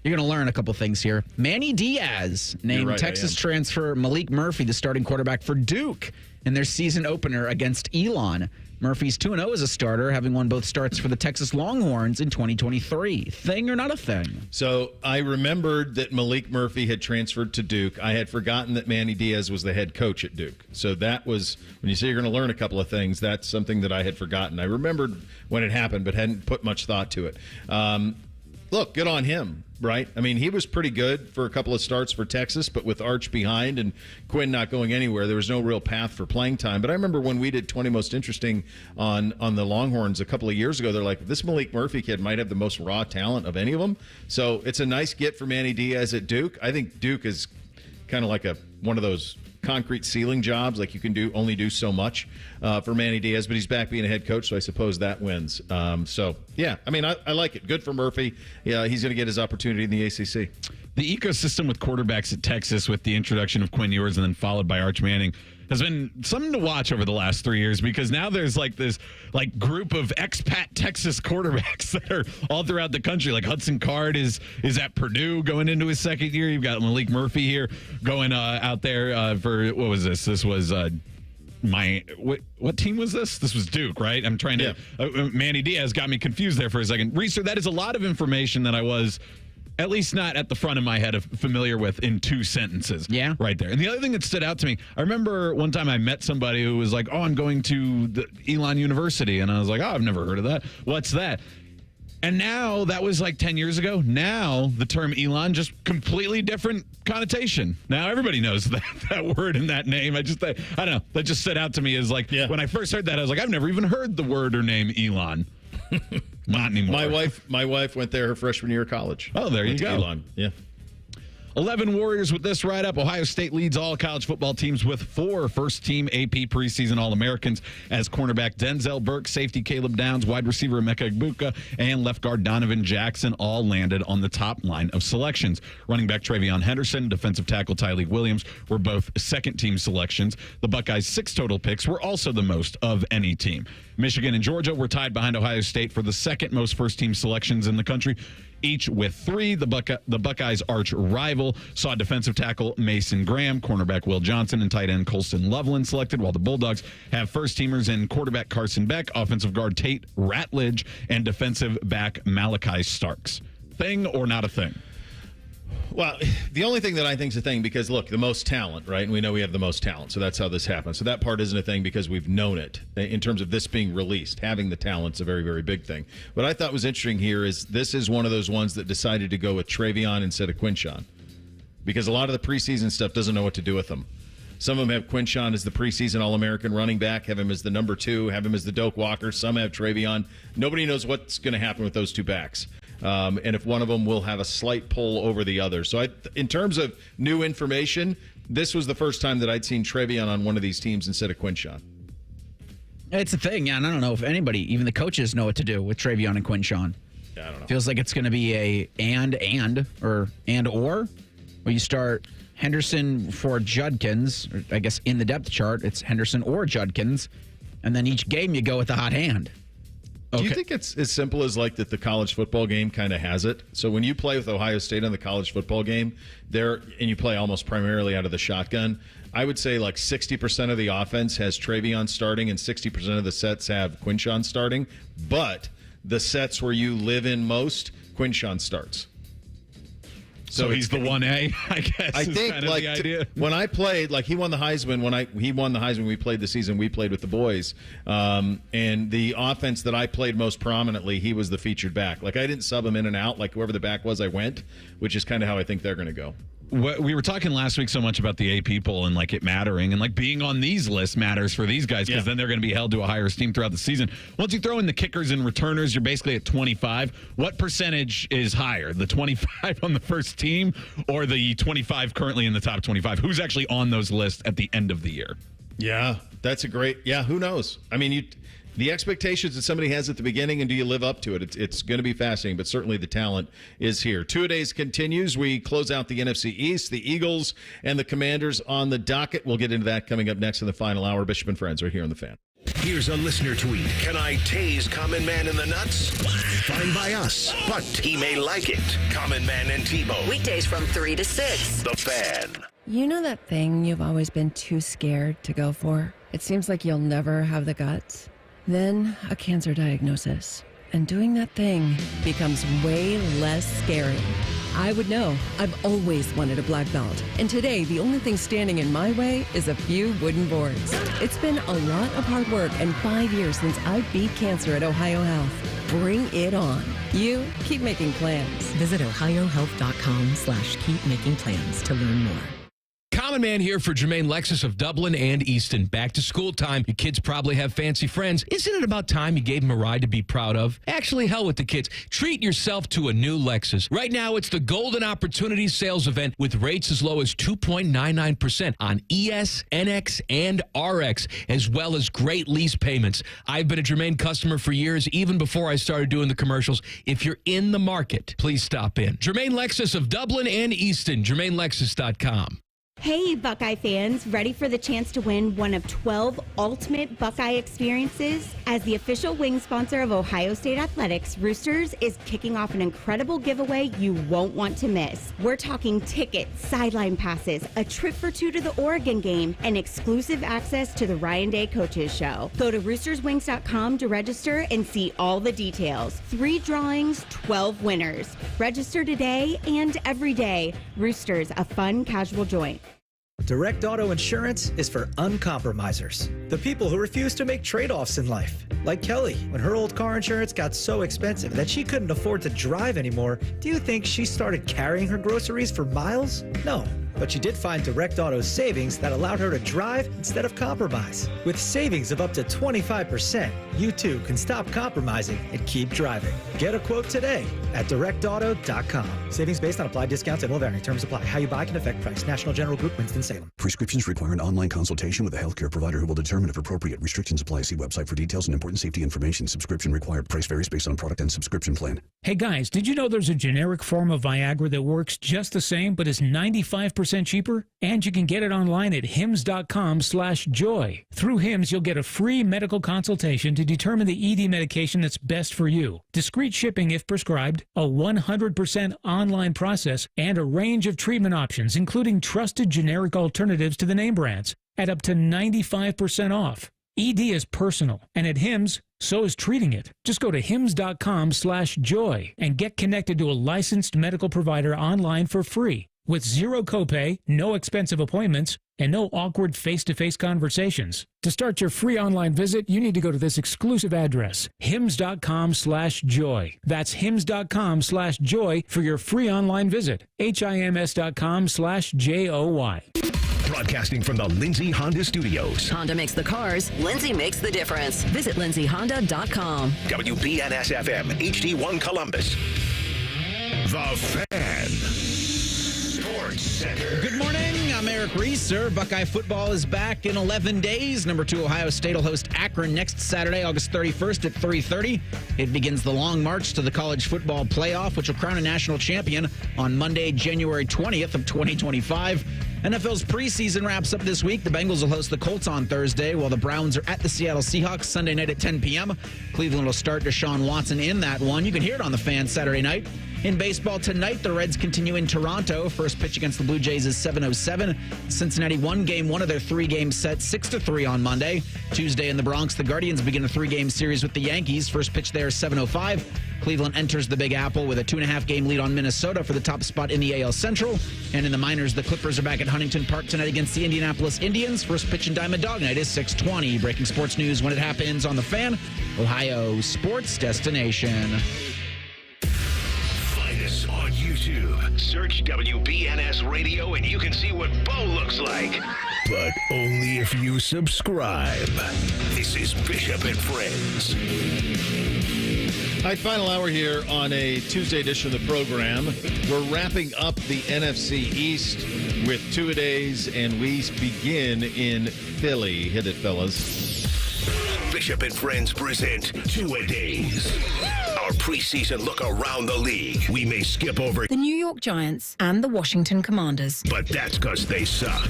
You're going to learn a couple things here. Manny Diaz named Texas transfer Malik Murphy the starting quarterback for Duke in their season opener against Elon. Murphy's 2-0 as a starter, having won both starts for the Texas Longhorns in 2023. Thing or not a thing? So I remembered that Malik Murphy had transferred to Duke. I had forgotten that Manny Diaz was the head coach at Duke. So that was, when you say you're going to learn a couple of things, that's something that I had forgotten. I remembered when it happened, but hadn't put much thought to it. Look, good on him, right? I mean, he was pretty good for a couple of starts for Texas, but with Arch behind and Quinn not going anywhere, there was no real path for playing time. But I remember when we did 20 Most Interesting on the Longhorns a couple of years ago, they're like, this Malik Murphy kid might have the most raw talent of any of them. So it's a nice get for Manny Diaz at Duke. I think Duke is kind of like one of those concrete ceiling jobs, like you can only do so much for Manny Diaz, but he's back being a head coach, so I suppose that wins. So yeah, I mean, I like it. Good for Murphy. Yeah, he's going to get his opportunity in the ACC. The ecosystem with quarterbacks at Texas, with the introduction of Quinn Ewers and then followed by Arch Manning, has been something to watch over the last 3 years, because now there's this group of expat Texas quarterbacks that are all throughout the country. Like Hudson Card is at Purdue going into his second year. You've got Malik Murphy here going out there for, what was this? This was what team was this? This was Duke, right? I'm trying to Manny Diaz got me confused there for a second. Reeser, that is a lot of information that I was at least not at the front of my head familiar with in 2 sentences. Yeah. Right there. And the other thing that stood out to me, I remember one time I met somebody who was like, oh, I'm going to the Elon University. And I was like, oh, I've never heard of that. What's that? And now, that was 10 years ago. Now, the term Elon, just completely different connotation. Now, everybody knows that word and that name. I don't know. That just stood out to me as when I first heard that, I was like, I've never even heard the word or name Elon. Not anymore. My wife went there her freshman year of college. Oh, there you go. Elon. Yeah. 11 Warriors with this write-up. Ohio State leads all college football teams with 4 first-team AP preseason All-Americans as cornerback Denzel Burke, safety Caleb Downs, wide receiver Emeka Egbuka, and left guard Donovan Jackson all landed on the top line of selections. Running back Travion Henderson, defensive tackle Tyleek Williams were both second-team selections. The Buckeyes' 6 total picks were also the most of any team. Michigan and Georgia were tied behind Ohio State for the second most first-team selections in the country, each with 3. The Buckeyes' arch rival saw defensive tackle Mason Graham, cornerback Will Johnson, and tight end Colston Loveland selected, while the Bulldogs have first-teamers in quarterback Carson Beck, offensive guard Tate Ratledge, and defensive back Malachi Starks. Thing or not a thing? Well, the only thing that I think is a thing, because, look, the most talent, right? And we know we have the most talent, so that's how this happens. So that part isn't a thing because we've known it in terms of this being released. Having the talent's a very, very big thing. What I thought was interesting here is this is one of those ones that decided to go with Travion instead of Quinshon, because a lot of the preseason stuff doesn't know what to do with them. Some of them have Quinshon as the preseason All-American running back, have him as the number 2, have him as the Doak Walker. Some have Travion. Nobody knows what's going to happen with those 2 backs. And if one of them will have a slight pull over the other. So in terms of new information, this was the first time that I'd seen Travion on one of these teams instead of Quinshon. It's a thing, yeah, and I don't know if anybody, even the coaches, know what to do with Travion and Quinshon. Yeah, I don't know. Feels like it's going to be a or where you start Henderson for Judkins, or I guess in the depth chart, it's Henderson or Judkins, and then each game you go with the hot hand. Do you think it's as simple as like that the college football game kind of has it? So when you play with Ohio State on the college football game, and you play almost primarily out of the shotgun, I would say like 60% of the offense has Travion starting and 60% of the sets have Quinshon starting. But the sets where you live in most, Quinshon starts. So he's the 1A, I guess. I think kind of the idea. When I played, like he won the Heisman. He won the Heisman, we played the season we played with the boys. And the offense that I played most prominently, he was the featured back. Like I didn't sub him in and out. Like whoever the back was, I went, which is kind of how I think they're going to go. We were talking last week so much about the AP poll and like it mattering, and like being on these lists matters for these guys because then they're going to be held to a higher esteem throughout the season. Once you throw in the kickers and returners, you're basically at 25. What percentage is higher, the 25 on the first team or the 25 currently in the top 25? Who's actually on those lists at the end of the year? Yeah, that's a great. Yeah, who knows? I mean, the expectations that somebody has at the beginning, and do you live up to it? It's going to be fascinating, but certainly the talent is here. 2-a-days continues. We close out the NFC East, the Eagles and the Commanders on the docket. We'll get into that coming up next in the final hour. Bishop and Friends right here on The Fan. Here's a listener tweet. Can I tase Common Man in the nuts? Fine by us, but he may like it. Common Man and Tebow. Weekdays from 3 to 6. The Fan. You know that thing you've always been too scared to go for? It seems like you'll never have the guts. Then a cancer diagnosis. And doing that thing becomes way less scary. I would know. I've always wanted a black belt. And today, the only thing standing in my way is a few wooden boards. It's been a lot of hard work and 5 years since I beat cancer at Ohio Health. Bring it on. You keep making plans. Visit ohiohealth.com/keep making plans to learn more. Common Man here for Jermaine Lexus of Dublin and Easton. Back to school time. Your kids probably have fancy friends. Isn't it about time you gave them a ride to be proud of? Actually, hell with the kids. Treat yourself to a new Lexus. Right now, it's the Golden Opportunity Sales Event with rates as low as 2.99% on ES, NX, and RX, as well as great lease payments. I've been a Jermaine customer for years, even before I started doing the commercials. If you're in the market, please stop in. Jermaine Lexus of Dublin and Easton. JermaineLexus.com. Hey, Buckeye fans, ready for the chance to win one of 12 ultimate Buckeye experiences? As the official wing sponsor of Ohio State Athletics, Roosters is kicking off an incredible giveaway you won't want to miss. We're talking tickets, sideline passes, a trip for 2 to the Oregon game, and exclusive access to the Ryan Day Coaches Show. Go to roosterswings.com to register and see all the details. 3 drawings, 12 winners. Register today and every day. Roosters, a fun, casual joint. Direct Auto Insurance is for uncompromisers, the people who refuse to make trade-offs in life. Like Kelly, when her old car insurance got so expensive that she couldn't afford to drive anymore, do you think she started carrying her groceries for miles? No. but she did find Direct Auto's savings that allowed her to drive instead of compromise. With savings of up to 25%, you too can stop compromising and keep driving. Get a quote today at directauto.com. Savings based on applied discounts and will vary. Terms apply. How you buy can affect price. National General Group, Winston-Salem. Prescriptions require an online consultation with a healthcare provider who will determine if appropriate. Restrictions apply. See website for details and important safety information. Subscription required. Price varies based on product and subscription plan. Hey guys, did you know there's a generic form of Viagra that works just the same but is 95% cheaper? And you can get it online at hims.com/joy. Through Hims, you'll get a free medical consultation to determine the ED medication that's best for you. Discreet shipping if prescribed, a 100% online process, and a range of treatment options, including trusted generic alternatives to the name brands, at up to 95% off. ED is personal, and at Hims, so is treating it. Just go to hims.com/joy and get connected to a licensed medical provider online for free with zero copay, no expensive appointments, and no awkward face-to-face conversations. To start your free online visit, you need to go to this exclusive address, hims.com/joy. That's hims.com/joy for your free online visit. HIMS.com/JOY. Broadcasting from the Lindsay Honda Studios. Honda makes the cars. Lindsay makes the difference. Visit lindsayhonda.com. WBNS FM, HD1 Columbus. The Fan. Sports Center. Good morning. I'm Eric Reeser. Buckeye football is back in 11 days. Number 2 Ohio State will host Akron next Saturday, August 31st at 3:30. It begins the long march to the college football playoff, which will crown a national champion on Monday, January 20th of 2025. NFL's preseason wraps up this week. The Bengals will host the Colts on Thursday, while the Browns are at the Seattle Seahawks Sunday night at 10 p.m. Cleveland will start Deshaun Watson in that one. You can hear it on the Fan Saturday night. In baseball tonight, the Reds continue in Toronto. First pitch against the Blue Jays is 7:07. Cincinnati won game 1 of their 3-game set, 6-3 on Monday. Tuesday in the Bronx, the Guardians begin a 3-game series with the Yankees. First pitch there is 7:05. Cleveland enters the Big Apple with a 2.5-game lead on Minnesota for the top spot in the AL Central. And in the minors, the Clippers are back at Huntington Park tonight against the Indianapolis Indians. First pitch in Diamond Dog Night is 6:20. Breaking sports news when it happens on the Fan, Ohio sports destination. Find us on YouTube. Search WBNS Radio and you can see what Bo looks like. But only if you subscribe. This is Bishop and Friends. All right, final hour here on a Tuesday edition of the program. We're wrapping up the NFC East with two-a-days, and we begin in Philly. Hit it, fellas. Bishop and Friends present Two-a-Days. Our preseason look around the league. We may skip over the New York Giants and the Washington Commanders, but that's because they suck.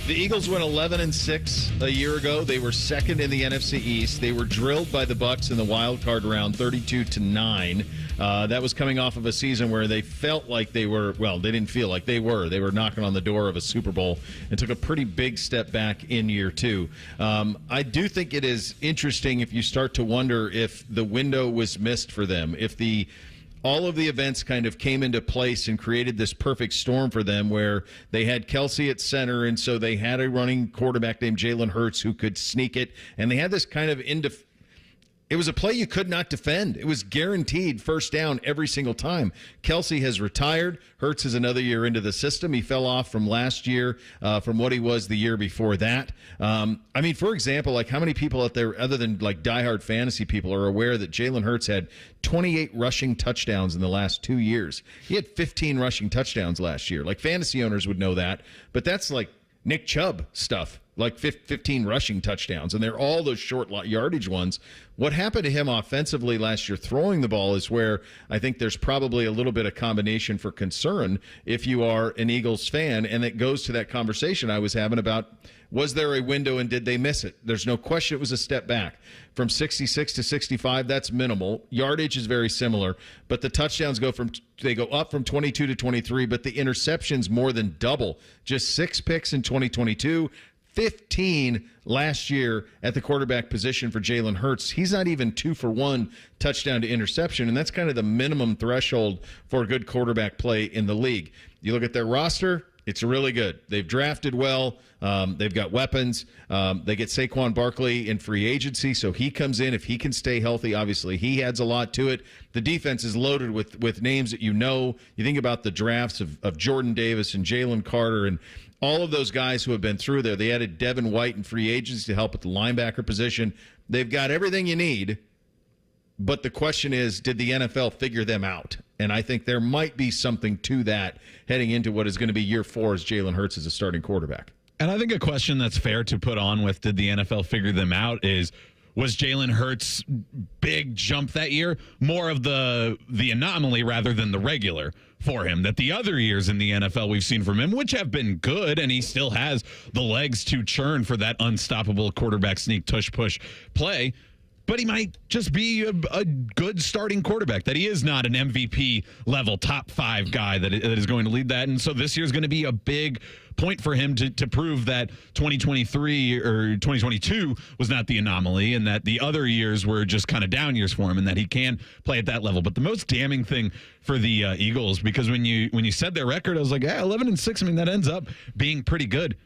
The Eagles went 11-6 a year ago. They were second in the NFC East. They were drilled by the Bucs in the wild card round, 32-9. That was coming off of a season where they felt like they were, well, they didn't feel like they were. They were knocking on the door of a Super Bowl and took a pretty big step back in year 2. I do think it is interesting if you start to wonder if the window was missed for them, if all of the events kind of came into place and created this perfect storm for them where they had Kelsey at center, and so they had a running quarterback named Jalen Hurts who could sneak it, and they had this kind of it was a play you could not defend. It was guaranteed first down every single time. Kelsey has retired. Hurts is another year into the system. He fell off from last year, from what he was the year before that. I mean, for example, like how many people out there, other than like diehard fantasy people, are aware that Jalen Hurts had 28 rushing touchdowns in the last 2 years? He had 15 rushing touchdowns last year. Like fantasy owners would know that, but that's like Nick Chubb stuff. Like 15 rushing touchdowns, and they're all those short yardage ones. What happened to him offensively last year throwing the ball is where I think there's probably a little bit of combination for concern if you are an Eagles fan, and it goes to that conversation I was having about, was there a window and did they miss it? There's no question it was a step back. From 66 to 65, that's minimal. Yardage is very similar, but the touchdowns go up from 22 to 23, but the interceptions more than double. Just 6 picks in 2022. 15 last year at the quarterback position for Jalen Hurts. He's not even 2 for 1 touchdown to interception, and that's kind of the minimum threshold for good quarterback play in the league. You look at their roster, It's really good. They've drafted well. They've got weapons. They get Saquon Barkley in free agency, so he comes in. If he can stay healthy, obviously he adds a lot to it. The defense is loaded with names that you know. You think about the drafts of Jordan Davis and Jalen Carter and all of those guys who have been through there. They added Devin White in free agency to help at the linebacker position. They've got everything you need, but the question is, did the NFL figure them out? And I think there might be something to that heading into what is going to be year 4 as Jalen Hurts as a starting quarterback. And I think a question that's fair to put on with did the NFL figure them out is, was Jalen Hurts' big jump that year more of the anomaly rather than the regular for him? That the other years in the NFL we've seen from him, which have been good, and he still has the legs to churn for that unstoppable quarterback sneak, tush, push play, but he might just be a good starting quarterback, that he is not an MVP level top 5 guy that is going to lead that. And so this year is going to be a big point for him to prove that 2023 or 2022 was not the anomaly, and that the other years were just kind of down years for him, and that he can play at that level. But the most damning thing for the Eagles, because when you said their record, I was like, 11-6. I mean, that ends up being pretty good.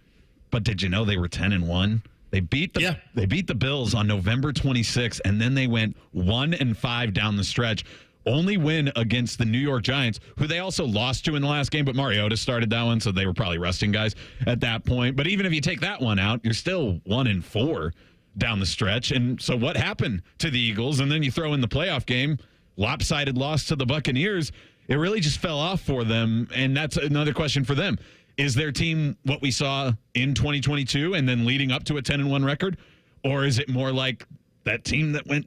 But did you know they were 10-1? They beat the Bills on November 26th, and then they went 1-5 down the stretch. Only win against the New York Giants, who they also lost to in the last game, but Mariota started that one, so they were probably resting guys at that point. But even if you take that one out, you're still 1-4 down the stretch. And so what happened to the Eagles? And then you throw in the playoff game, lopsided loss to the Buccaneers. It really just fell off for them, and that's another question for them. Is their team what we saw in 2022 and then leading up to a 10-1 record? Or is it more like that team that went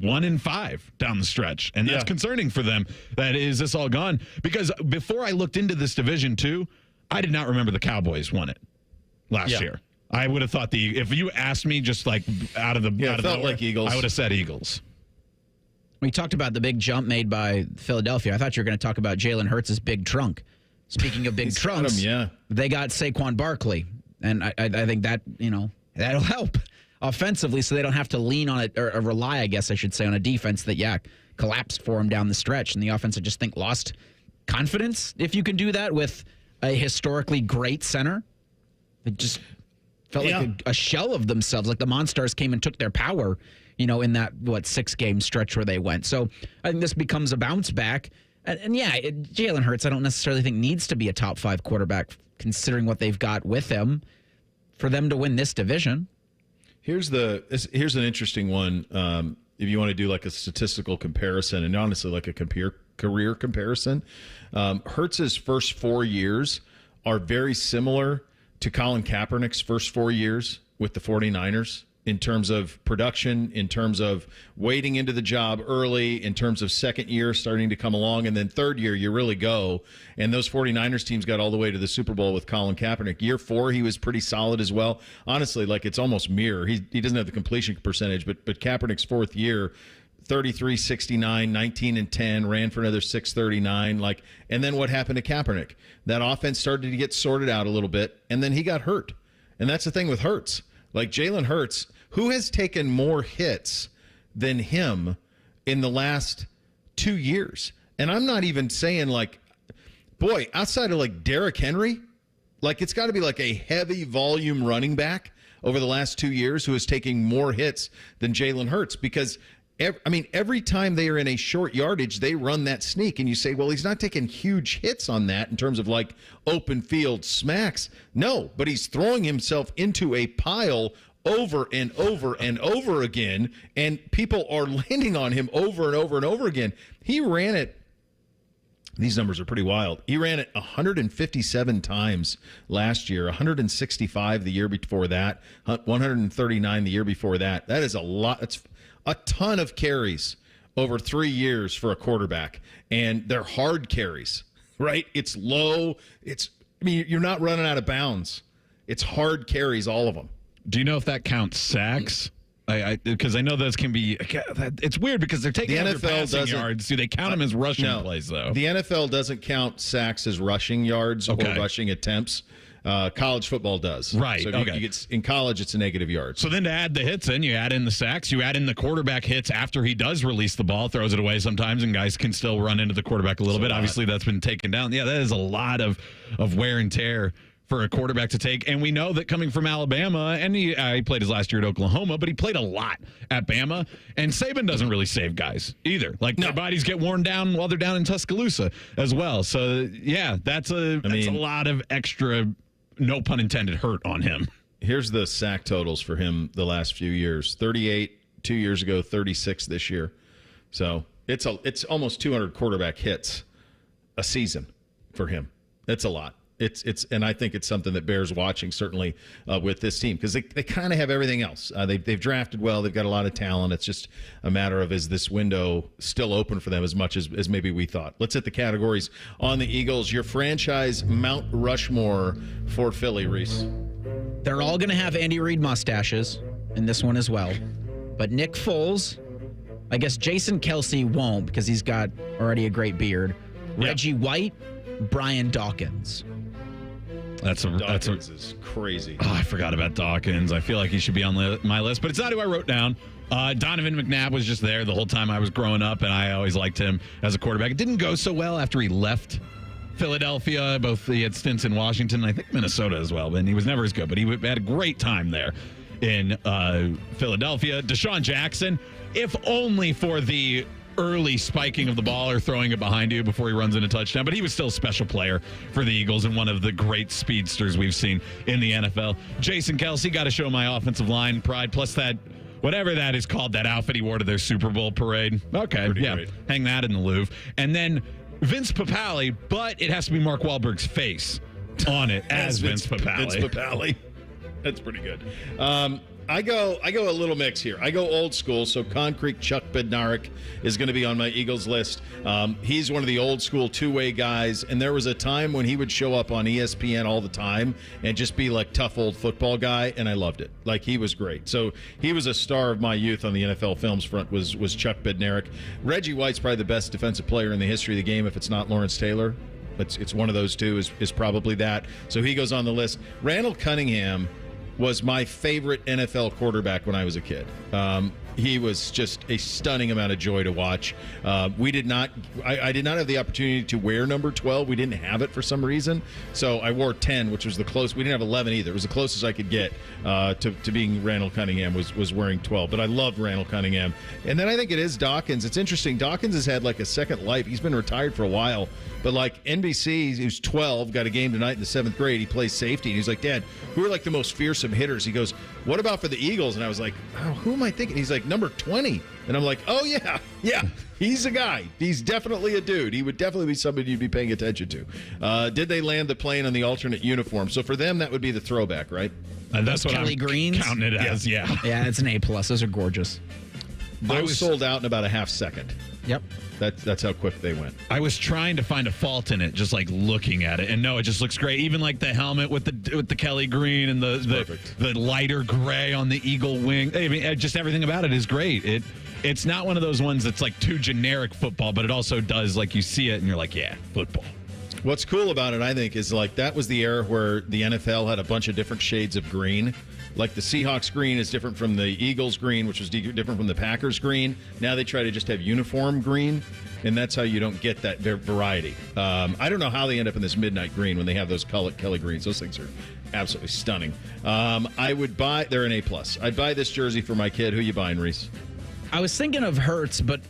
1-5 down the stretch? And that's concerning for them. That is this all gone? Because before I looked into this division too, I did not remember the Cowboys won it last year. I would have thought if you asked me just like out of the nowhere, like Eagles. I would have said Eagles. We talked about the big jump made by Philadelphia. I thought you were going to talk about Jalen Hurts' big trunk. Speaking of big trunks, they got Saquon Barkley, and I think that that'll help offensively, so they don't have to lean on it or rely, I guess I should say, on a defense that collapsed for them down the stretch, and the offense I just think lost confidence. If you can do that with a historically great center, it just felt like a shell of themselves. Like the Monstars came and took their power, in that 6-game stretch where they went. So I think this becomes a bounce back. And Jalen Hurts, I don't necessarily think needs to be a top 5 quarterback, considering what they've got with him for them to win this division. Here's an interesting one. If you want to do like a statistical comparison, and honestly like a career comparison, Hurts's first 4 years are very similar to Colin Kaepernick's first 4 years with the 49ers. In terms of production, in terms of wading into the job early, in terms of second year starting to come along, and then third year you really go. And those 49ers teams got all the way to the Super Bowl with Colin Kaepernick. Year 4, he was pretty solid as well. Honestly, like it's almost mirror. He doesn't have the completion percentage, but Kaepernick's 4th year, 33-69, 19-10, ran for another 639. And then what happened to Kaepernick? That offense started to get sorted out a little bit, and then he got hurt. And that's the thing with Hurts. Like Jalen Hurts, who has taken more hits than him in the last 2 years? And I'm not even saying outside of Derrick Henry, it's got to be like a heavy volume running back over the last 2 years who is taking more hits than Jalen Hurts, because every time they are in a short yardage, they run that sneak, and you say, well, he's not taking huge hits on that in terms of open field smacks. No, but he's throwing himself into a pile over and over and over again, and people are landing on him over and over and over again. He ran it. These numbers are pretty wild. He ran it 157 times last year, 165 the year before that, 139 the year before that. That is a lot. It's a ton of carries over 3 years for a quarterback, and they're hard carries, right? It's low. You're not running out of bounds. It's hard carries, all of them. Do you know if that counts sacks? Because I know those can be. It's weird because they're taking the NFL passing yards. Do they count them as rushing plays though? The NFL doesn't count sacks as rushing yards or rushing attempts. College football does. Right. So okay. you get, in college, it's a negative yards. So then to add the hits in, you add in the sacks, you add in the quarterback hits after he does release the ball, throws it away sometimes, and guys can still run into the quarterback a little bit. Obviously, that's been taken down. Yeah, that is a lot of wear and tear for a quarterback to take. And we know that coming from Alabama, and he played his last year at Oklahoma, but he played a lot at Bama. And Saban doesn't really save guys either. Like, their bodies get worn down while they're down in Tuscaloosa as well. So, yeah, that's a lot of extra, no pun intended, hurt on him. Here's the sack totals for him the last few years. 38 2 years ago, 36 this year. So it's almost 200 quarterback hits a season for him. That's a lot. And I think it's something that bears watching, certainly with this team, because they kind of have everything else. They've drafted well. They've got a lot of talent. It's just a matter of, is this window still open for them as much as maybe we thought? Let's hit the categories on the Eagles. Your franchise Mount Rushmore for Philly, Reese. They're all going to have Andy Reid mustaches in this one as well. But Nick Foles, I guess Jason Kelsey won't because he's got already a great beard. Yep. Reggie White, Brian Dawkins. Dawkins is crazy. Oh, I forgot about Dawkins. I feel like he should be on my list, but it's not who I wrote down. Donovan McNabb was just there the whole time I was growing up, and I always liked him as a quarterback. It didn't go so well after he left Philadelphia. He had stints in Washington, and I think Minnesota as well, and he was never as good, but he had a great time there in Philadelphia. Deshaun Jackson, if only for the early spiking of the ball or throwing it behind you before he runs in a touchdown, but he was still a special player for the Eagles and one of the great speedsters we've seen in the NFL. Jason Kelsey, got to show my offensive line pride, plus that, whatever that is called, that outfit he wore to their Super Bowl parade. Okay, pretty yeah, great. Hang that in the Louvre. And then Vince Papale, but it has to be Mark Wahlberg's face on it as Vince Papale. Vince Papale. That's pretty good. I go a little mix here. I go old school, so Concrete Chuck Bednarik is going to be on my Eagles list. He's one of the old school two-way guys, and there was a time when he would show up on ESPN all the time and just be like tough old football guy, and I loved it. Like, he was great. So he was a star of my youth on the NFL Films front was Chuck Bednarik. Reggie White's probably the best defensive player in the history of the game if it's not Lawrence Taylor. It's one of those two is probably that. So he goes on the list. Randall Cunningham was my favorite NFL quarterback when I was a kid. He was just a stunning amount of joy to watch. I did not have the opportunity to wear number 12. We didn't have it for some reason. So I wore 10, which was the close. We didn't have 11 either. It was the closest I could get to being Randall Cunningham was wearing 12. But I loved Randall Cunningham. And then I think it is Dawkins. It's interesting. Dawkins has had like a second life. He's been retired for a while. But like NBC, he was 12, got a game tonight in the 7th grade. He plays safety. And he's like, Dad, who are like the most fearsome hitters? He goes, what about for the Eagles? And I was like, oh, who am I thinking? He's like, number 20. And I'm like, oh, yeah, he's a guy. He's definitely a dude. He would definitely be somebody you'd be paying attention to. Did they land the plane on the alternate uniform? So for them, that would be the throwback, right? That's what Kelly I'm Greens? counting it as, yeah. Yeah, it's an A+. Those are gorgeous. Those sold out in about a half second. Yep. That's how quick they went. I was trying to find a fault in it, just like looking at it, and no, it just looks great. Even like the helmet with the Kelly green and the lighter gray on the eagle wing. I mean, just everything about it is great. It's not one of those ones that's like too generic football, but it also does, like, you see it and you're like, yeah, football. What's cool about it, I think, is like that was the era where the NFL had a bunch of different shades of green. Like the Seahawks green is different from the Eagles green, which was different from the Packers green. Now they try to just have uniform green, and that's how you don't get that variety. I don't know how they end up in this midnight green when they have those Kelly greens. Those things are absolutely stunning. I would buy, they're an A+. I'd buy this jersey for my kid. Who you buying, Reese? I was thinking of Hurts, but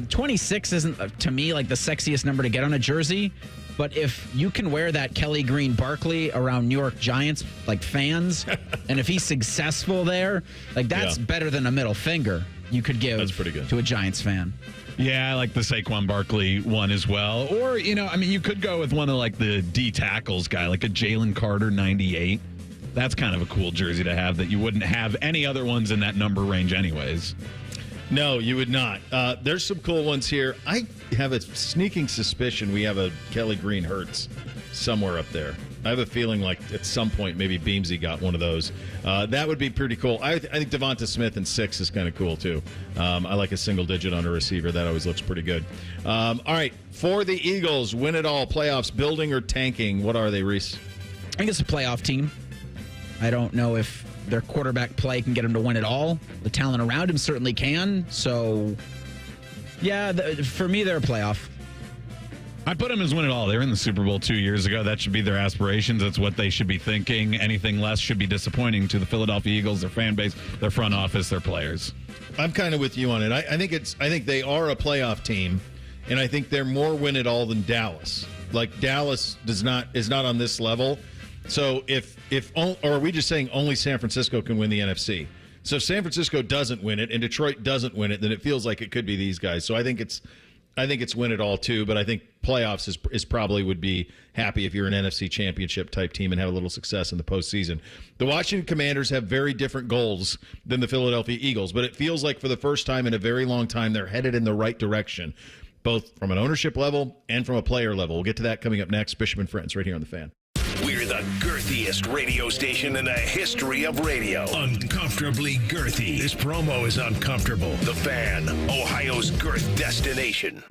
26 isn't, to me, like the sexiest number to get on a jersey. But if you can wear that Kelly Green Barkley around New York Giants, like, fans, and if he's successful there, like, that's better than a middle finger you could give that's pretty good. to a Giants fan. Yeah, I like the Saquon Barkley one as well. Or, you could go with one of like the D tackles guy, like a Jalen Carter 98. That's kind of a cool jersey to have that you wouldn't have any other ones in that number range anyways. No, you would not. There's some cool ones here. I have a sneaking suspicion we have a Kelly Green Hurts somewhere up there. I have a feeling like at some point maybe Beamsy got one of those. That would be pretty cool. I think Devonta Smith in 6 is kind of cool too. I like a single digit on a receiver. That always looks pretty good. All right, for the Eagles, win it all, playoffs, building or tanking. What are they, Reese? think it's a playoff team. I don't know if their quarterback play can get him to win it all. The talent around him certainly can. So, yeah, for me, they're a playoff. I put them as win it all. They were in the Super Bowl 2 years ago. That should be their aspirations. That's what they should be thinking. Anything less should be disappointing to the Philadelphia Eagles, their fan base, their front office, their players. I'm kind of with you on it. I think they are a playoff team, and I think they're more win it all than Dallas. Like Dallas is not on this level. So or are we just saying only San Francisco can win the NFC? So if San Francisco doesn't win it and Detroit doesn't win it, then it feels like it could be these guys. So I think it's win it all too, but I think playoffs is probably would be happy if you're an NFC championship type team and have a little success in the postseason. The Washington Commanders have very different goals than the Philadelphia Eagles, but it feels like for the first time in a very long time, they're headed in the right direction, both from an ownership level and from a player level. We'll get to that coming up next. Bishop and Friends right here on The Fan. We're the girthiest radio station in the history of radio. Uncomfortably girthy. This promo is uncomfortable. The Fan, Ohio's girth destination.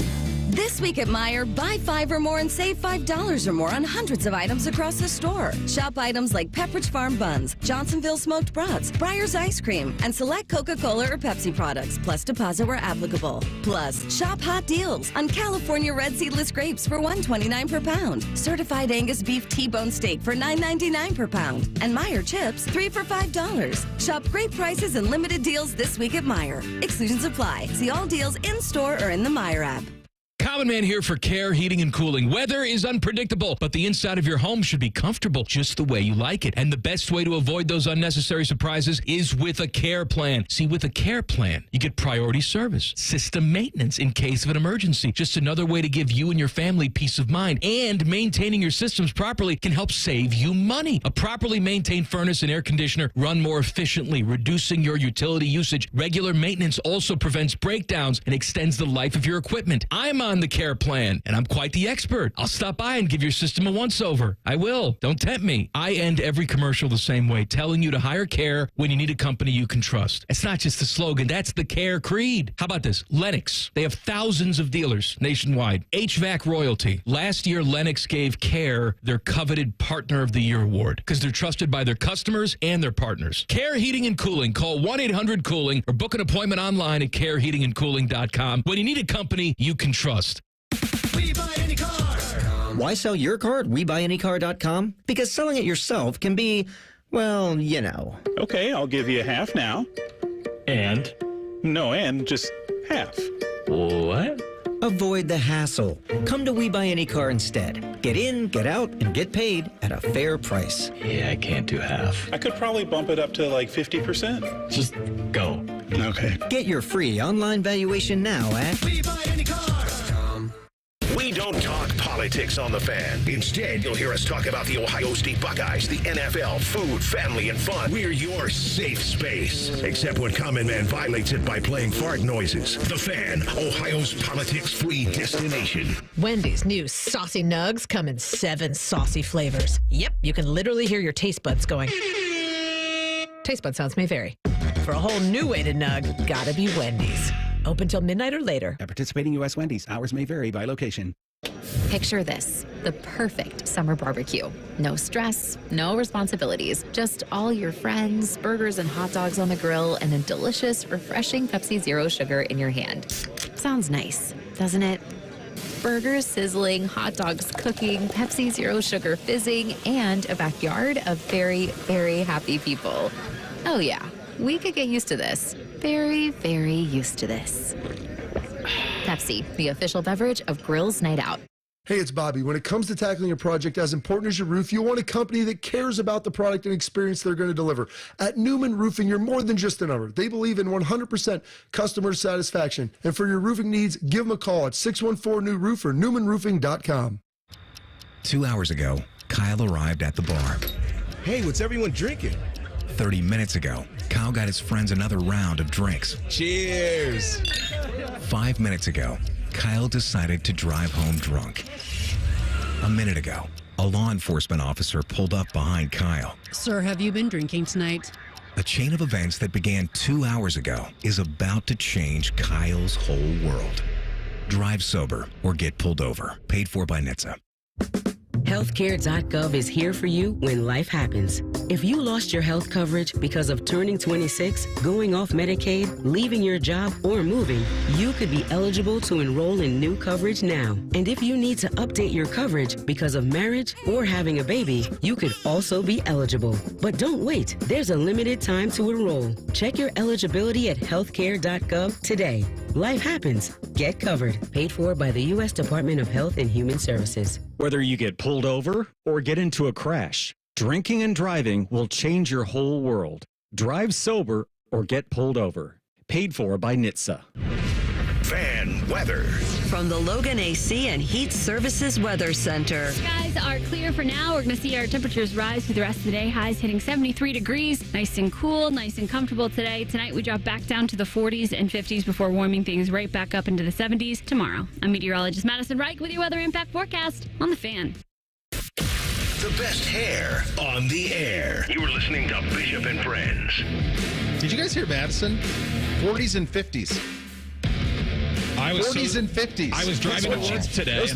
This week at Meijer, buy 5 or more and save $5 or more on hundreds of items across the store. Shop items like Pepperidge Farm buns, Johnsonville smoked brats, Breyer's ice cream, and select Coca-Cola or Pepsi products, plus deposit where applicable. Plus, shop hot deals on California red seedless grapes for $1.29 per pound, certified Angus beef T-bone steak for $9.99 per pound, and Meijer chips 3 for $5. Shop great prices and limited deals this week at Meijer. Exclusions apply. See all deals in store or in the Meijer app. Common Man here for Care Heating and Cooling. Weather is unpredictable, but the inside of your home should be comfortable just the way you like it. And the best way to avoid those unnecessary surprises is with a care plan. See, with a care plan, you get priority service, system maintenance in case of an emergency. Just another way to give you and your family peace of mind. And maintaining your systems properly can help save you money. A properly maintained furnace and air conditioner run more efficiently, reducing your utility usage. Regular maintenance also prevents breakdowns and extends the life of your equipment. I'm on the care plan, and I'm quite the expert. I'll stop by and give your system a once-over. I will. Don't tempt me. I end every commercial the same way, telling you to hire Care when you need a company you can trust. It's not just the slogan. That's the Care creed. How about this? Lennox. They have thousands of dealers nationwide. HVAC royalty. Last year, Lennox gave Care their coveted Partner of the Year award because they're trusted by their customers and their partners. Care Heating and Cooling. Call 1-800-COOLING or book an appointment online at careheatingandcooling.com when you need a company you can trust. We buy any car. Why sell your car at WeBuyAnyCar.com? Because selling it yourself can be, well, you know. Okay, I'll give you half now. And? No, and just half. What? Avoid the hassle. Come to We Buy Any Car instead. Get in, get out, and get paid at a fair price. Yeah, I can't do half. I could probably bump it up to like 50%. Just go. Okay. Get your free online valuation now at WeBuyAnyCar.com. We don't talk politics on The Fan. Instead, you'll hear us talk about the Ohio State Buckeyes, the NFL, food, family, and fun. We're your safe space. Except when Common Man violates it by playing fart noises. The Fan, Ohio's politics-free destination. Wendy's new Saucy Nugs come in 7 saucy flavors. Yep, you can literally hear your taste buds going. Taste bud sounds may vary. For a whole new way to nug, gotta be Wendy's. Open till midnight or later. At participating U.S. Wendy's, hours may vary by location. Picture this, the perfect summer barbecue. No stress, no responsibilities, just all your friends, burgers and hot dogs on the grill, and a delicious, refreshing Pepsi Zero Sugar in your hand. Sounds nice, doesn't it? Burgers sizzling, hot dogs cooking, Pepsi Zero Sugar fizzing, and a backyard of very, very happy people. Oh yeah, we could get used to this. Very, very used to this. Pepsi, the official beverage of Grill's Night Out. Hey, it's Bobby. When it comes to tackling a project as important as your roof, you want a company that cares about the product and experience they're going to deliver. At Newman Roofing, you're more than just a number. They believe in 100% customer satisfaction. And for your roofing needs, give them a call at 614-NEW-ROOF or newmanroofing.com. 2 hours ago, Kyle arrived at the bar. Hey, what's everyone drinking? 30 minutes ago, Kyle got his friends another round of drinks. Cheers! 5 minutes ago, Kyle decided to drive home drunk. A minute ago, a law enforcement officer pulled up behind Kyle. Sir, have you been drinking tonight? A chain of events that began 2 hours ago is about to change Kyle's whole world. Drive sober or get pulled over. Paid for by NHTSA. Healthcare.gov is here for you when life happens. If you lost your health coverage because of turning 26, going off Medicaid, leaving your job, or moving, you could be eligible to enroll in new coverage now. And if you need to update your coverage because of marriage or having a baby, you could also be eligible. But don't wait. There's a limited time to enroll. Check your eligibility at healthcare.gov today. Life happens. Get covered. Paid for by the U.S. Department of Health and Human Services. Whether you get pulled over or get into a crash, drinking and driving will change your whole world. Drive sober or get pulled over. Paid for by NHTSA. Fan weather. From the Logan AC and Heat Services Weather Center. Skies are clear for now. We're going to see our temperatures rise through the rest of the day. Highs hitting 73 degrees. Nice and cool, nice and comfortable today. Tonight we drop back down to the 40s and 50s before warming things right back up into the 70s tomorrow. I'm meteorologist Madison Reich with your weather impact forecast on The Fan. The best hair on the air. You were listening to Bishop and Friends. Did you guys hear Madison? 40s and 50s. 40s and 50s. I was driving to work today.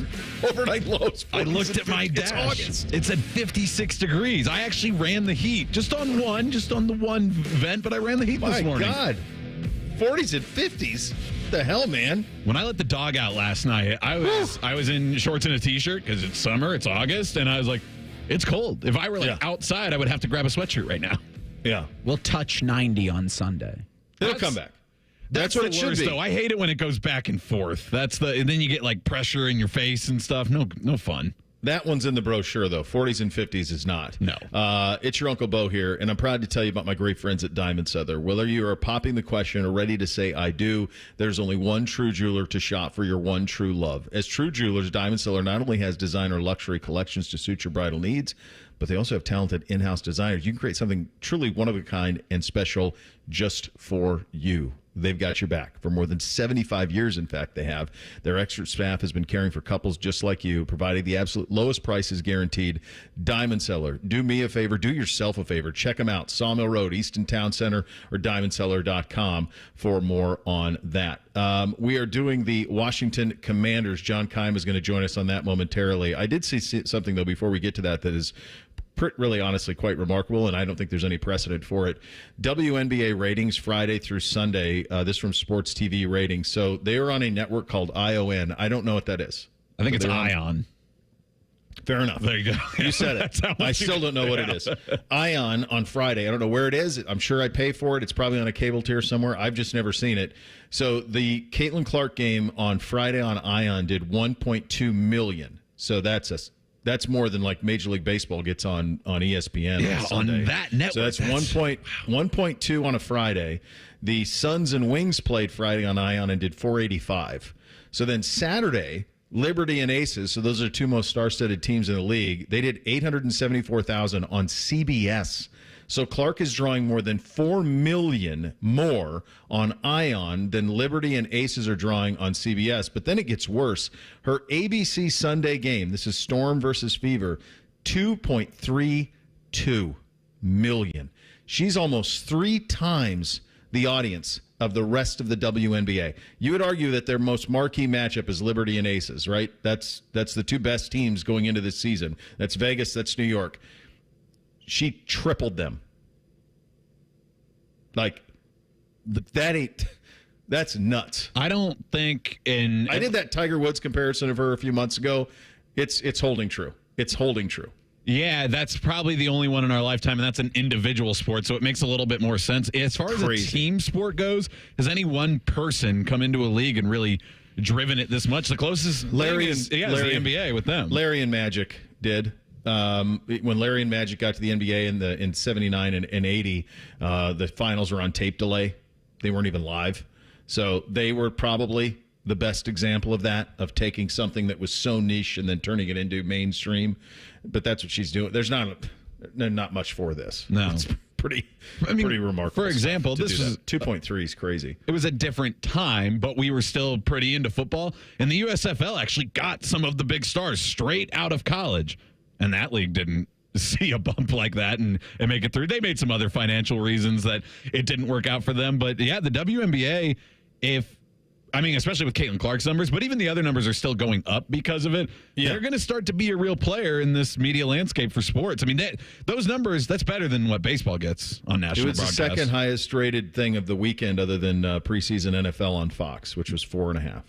Overnight lows. I looked at my dash. It said 56 degrees. I actually ran the heat just on the one vent, but I ran the heat this morning. My God. 40s and 50s? What the hell, man? When I let the dog out last night, I was in shorts and a t-shirt because it's summer, it's August, and I was like, it's cold. If I were outside, I would have to grab a sweatshirt right now. Yeah. We'll touch 90 on Sunday. It'll come back. That's what it should be. Though. I hate it when it goes back and forth. And then you get like pressure in your face and stuff. No fun. That one's in the brochure, though. 40s and 50s is not. No. It's your Uncle Bo here, and I'm proud to tell you about my great friends at Diamond Settler. Whether you are popping the question or ready to say, I do, there's only one true jeweler to shop for your one true love. As true jewelers, Diamond Settler not only has designer luxury collections to suit your bridal needs, but they also have talented in-house designers. You can create something truly one-of-a-kind and special just for you. They've got your back. For more than 75 years, in fact, they have. Their expert staff has been caring for couples just like you, providing the absolute lowest prices guaranteed. Diamond Settler. Do me a favor. Do yourself a favor. Check them out. Sawmill Road, Easton Town Center, or diamondsettler.com for more on that. We are doing the Washington Commanders. John Keim is going to join us on that momentarily. I did see something, though, before we get to that is really honestly quite remarkable, and I don't think there's any precedent for it. WNBA ratings Friday through Sunday, this from Sports TV Ratings. So they are on a network called ION. I don't know what that is. I think it's ION. Fair enough. There you go. You said it. I still don't know what it is. ION on Friday. I don't know where it is. I'm sure I pay for it. It's probably on a cable tier somewhere. I've just never seen it. So the Caitlin Clark game on Friday on ION did 1.2 million. So that's more than like Major League Baseball gets on ESPN on Sunday. On that network. So that's 1.2 on a Friday. The Suns and Wings played Friday on ION and did 485. So then Saturday, Liberty and Aces, so those are the two most star-studded teams in the league, they did 874,000 on CBS. So Clark is drawing more than 4 million more on ION than Liberty and Aces are drawing on CBS. But then it gets worse. Her ABC Sunday game, this is Storm versus Fever, 2.32 million. She's almost 3 times the audience of the rest of the WNBA. You would argue that their most marquee matchup is Liberty and Aces, right? That's the two best teams going into this season. That's Vegas, that's New York. She tripled them. Like, that's nuts. I don't think I did that Tiger Woods comparison of her a few months ago. It's holding true. It's holding true. Yeah, that's probably the only one in our lifetime, and that's an individual sport, so it makes a little bit more sense. As far as a team sport goes, has any one person come into a league and really driven it this much? The closest Larry is the NBA with them. Larry and Magic did. When Larry and Magic got to the NBA in 79 and 80, the finals were on tape delay. They weren't even live. So they were probably the best example of that, of taking something that was so niche and then turning it into mainstream. But that's what she's doing. There's not much for this. No. It's pretty remarkable. For example, this was 2.3 is crazy. It was a different time, but we were still pretty into football. And the USFL actually got some of the big stars straight out of college. And that league didn't see a bump like that and make it through. They made some other financial reasons that it didn't work out for them. But, yeah, the WNBA, if I mean, especially with Caitlin Clark's numbers, but even the other numbers are still going up because of it. Yeah. They're going to start to be a real player in this media landscape for sports. I mean, those numbers, that's better than what basable gets on national broadcast. It was the second highest rated thing of the weekend other than preseason NFL on Fox, which was 4.5.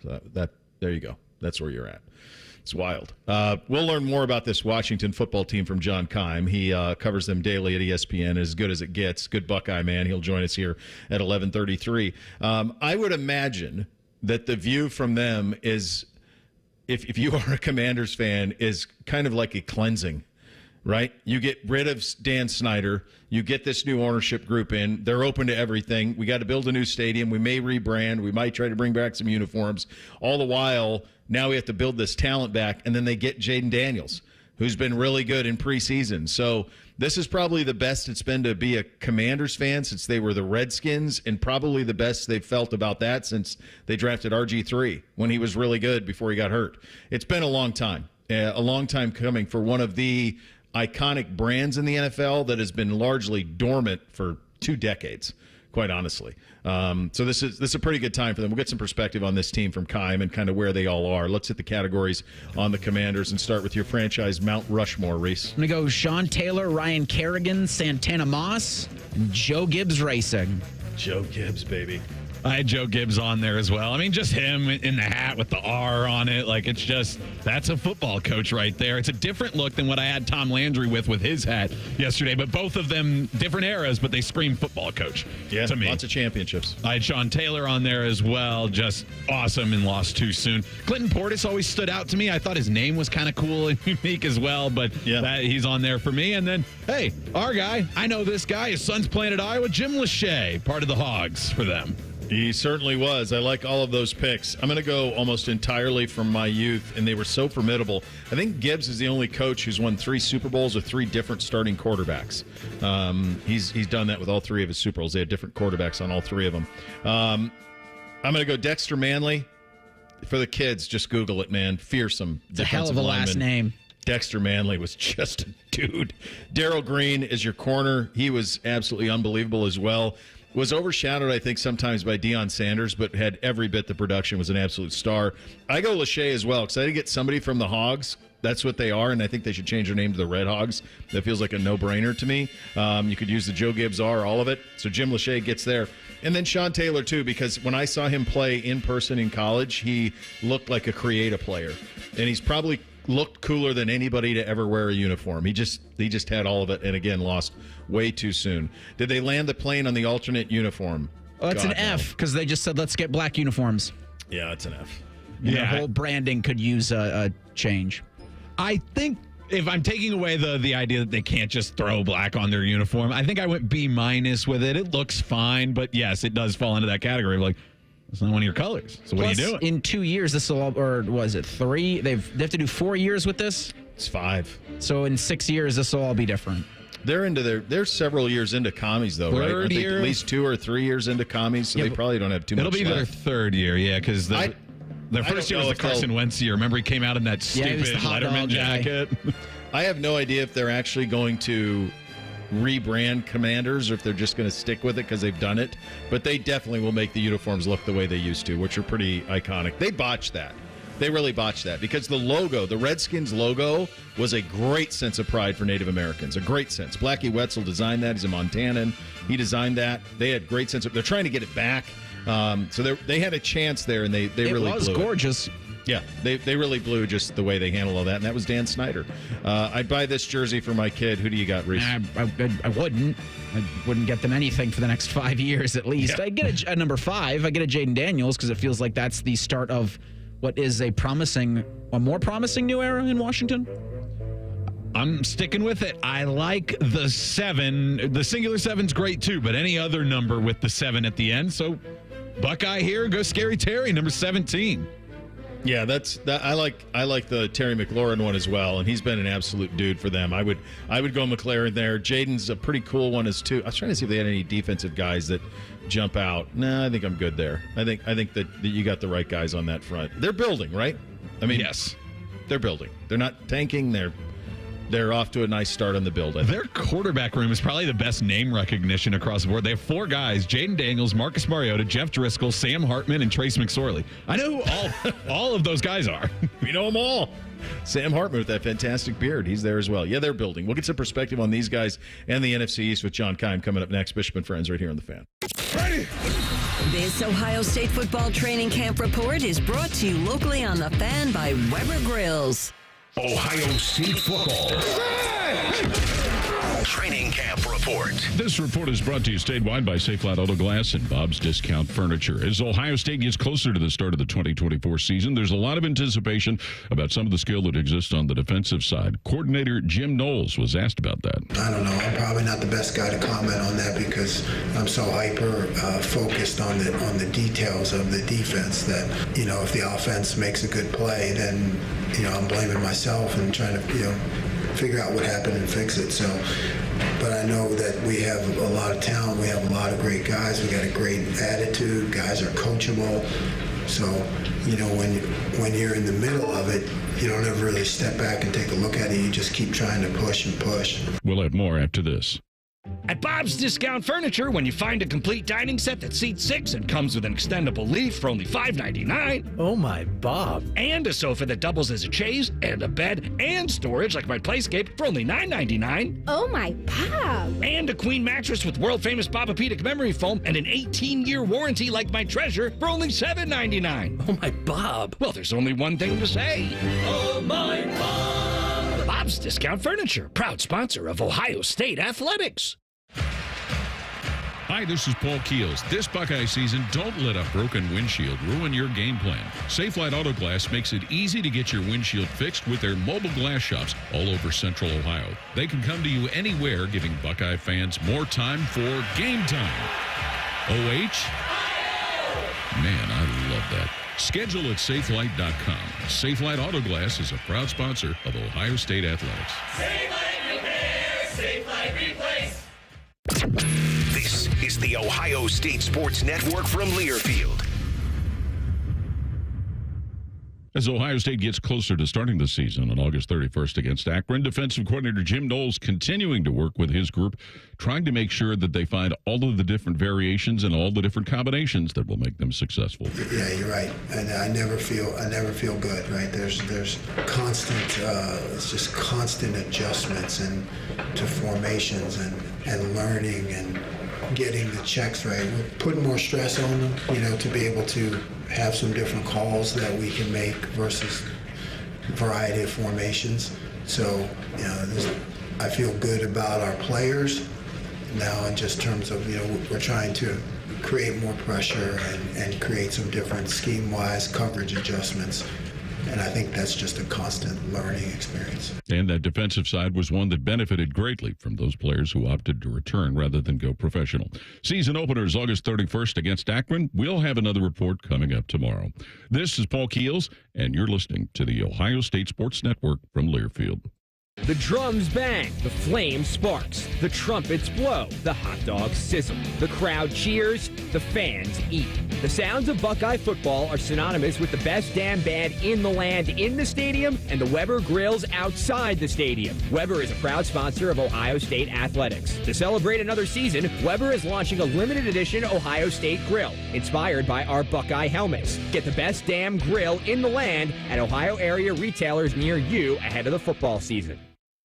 So there you go. That's where you're at. It's wild. We'll learn more about this Washington football team from John Keim. He covers them daily at ESPN, as good as it gets. Good Buckeye man. He'll join us here at 11:33. I would imagine that the view from them is, if you are a Commanders fan, is kind of like a cleansing, right? You get rid of Dan Snyder. You get this new ownership group in. They're open to everything. We got to build a new stadium. We may rebrand. We might try to bring back some uniforms. All the while, now we have to build this talent back. And then they get Jaden Daniels, who's been really good in preseason. So this is probably the best it's been to be a Commanders fan since they were the Redskins, and probably the best they've felt about that since they drafted RG3 when he was really good before he got hurt. It's been a long time coming for one of the iconic brands in the NFL that has been largely dormant for 2 decades, quite honestly. So this is a pretty good time for them. We'll get some perspective on this team from Keim and kind of where they all are. Let's hit the categories on the Commanders and start with your franchise Mount Rushmore, Reese. I'm going to go Sean Taylor, Ryan Kerrigan, Santana Moss, and Joe Gibbs Racing. Joe Gibbs, baby. I had Joe Gibbs on there as well. I mean, just him in the hat with the R on it. Like, it's just, that's a football coach right there. It's a different look than what I had Tom Landry with his hat yesterday. But both of them, different eras, but they scream football coach to me. Lots of championships. I had Sean Taylor on there as well. Just awesome and lost too soon. Clinton Portis always stood out to me. I thought his name was kind of cool and unique as well, but he's on there for me. And then, hey, our guy, I know this guy. His son's playing at Iowa, Jim Lachey, part of the Hogs for them. He certainly was. I like all of those picks. I'm going to go almost entirely from my youth, and they were so formidable. I think Gibbs is the only coach who's won 3 Super Bowls with 3 different starting quarterbacks. He's done that with all 3 of his Super Bowls. They had different quarterbacks on all 3 of them. I'm going to go Dexter Manley. For the kids, just Google it, man. Fearsome. It's a hell of a last name. Dexter Manley was just a dude. Darryl Green is your corner. He was absolutely unbelievable as well. Was overshadowed, I think, sometimes by Deion Sanders, but had every bit the production, was an absolute star. I go Lachey as well, because I had to get somebody from the Hogs. That's what they are, and I think they should change their name to the Red Hogs. That feels like a no-brainer to me. You could use the Joe Gibbs R, all of it. So Jim Lachey gets there. And then Sean Taylor, too, because when I saw him play in person in college, he looked like a creative player. And he's probably looked cooler than anybody to ever wear a uniform. He just had all of it, and again, lost way too soon. Did they land the plane on the alternate uniform? Oh, it's an F, because they just said, let's get black uniforms. Yeah, it's an F. Their whole branding could use a change. I think if I'm taking away the idea that they can't just throw black on their uniform, I think I went B- with it. It looks fine, but yes, it does fall into that category of like, it's not one of your colors. So what are you doing? In 2 years, this will all, or was it 3? They have to do 4 years with this? It's 5. So in 6 years, this will all be different. They're several years into commies, though, right? Third year? At least 2 or 3 years into commies, so they probably don't have too much left. It'll be their 3rd year, yeah, because their first year was the Carson Wentz year. Remember, he came out in that stupid Letterman jacket. I have no idea if they're actually going to rebrand Commanders or if they're just going to stick with it because they've done it. But they definitely will make the uniforms look the way they used to, which are pretty iconic. They botched that. They really botched that because the logo, the Redskins logo, was a great sense of pride for Native Americans. A great sense. Blackie Wetzel designed that. He's a Montanan. He designed that. They had great sense of. They're trying to get it back. So they had a chance there, and they really blew it. It was gorgeous. Yeah, they really blew just the way they handled all that, and that was Dan Snyder. I'd buy this jersey for my kid. Who do you got, Reese? I wouldn't. I wouldn't get them anything for the next 5 years at least. Yeah. I'd get a number 5. I get a Jaden Daniels because it feels like that's the start of what is a more promising new era in Washington. I'm sticking with it. I like the 7. The singular 7's great too, but any other number with the 7 at the end. So Buckeye here, go Scary Terry, number 17. Yeah, I like the Terry McLaurin one as well, and he's been an absolute dude for them. I would go McLaurin there. Jaden's a pretty cool one as too. I was trying to see if they had any defensive guys that jump out. No, I think I'm good there. I think that you got the right guys on that front. They're building, right? I mean, yes, they're building. They're not tanking. they're off to a nice start on the build. Their quarterback room is probably the best name recognition across the board. They have 4 guys: Jaden Daniels, Marcus Mariota, Jeff Driscoll, Sam Hartman, and Trace McSorley. I know who all of those guys are. We know them all. Sam Hartman with that fantastic beard. He's there as well. Yeah, they're building. We'll get some perspective on these guys and the NFC East with John Keim coming up next. Bishop and Friends right here on The Fan. Ready? This Ohio State football training camp report is brought to you locally on The Fan by Weber Grills. Ohio State football. Training camp report. This report is brought to you statewide by Safe Flat Auto Glass and Bob's Discount Furniture. As Ohio State gets closer to the start of the 2024 season, there's a lot of anticipation about some of the skill that exists on the defensive side. Coordinator Jim Knowles was asked about that. I don't know. I'm probably not the best guy to comment on that because I'm so hyper focused on the details of the defense that, if the offense makes a good play, then, I'm blaming myself and trying to, figure out what happened and fix it. So, but I know that we have a lot of talent. We have a lot of great guys. We got a great attitude. Guys are coachable. So, when you're in the middle of it, you don't ever really step back and take a look at it. You just keep trying to push and push. We'll have more after this. At Bob's Discount Furniture, when you find a complete dining set that seats 6 and comes with an extendable leaf for only $5.99. Oh my, Bob. And a sofa that doubles as a chaise and a bed and storage like my Playscape for only $9.99. Oh my, Bob. And a queen mattress with world-famous Bobapedic memory foam and an 18-year warranty like my Treasure for only $7.99. Oh my, Bob. Well, there's only one thing to say. Oh my, Bob. Bob's Discount Furniture, proud sponsor of Ohio State Athletics. Hi, this is Paul Keels. This Buckeye season, don't let a broken windshield ruin your game plan. Safe Light Auto Glass makes it easy to get your windshield fixed with their mobile glass shops all over Central Ohio. They can come to you anywhere, giving Buckeye fans more time for game time. OH? Man, I love that. Schedule at SafeLight.com. Safe Light Auto Glass is a proud sponsor of Ohio State Athletics. Safe Light Repair, Safe Light Replace. This is the Ohio State Sports Network from Learfield. As Ohio State gets closer to starting the season on August 31st against Akron, defensive coordinator Jim Knowles continuing to work with his group, trying to make sure that they find all of the different variations and all the different combinations that will make them successful. Yeah, you're right. And I never feel good, right? There's constant, it's just constant adjustments and to formations and learning and getting the checks right. We're putting more stress on them, to be able to have some different calls that we can make versus a variety of formations. So, I feel good about our players now in just terms of, we're trying to create more pressure and create some different scheme-wise coverage adjustments. And I think that's just a constant learning experience. And that defensive side was one that benefited greatly from those players who opted to return rather than go professional. Season openers August 31st against Akron. We'll have another report coming up tomorrow. This is Paul Keels, and you're listening to the Ohio State Sports Network from Learfield. The drums bang, the flame sparks, the trumpets blow, the hot dogs sizzle, the crowd cheers, the fans eat. The sounds of Buckeye football are synonymous with the best damn band in the land in the stadium and the Weber Grills outside the stadium. Weber is a proud sponsor of Ohio State Athletics. To celebrate another season, Weber is launching a limited edition Ohio State grill, inspired by our Buckeye helmets. Get the best damn grill in the land at Ohio area retailers near you ahead of the football season.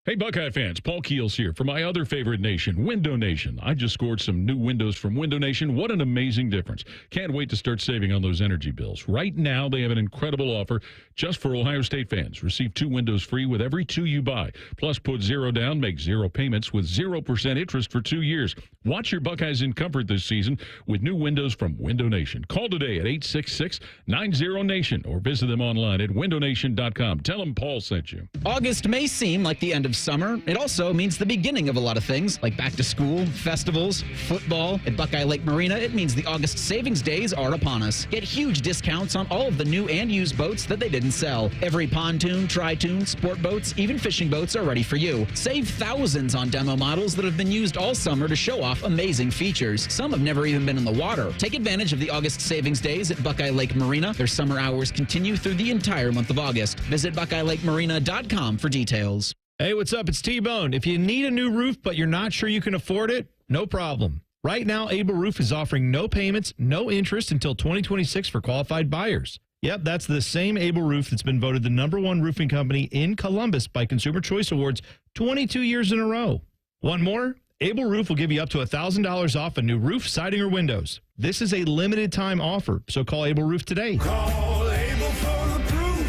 Hey, Buckeye fans, Paul Keels here for my other favorite nation, Window Nation. I just scored some new windows from Window Nation. What an amazing difference. Can't wait to start saving on those energy bills. Right now, they have an incredible offer just for Ohio State fans. Receive 2 windows free with every 2 you buy. Plus, put 0 down, make 0 payments with 0% interest for 2 years. Watch your Buckeyes in comfort this season with new windows from Window Nation. Call today at 866-90-NATION or visit them online at windownation.com. Tell them Paul sent you. August may seem like the end of summer. It also means the beginning of a lot of things, like back to school, festivals, football. At Buckeye Lake Marina, it means the August savings days are upon us. Get huge discounts on all of the new and used boats that they didn't sell. Every pontoon, tri-toon, sport boats, even fishing boats are ready for you. Save thousands on demo models that have been used all summer to show off amazing features. Some have never even been in the water. Take advantage of the August savings days at Buckeye Lake Marina. Their summer hours continue through the entire month of August. Visit BuckeyeLakeMarina.com for details. Hey, what's up? It's T-Bone. If you need a new roof, but you're not sure you can afford it, no problem. Right now, Able Roof is offering no payments, no interest until 2026 for qualified buyers. Yep, that's the same Able Roof that's been voted the #1 roofing company in Columbus by Consumer Choice Awards 22 years in a row. Want more? Able Roof will give you up to $1,000 off a new roof, siding, or windows. This is a limited time offer, so call Able Roof today. Call Able for the proof.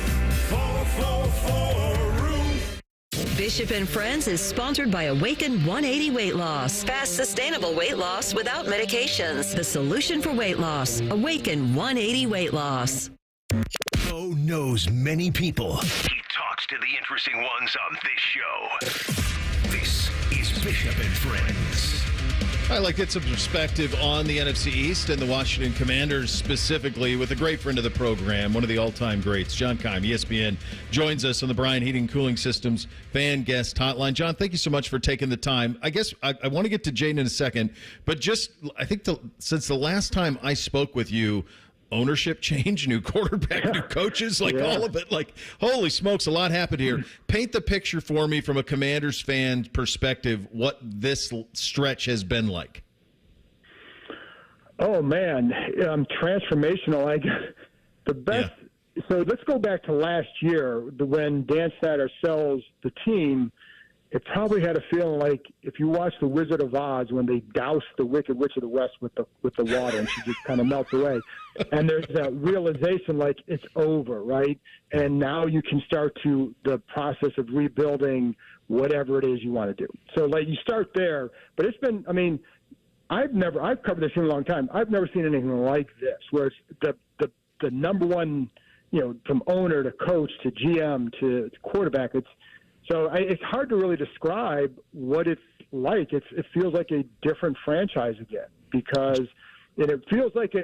444-ROOF. Bishop and Friends is sponsored by Awaken 180 Weight Loss. Fast, sustainable weight loss without medications. The solution for weight loss. Awaken 180 Weight Loss. Bo knows many people. He talks to the interesting ones on this show. This is Bishop and Friends. I'd like to get some perspective on the NFC East and the Washington Commanders specifically with a great friend of the program, one of the all-time greats, John Keim, ESPN, joins us on the Bryan Heating Cooling Systems fan guest hotline. John, thank you so much for taking the time. I guess I want to get to Jane in a second, but just I think since the last time I spoke with you, ownership change, new quarterback, new coaches, all of it. Like, holy smokes, a lot happened here. Paint the picture for me from a Commanders fan perspective, what this stretch has been like. Oh, man, transformational. The best. Yeah. So let's go back to last year when Dan Snyder sells the team. It probably had a feeling like if you watch The Wizard of Oz when they douse the Wicked Witch of the West with the water and she just kind of melts away. And there's that realization like it's over, right? And now you can start the process of rebuilding whatever it is you want to do. So like you start there, but it's been, I've covered this team a long time. I've never seen anything like this where it's the number one, from owner to coach to GM to quarterback. It's hard to really describe what it's like. It feels like a different franchise again because it feels like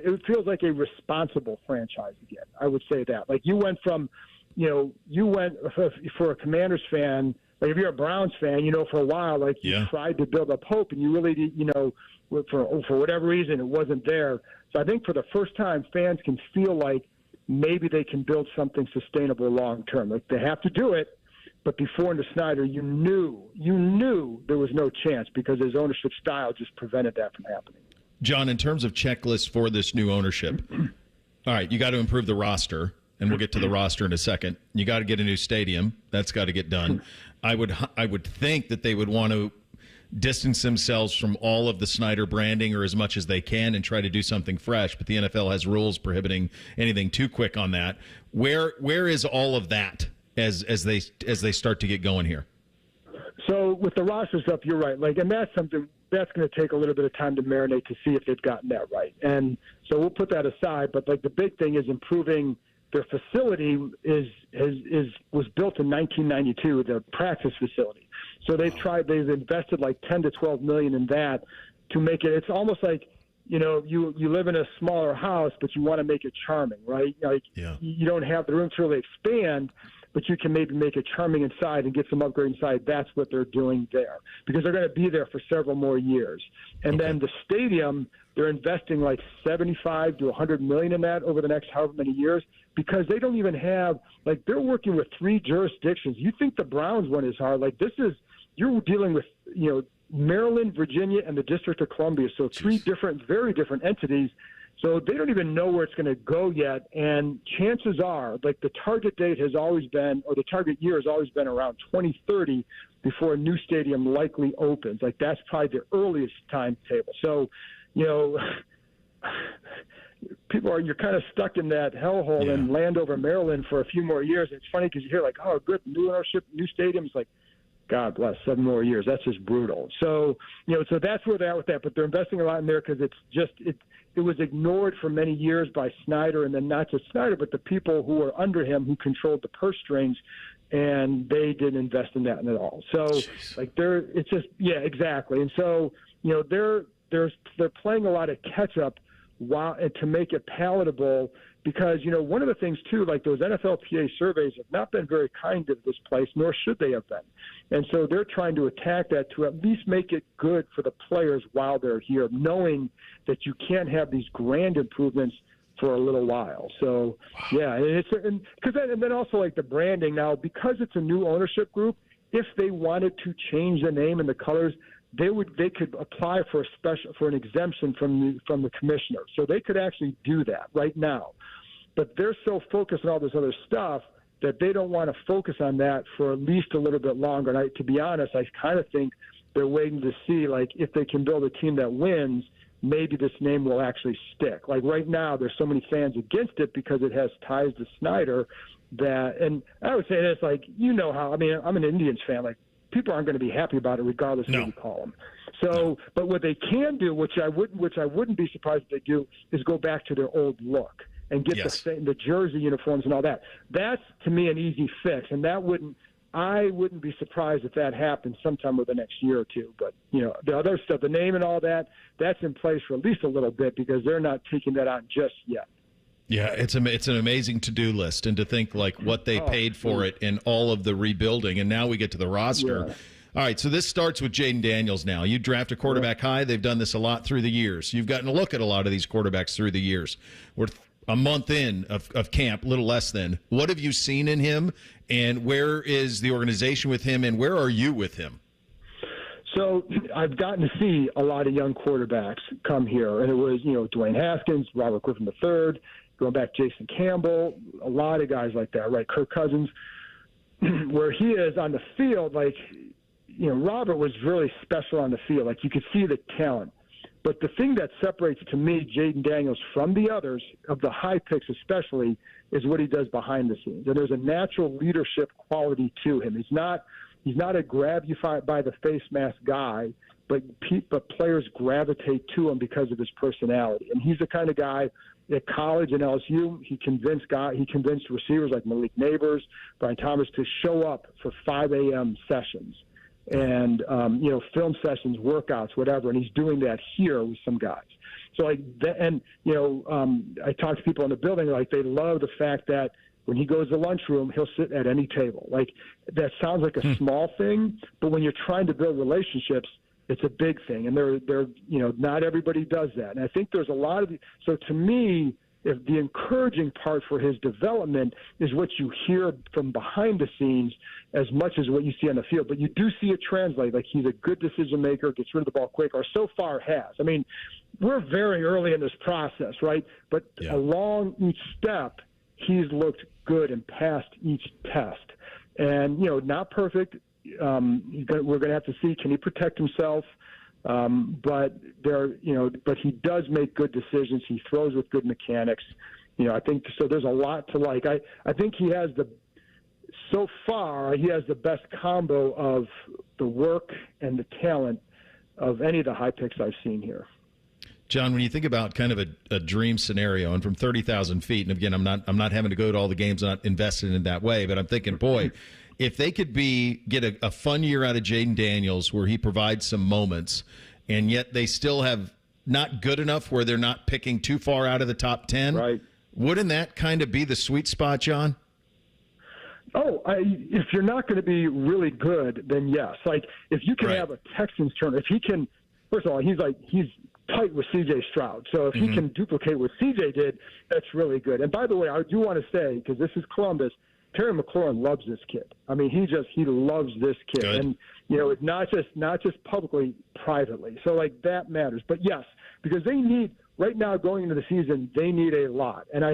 a responsible franchise again. I would say that. Like you went from, for a Commanders fan, like if you're a Browns fan, for a while, like you tried to build up hope and you really did, for whatever reason it wasn't there. So I think for the first time, fans can feel like maybe they can build something sustainable long term. Like they have to do it. But before under Snyder, you knew there was no chance because his ownership style just prevented that from happening. John, in terms of checklists for this new ownership, all right, you got to improve the roster, and we'll get to the roster in a second. You got to get a new stadium. That's got to get done. I would think that they would want to distance themselves from all of the Snyder branding or as much as they can and try to do something fresh, but the NFL has rules prohibiting anything too quick on that. Where is all of that? As they start to get going here. So with the roster stuff, you're right. And that's something that's going to take a little bit of time to marinate to see if they've gotten that right. And so we'll put that aside. But the big thing is improving their facility was built in 1992, the practice facility. So they've invested like 10 to 12 million in that to make it. It's almost like you live in a smaller house, but you want to make it charming, right? You don't have the room to really expand, but you can maybe make it charming inside and get some upgrade inside. That's what they're doing there because they're going to be there for several more years. And then the stadium, they're investing like 75 to 100 million in that over the next however many years because they don't even have they're working with 3 jurisdictions. You think the Browns one is hard? You're dealing with Maryland, Virginia, and the District of Columbia. So 3 very different entities. So they don't even know where it's going to go yet. And chances are, the target date has always been, or the target year has always been around 2030 before a new stadium likely opens. That's probably the earliest timetable. So, you're kind of stuck in that hellhole in Landover, Maryland for a few more years. It's funny because you hear good new ownership, new stadiums, God bless, 7 more years. That's just brutal. So, so that's where they're at with that. But they're investing a lot in there because it was ignored for many years by Snyder, and then not just Snyder, but the people who were under him who controlled the purse strings, and they didn't invest in that at all. So, exactly. And so, they're playing a lot of catch up to make it palatable. Because, one of the things, too, those NFLPA surveys have not been very kind to this place, nor should they have been. And so they're trying to attack that to at least make it good for the players while they're here, knowing that you can't have these grand improvements for a little while. So, and then also the branding now, because it's a new ownership group, if they wanted to change the name and the colors, they could apply for an exemption from the commissioner. So they could actually do that right now. But they're so focused on all this other stuff that they don't want to focus on that for at least a little bit longer. And to be honest, I kind of think they're waiting to see, like, if they can build a team that wins, maybe this name will actually stick. Like right now, there's so many fans against it because it has ties to Snyder that, and I would say this, like, how, I mean, I'm an Indians fan, like, people aren't going to be happy about it regardless of what you call them. So, but what they can do, which I wouldn't be surprised if they do, is go back to their old look and get the jersey uniforms and all that. That's, to me, an easy fix, and I wouldn't be surprised if that happens sometime over the next year or two. But, the other stuff, the name and all that, that's in place for at least a little bit because they're not taking that on just yet. Yeah, it's an amazing to-do list, and to think like what they paid for it and all of the rebuilding, and now we get to the roster. Yeah. All right, so this starts with Jaden Daniels now. You draft a quarterback high. They've done this a lot through the years. You've gotten a look at a lot of these quarterbacks through the years. We're a month in of camp, a little less than. What have you seen in him, and where is the organization with him, and where are you with him? So I've gotten to see a lot of young quarterbacks come here, and it was, Dwayne Haskins, Robert Griffin III, going back Jason Campbell, a lot of guys like that, right? Kirk Cousins, where he is on the field, like, Robert was really special on the field. Like, you could see the talent. But the thing that separates, to me, Jaden Daniels from the others, of the high picks especially, is what he does behind the scenes. And there's a natural leadership quality to him. He's not a grab you by the face mask guy, but players gravitate to him because of his personality. And he's the kind of guy at college and LSU, he convinced receivers like Malik Neighbors, Brian Thomas to show up for 5 a.m. sessions and, film sessions, workouts, whatever. And he's doing that here with some guys. So I talk to people in the building, like, they love the fact that when he goes to the lunchroom, he'll sit at any table. Like, that sounds like a small thing, but when you're trying to build relationships, it's a big thing. And they're not everybody does that. And I think there's a lot of so to me, if the encouraging part for his development is what you hear from behind the scenes as much as what you see on the field. But you do see it translate. Like, he's a good decision maker, gets rid of the ball quick, or so far has. I mean, we're very early in this process, right? But along each step, he's looked good and passed each test. And, not perfect. We're going to have to see, can he protect himself? But he does make good decisions. He throws with good mechanics. I think so. There's a lot to like. I think he has so far he has the best combo of the work and the talent of any of the high picks I've seen here. John, when you think about kind of a dream scenario, and from 30,000 feet, and again, I'm not having to go to all the games, I'm not invested in that way, but I'm thinking, boy, if they could get a fun year out of Jaden Daniels where he provides some moments, and yet they still have not good enough where they're not picking too far out of the top 10, right? Wouldn't that kind of be the sweet spot, John? If you're not going to be really good, then yes. Like, if you can have a Texans turn, if he can, first of all, he's tight with C.J. Stroud. So if he can duplicate what C.J. did, that's really good. And by the way, I do want to say, because this is Columbus, Terry McLaurin loves this kid. I mean, he loves this kid. Good. And, it's not just publicly, privately. So, like, that matters. But, yes, because they need, right now going into the season, they need a lot. And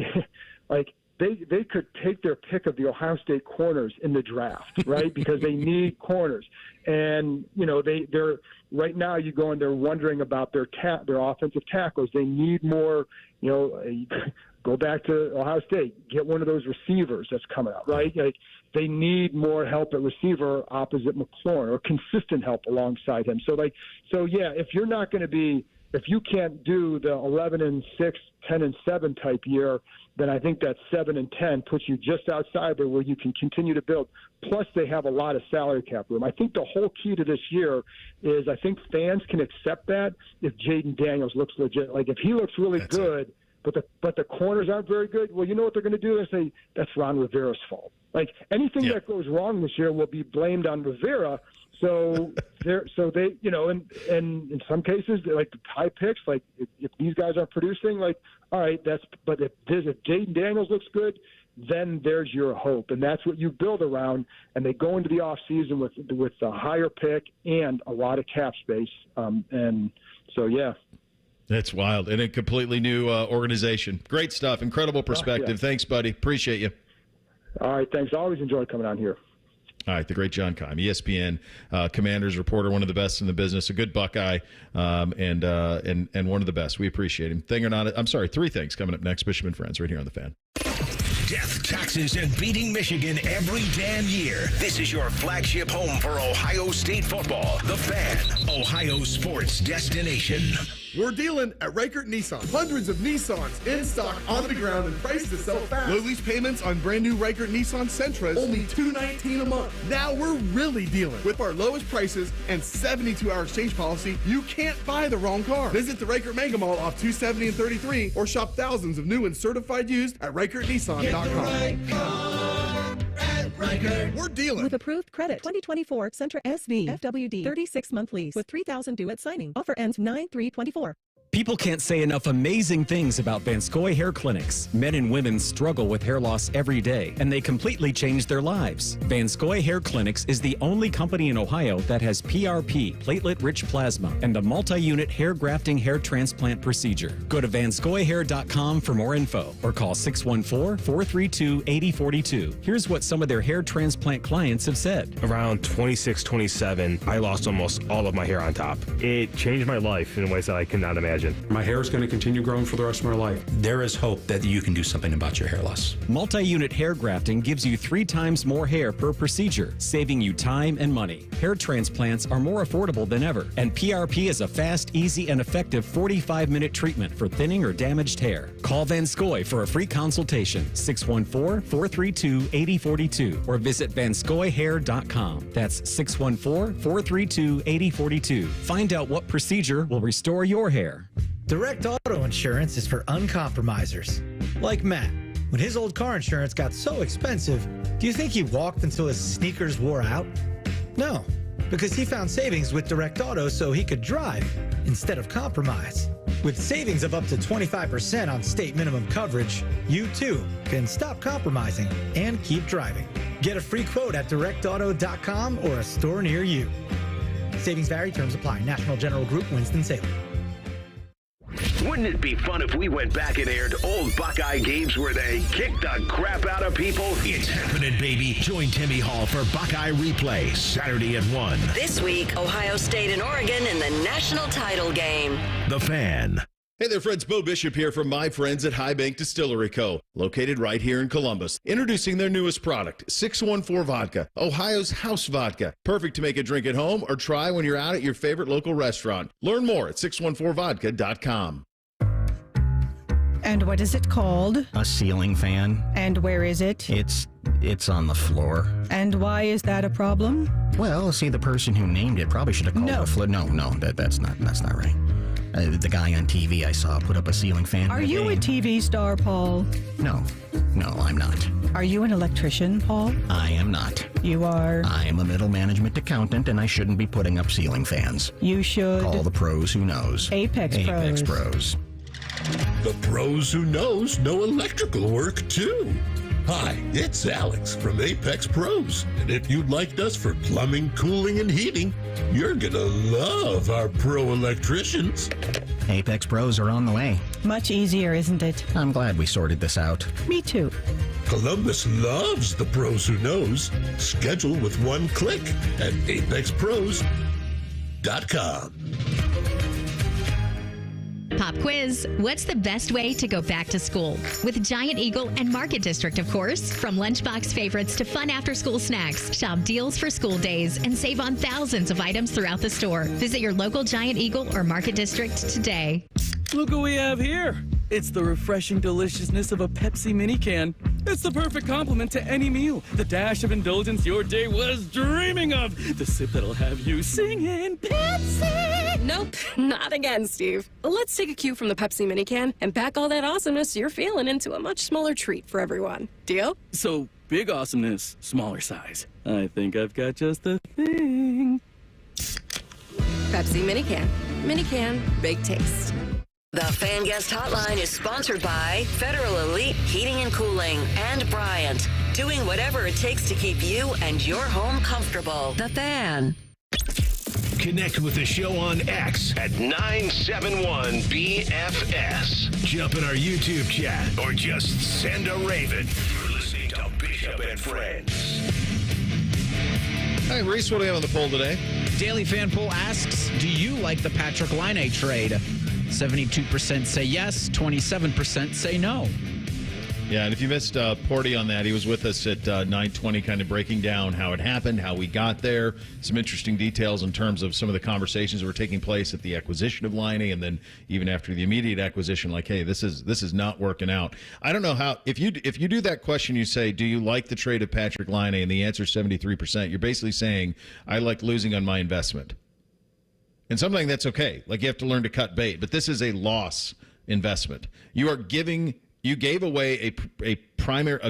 they could take their pick of the Ohio State corners in the draft, right? Because they need corners. And, they're right now you go and they're wondering about their offensive tackles. They need more, go back to Ohio State, get one of those receivers that's coming out, right? Like, they need more help at receiver opposite McLaurin, or consistent help alongside him. So if you can't do the 11-6, 10-7 type year, then I think that 7-10 puts you just outside there where you can continue to build. Plus, they have a lot of salary cap room. I think the whole key to this year is I think fans can accept that if Jaden Daniels looks legit. Like, if he looks really good, but the corners aren't very good, well, you know what they're going to do? They say that's Ron Rivera's fault. Like, anything that goes wrong this year will be blamed on Rivera. So they, and in some cases, like, the high picks, like, if these guys aren't producing, like, all right, but if Jaden Daniels looks good, then there's your hope. And that's what you build around. And they go into the offseason with a higher pick and a lot of cap space. And so, yeah. That's wild. And a completely new organization. Great stuff. Incredible perspective. Yeah. Thanks, buddy. Appreciate you. All right, thanks. I always enjoy coming on here. All right, the great John Keim, ESPN Commanders reporter, one of the best in the business, a good Buckeye, and one of the best. We appreciate him. Thing or not, I'm sorry, three things coming up next. Bishop and Friends, right here on The Fan. Death, taxes, and beating Michigan every damn year. This is your flagship home for Ohio State football. The Fan, Ohio sports destination. We're dealing at Reichert Nissan. Hundreds of Nissans in stock, on the ground, and priced to sell fast. Low lease payments on brand new Reichert Nissan Sentras, only $219 a month. Now we're really dealing. With our lowest prices and 72-hour exchange policy, you can't buy the wrong car. Visit the Reichert Mega Mall off 270 and 33 or shop thousands of new and certified used at ReichertNissan.com. Get the right car at Reichert. We're dealing. With approved credit, 2024 Sentra SV FWD 36-month lease with $3,000 due at signing. Offer ends 9/3/24. People can't say enough amazing things about Vanscoy Hair Clinics. Men and women struggle with hair loss every day, and they completely change their lives. Vanscoy Hair Clinics is the only company in Ohio that has PRP, platelet-rich plasma, and a multi-unit hair grafting hair transplant procedure. Go to vanscoyhair.com for more info, or call 614-432-8042. Here's what some of their hair transplant clients have said. Around 26, 27, I lost almost all of my hair on top. It changed my life in ways that I cannot imagine. My hair is going to continue growing for the rest of my life. There is hope that you can do something about your hair loss. Multi-unit hair grafting gives you 3 times more hair per procedure, saving you time and money. Hair transplants are more affordable than ever, and PRP is a fast, easy, and effective 45-minute treatment for thinning or damaged hair. Call Vanscoy for a free consultation, 614-432-8042, or visit vanscoyhair.com. That's 614-432-8042. Find out what procedure will restore your hair. Direct auto insurance is for uncompromisers. Like Matt. When his old car insurance got so expensive, do you think he walked until his sneakers wore out? No, because he found savings with Direct Auto so he could drive instead of compromise. With savings of up to 25% on state minimum coverage, you too can stop compromising and keep driving. Get a free quote at directauto.com or a store near you. Savings vary, terms apply. National General Group, Winston-Salem. Wouldn't it be fun if we went back and aired old Buckeye games where they kicked the crap out of people? It's happening, baby. Join Timmy Hall for Buckeye Replay, Saturday at 1. This week, Ohio State and Oregon in the national title game. The Fan. Hey there, friends. Bo Bishop here from my friends at High Bank Distillery Co., located right here in Columbus. Introducing their newest product, 614 Vodka, Ohio's house vodka. Perfect to make a drink at home or try when you're out at your favorite local restaurant. Learn more at 614vodka.com. And what is it called? A ceiling fan. And where is it? It's on the floor. And why is that a problem? Well, see, the person who named it probably should have called it a floor. No, that's not right. The guy on TV I saw put up a ceiling fan. Are you a TV star, Paul? No, I'm not. Are you an electrician, Paul? I am not. You are? I am a middle management accountant, and I shouldn't be putting up ceiling fans. You should. Call the pros who knows. Apex Pros. The pros who knows know electrical work, too. Hi, it's Alex from Apex Pros, and if you'd like us for plumbing, cooling, and heating, you're gonna love our pro electricians. Apex Pros are on the way. Much easier, isn't it? I'm glad we sorted this out. Me too. Columbus loves the pros who knows. Schedule with one click at apexpros.com. Pop quiz. What's the best way to go back to school? With Giant Eagle and Market District, of course. From lunchbox favorites to fun after-school snacks. Shop deals for school days and save on thousands of items throughout the store. Visit your local Giant Eagle or Market District today. Look what we have here. It's the refreshing deliciousness of a Pepsi mini can. It's the perfect complement to any meal. The dash of indulgence your day was dreaming of. The sip that'll have you singing Pepsi. Nope, not again, Steve. Let's take a cue from the Pepsi mini can and pack all that awesomeness you're feeling into a much smaller treat for everyone. Deal? So, big awesomeness, smaller size. I think I've got just the thing. Pepsi mini can. Mini can, big taste. The Fan Guest Hotline is sponsored by Federal Elite Heating and Cooling and Bryant, doing whatever it takes to keep you and your home comfortable. The Fan. Connect with the show on X at 971BFS. Jump in our YouTube chat or just send a raven. You're listening to Bishop and Friends. Hey, Reese, what do we have on the poll today? Daily Fan Poll asks, do you like the Patrik Laine trade? 72% say yes, 27% say no. Yeah, and if you missed Porty on that, he was with us at 9:20, kind of breaking down how it happened, how we got there, some interesting details in terms of some of the conversations that were taking place at the acquisition of Laine, and then even after the immediate acquisition, like, hey, this is not working out. I don't know how. If you do that question, you say, do you like the trade of Patrik Laine, and the answer is 73%. You're basically saying, I like losing on my investment. And something that's okay. Like, you have to learn to cut bait, but this is a loss investment. You gave away a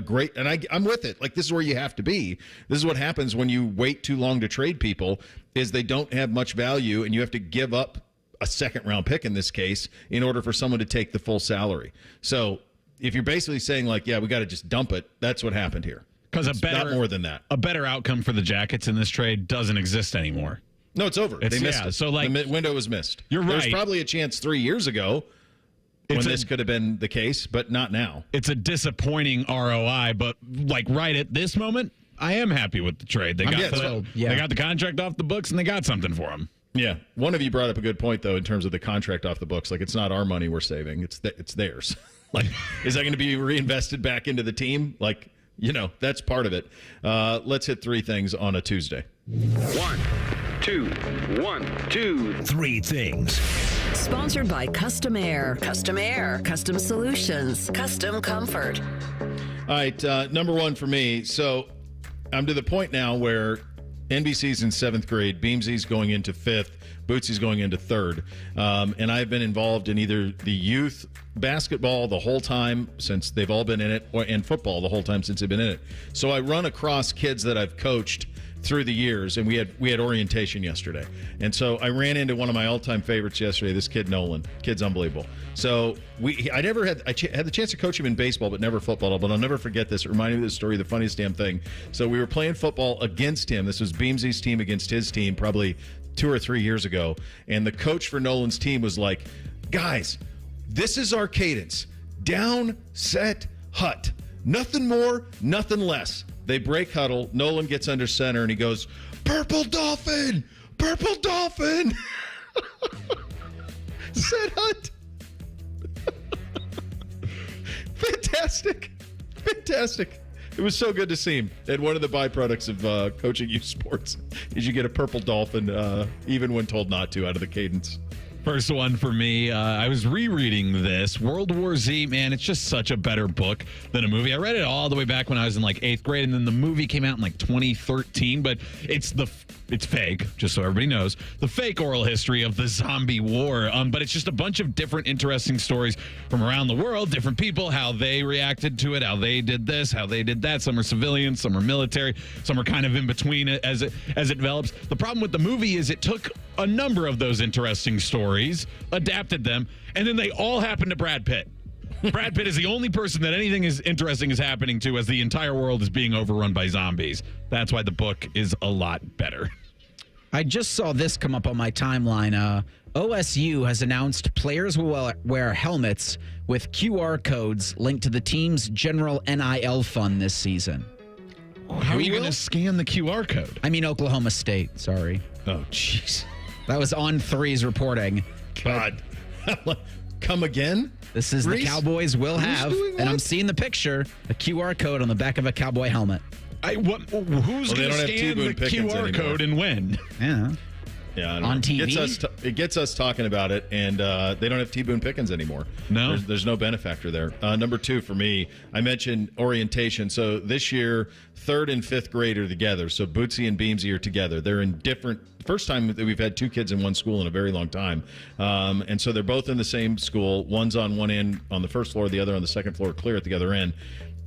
great, and I'm with it. Like, this is where you have to be. This is what happens when you wait too long to trade people, is they don't have much value, and you have to give up a second-round pick in this case in order for someone to take the full salary. So if you're basically saying, like, yeah, we got to just dump it, that's what happened here. Because not more than that. A better outcome for the Jackets in this trade doesn't exist anymore. No, it's over. They missed it. So, like, the window was missed. You're right. There was probably a chance 3 years ago when this could have been the case, but not now. It's a disappointing ROI, but like right at this moment, I am happy with the trade. They got the contract off the books, and they got something for him. Yeah. One of you brought up a good point, though, in terms of the contract off the books. Like, it's not our money we're saving. It's theirs. Like, is that going to be reinvested back into the team? Like, that's part of it. Let's hit three things on a Tuesday. 1, 2, 1, 2, 3 things. Sponsored by Custom Air. Custom Air. Custom Solutions. Custom Comfort. All right. Number one for me. So I'm to the point now where NBC's in 7th grade. Beamsy's going into 5th. Bootsy's going into 3rd. And I've been involved in either the youth basketball the whole time since they've all been in it, and football the whole time since they've been in it. So I run across kids that I've coached through the years, and we had orientation yesterday. And so I ran into one of my all-time favorites yesterday, this kid Nolan. Kid's unbelievable. So I had the chance to coach him in baseball, but never football. But I'll never forget this. It reminded me of this story, the funniest damn thing. So we were playing football against him. This was Beamsy's team against his team probably 2 or 3 years ago. And the coach for Nolan's team was like, guys, this is our cadence. Down, set, hut. Nothing more, nothing less. They break huddle. Nolan gets under center, and he goes, Purple Dolphin! Purple Dolphin! Set hut. Fantastic. Fantastic. It was so good to see him. And one of the byproducts of coaching youth sports is you get a purple dolphin even when told not to out of the cadence. First one for me, I was rereading this. World War Z, man, it's just such a better book than a movie. I read it all the way back when I was in like 8th grade, and then the movie came out in like 2013, but it's fake, just so everybody knows. The fake oral history of the zombie war, but it's just a bunch of different interesting stories from around the world, different people, how they reacted to it, how they did this, how they did that. Some are civilians, some are military, some are kind of in between it as it develops. The problem with the movie is it took a number of those interesting stories, adapted them, and then they all happened to Brad Pitt. Brad Pitt is the only person that anything is interesting is happening to as the entire world is being overrun by zombies. That's why the book is a lot better. I just saw this come up on my timeline. OSU has announced players will wear helmets with QR codes linked to the team's general NIL fund this season. How are you going to scan the QR code? I mean Oklahoma State, sorry. Oh, jeez. That was on 3's reporting. God. Come again? This is Reese? the Cowboys will have, and I'm seeing the picture, a QR code on the back of a Cowboy helmet. Who's going to scan the QR code and when? Yeah. Yeah, on TV. It gets us talking about it, and they don't have T. Boone Pickens anymore. No. There's no benefactor there. Number 2 for me, I mentioned orientation. So this year, 3rd and 5th grade are together. So Bootsy and Beamsy are together. They're in different. First time that we've had 2 kids in one school in a very long time. And so they're both in the same school. One's on one end on the first floor, the other on the second floor, clear at the other end.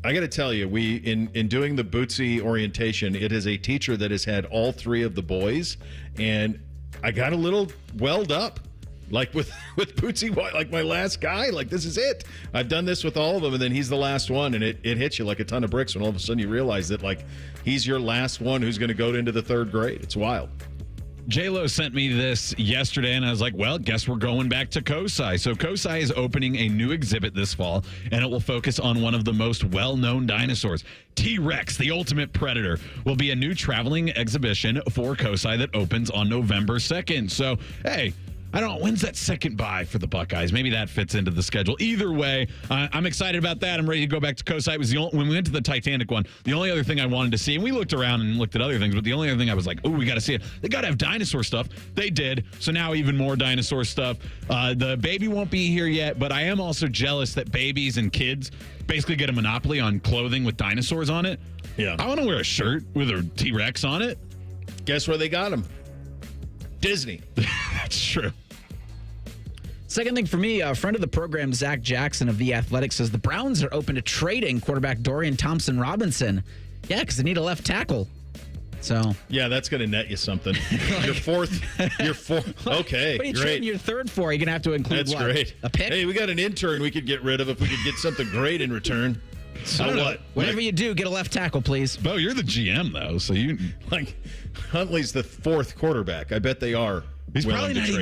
I got to tell you, we in doing the Bootsy orientation, it is a teacher that has had all 3 of the boys, and I got a little welled up Like with Bootsy White, like my last guy. Like, this is it. I've done this with all of them, and then he's the last one, and it hits you like a ton of bricks when all of a sudden you realize that, like, he's your last one who's going to go into the third grade. It's wild. J-Lo sent me this yesterday, and I was like, well, guess we're going back to COSI. So COSI is opening a new exhibit this fall, and it will focus on one of the most well-known dinosaurs. T-Rex, the ultimate predator, will be a new traveling exhibition for COSI that opens on November 2nd. So, hey, I don't know, when's that second bye for the Buckeyes? Maybe that fits into the schedule. Either way, I'm excited about that. I'm ready to go back to COSI. It was when we went to the Titanic one, the only other thing I wanted to see, and we looked around and looked at other things, but the only other thing I was like, oh, we got to see it. They got to have dinosaur stuff. They did. So now even more dinosaur stuff. The baby won't be here yet, but I am also jealous that babies and kids basically get a monopoly on clothing with dinosaurs on it. Yeah. I want to wear a shirt with a T-Rex on it. Guess where they got them? Disney. That's true. Second thing for me, a friend of the program, Zach Jackson of The Athletic, says the Browns are open to trading quarterback Dorian Thompson-Robinson. Yeah, because they need a left tackle. So yeah, that's going to net you something. Your fourth. Okay, what are you great. trading your third for? You're going to have to include That's great. A pick? Hey, we got an intern we could get rid of if we could get something great in return. So what? Whatever you do, get a left tackle, please. Bo, you're the GM, though, so you... Like, Huntley's the fourth quarterback. I bet they are. He's probably not even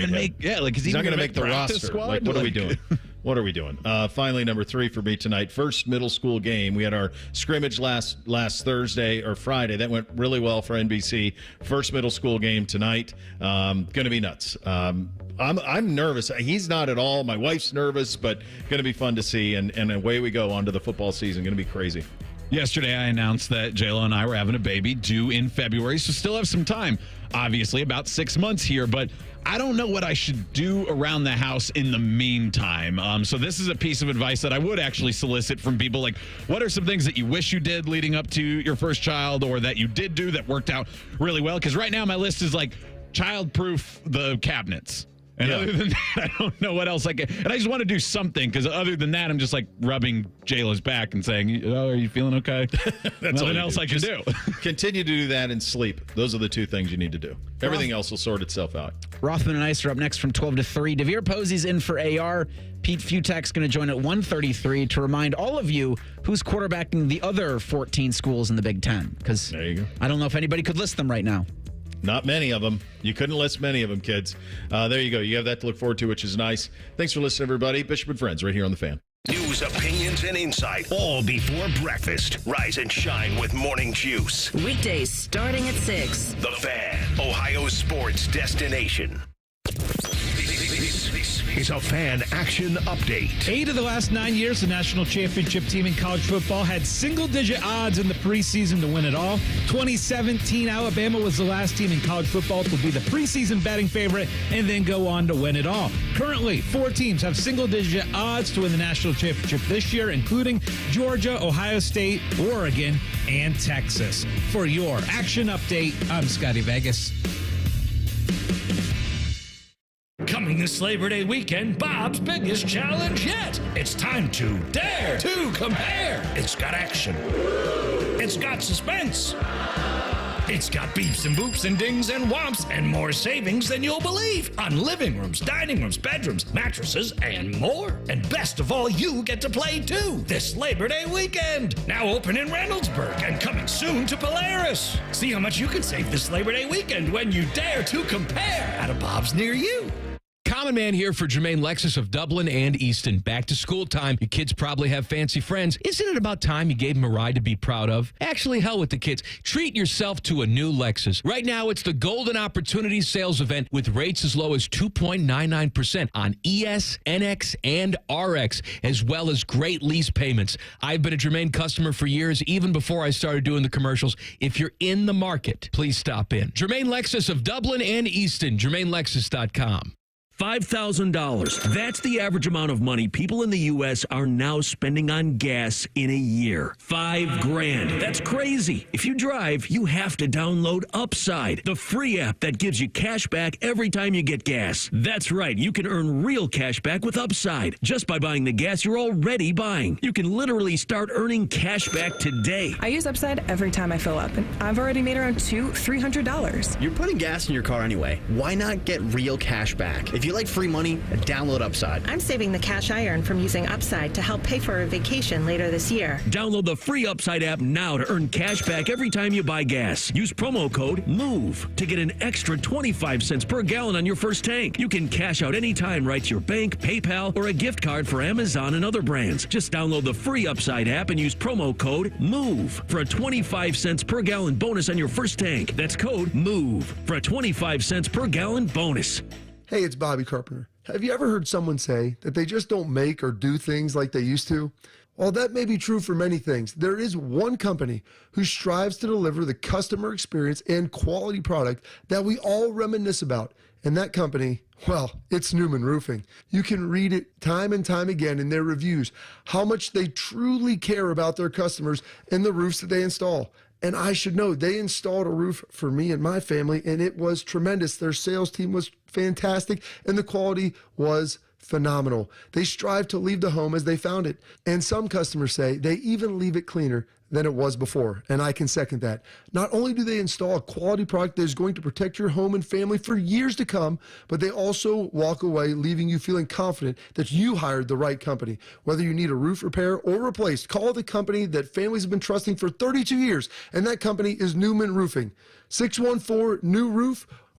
he's not going to make the roster. Squad? Like, what are we doing? What are we doing? Finally, number 3 for me tonight. First middle school game. We had our scrimmage last Thursday or Friday. That went really well for NBC. First middle school game tonight. Going to be nuts. I'm nervous. He's not at all. My wife's nervous, but going to be fun to see. And away we go onto the football season. Going to be crazy. Yesterday, I announced that J-Lo and I were having a baby due in February, so still have some time. Obviously, about 6 months here, but I don't know what I should do around the house in the meantime. So this is a piece of advice that I would actually solicit from people. Like, what are some things that you wish you did leading up to your first child, or that you did do that worked out really well? Because right now, my list is like child-proof the cabinets. And other than that, I don't know what else I can. And I just want to do something, because other than that, I'm just like rubbing J-Lo's back and saying, oh, are you feeling okay? That's nothing else I can do. Continue to do that and sleep. Those are the two things you need to do. Everything else will sort itself out. Rothman and Ice are up next from 12 to 3. DeVere Posey's in for AR. Pete Futek's going to join at 1:33 to remind all of you who's quarterbacking the other 14 schools in the Big Ten. Because there you go. I don't know if anybody could list them right now. Not many of them. You couldn't list many of them, kids. There you go. You have that to look forward to, which is nice. Thanks for listening, everybody. Bishop and Friends right here on The Fan. News, opinions, and insight all before breakfast. Rise and shine with Morning Juice. Weekdays starting at 6. The Fan, Ohio's sports destination. This is a Fan Action Update. 8 of the last 9 years, the national championship team in college football had single-digit odds in the preseason to win it all. 2017, Alabama was the last team in college football to be the preseason betting favorite and then go on to win it all. Currently, 4 teams have single-digit odds to win the national championship this year, including Georgia, Ohio State, Oregon, and Texas. For your Action Update, I'm Scotty Vegas. Coming this Labor Day weekend, Bob's biggest challenge yet. It's time to dare to compare. It's got action. It's got suspense. It's got beeps and boops and dings and whomps and more savings than you'll believe on living rooms, dining rooms, bedrooms, mattresses, and more. And best of all, you get to play too this Labor Day weekend. Now open in Reynoldsburg and coming soon to Polaris. See how much you can save this Labor Day weekend when you dare to compare at a Bob's near you. Common Man here for Jermaine Lexus of Dublin and Easton. Back to school time. Your kids probably have fancy friends. Isn't it about time you gave them a ride to be proud of? Actually, hell with the kids. Treat yourself to a new Lexus. Right now, it's the Golden Opportunity Sales Event with rates as low as 2.99% on ES, NX, and RX, as well as great lease payments. I've been a Jermaine customer for years, even before I started doing the commercials. If you're in the market, please stop in. Jermaine Lexus of Dublin and Easton. JermaineLexus.com. $5,000. That's the average amount of money people in the U.S. are now spending on gas in a year. $5,000. That's crazy. If you drive, you have to download Upside, the free app that gives you cash back every time you get gas. That's right. You can earn real cash back with Upside just by buying the gas you're already buying. You can literally start earning cash back today. I use Upside every time I fill up, and I've already made around $300. You're putting gas in your car anyway. Why not get real cash back? If you you like free money, download Upside. I'm saving the cash I earn from using Upside to help pay for a vacation later this year. Download the free Upside app now to earn cash back every time you buy gas. Use promo code MOVE to get an extra 25 cents per gallon on your first tank. You can cash out anytime right to your bank, PayPal, or a gift card for Amazon and other brands. Just download the free Upside app and use promo code MOVE for a 25 cents per gallon bonus on your first tank. That's code MOVE for a 25 cents per gallon bonus. Hey, it's Bobby Carpenter. Have you ever heard someone say that they just don't make or do things like they used to? While that may be true for many things, there is one company who strives to deliver the customer experience and quality product that we all reminisce about. And that company, well, it's Newman Roofing. You can read it time and time again in their reviews, how much they truly care about their customers and the roofs that they install. And I should know, they installed a roof for me and my family, and it was tremendous. Their sales team was fantastic, and the quality was phenomenal. They strive to leave the home as they found it. And some customers say they even leave it cleaner than it was before, and I can second that. Not only do they install a quality product that is going to protect your home and family for years to come, but they also walk away leaving you feeling confident that you hired the right company. Whether you need a roof repair or replaced, call the company that families have been trusting for 32 years, and that company is Newman Roofing. 614-NEW-ROOF,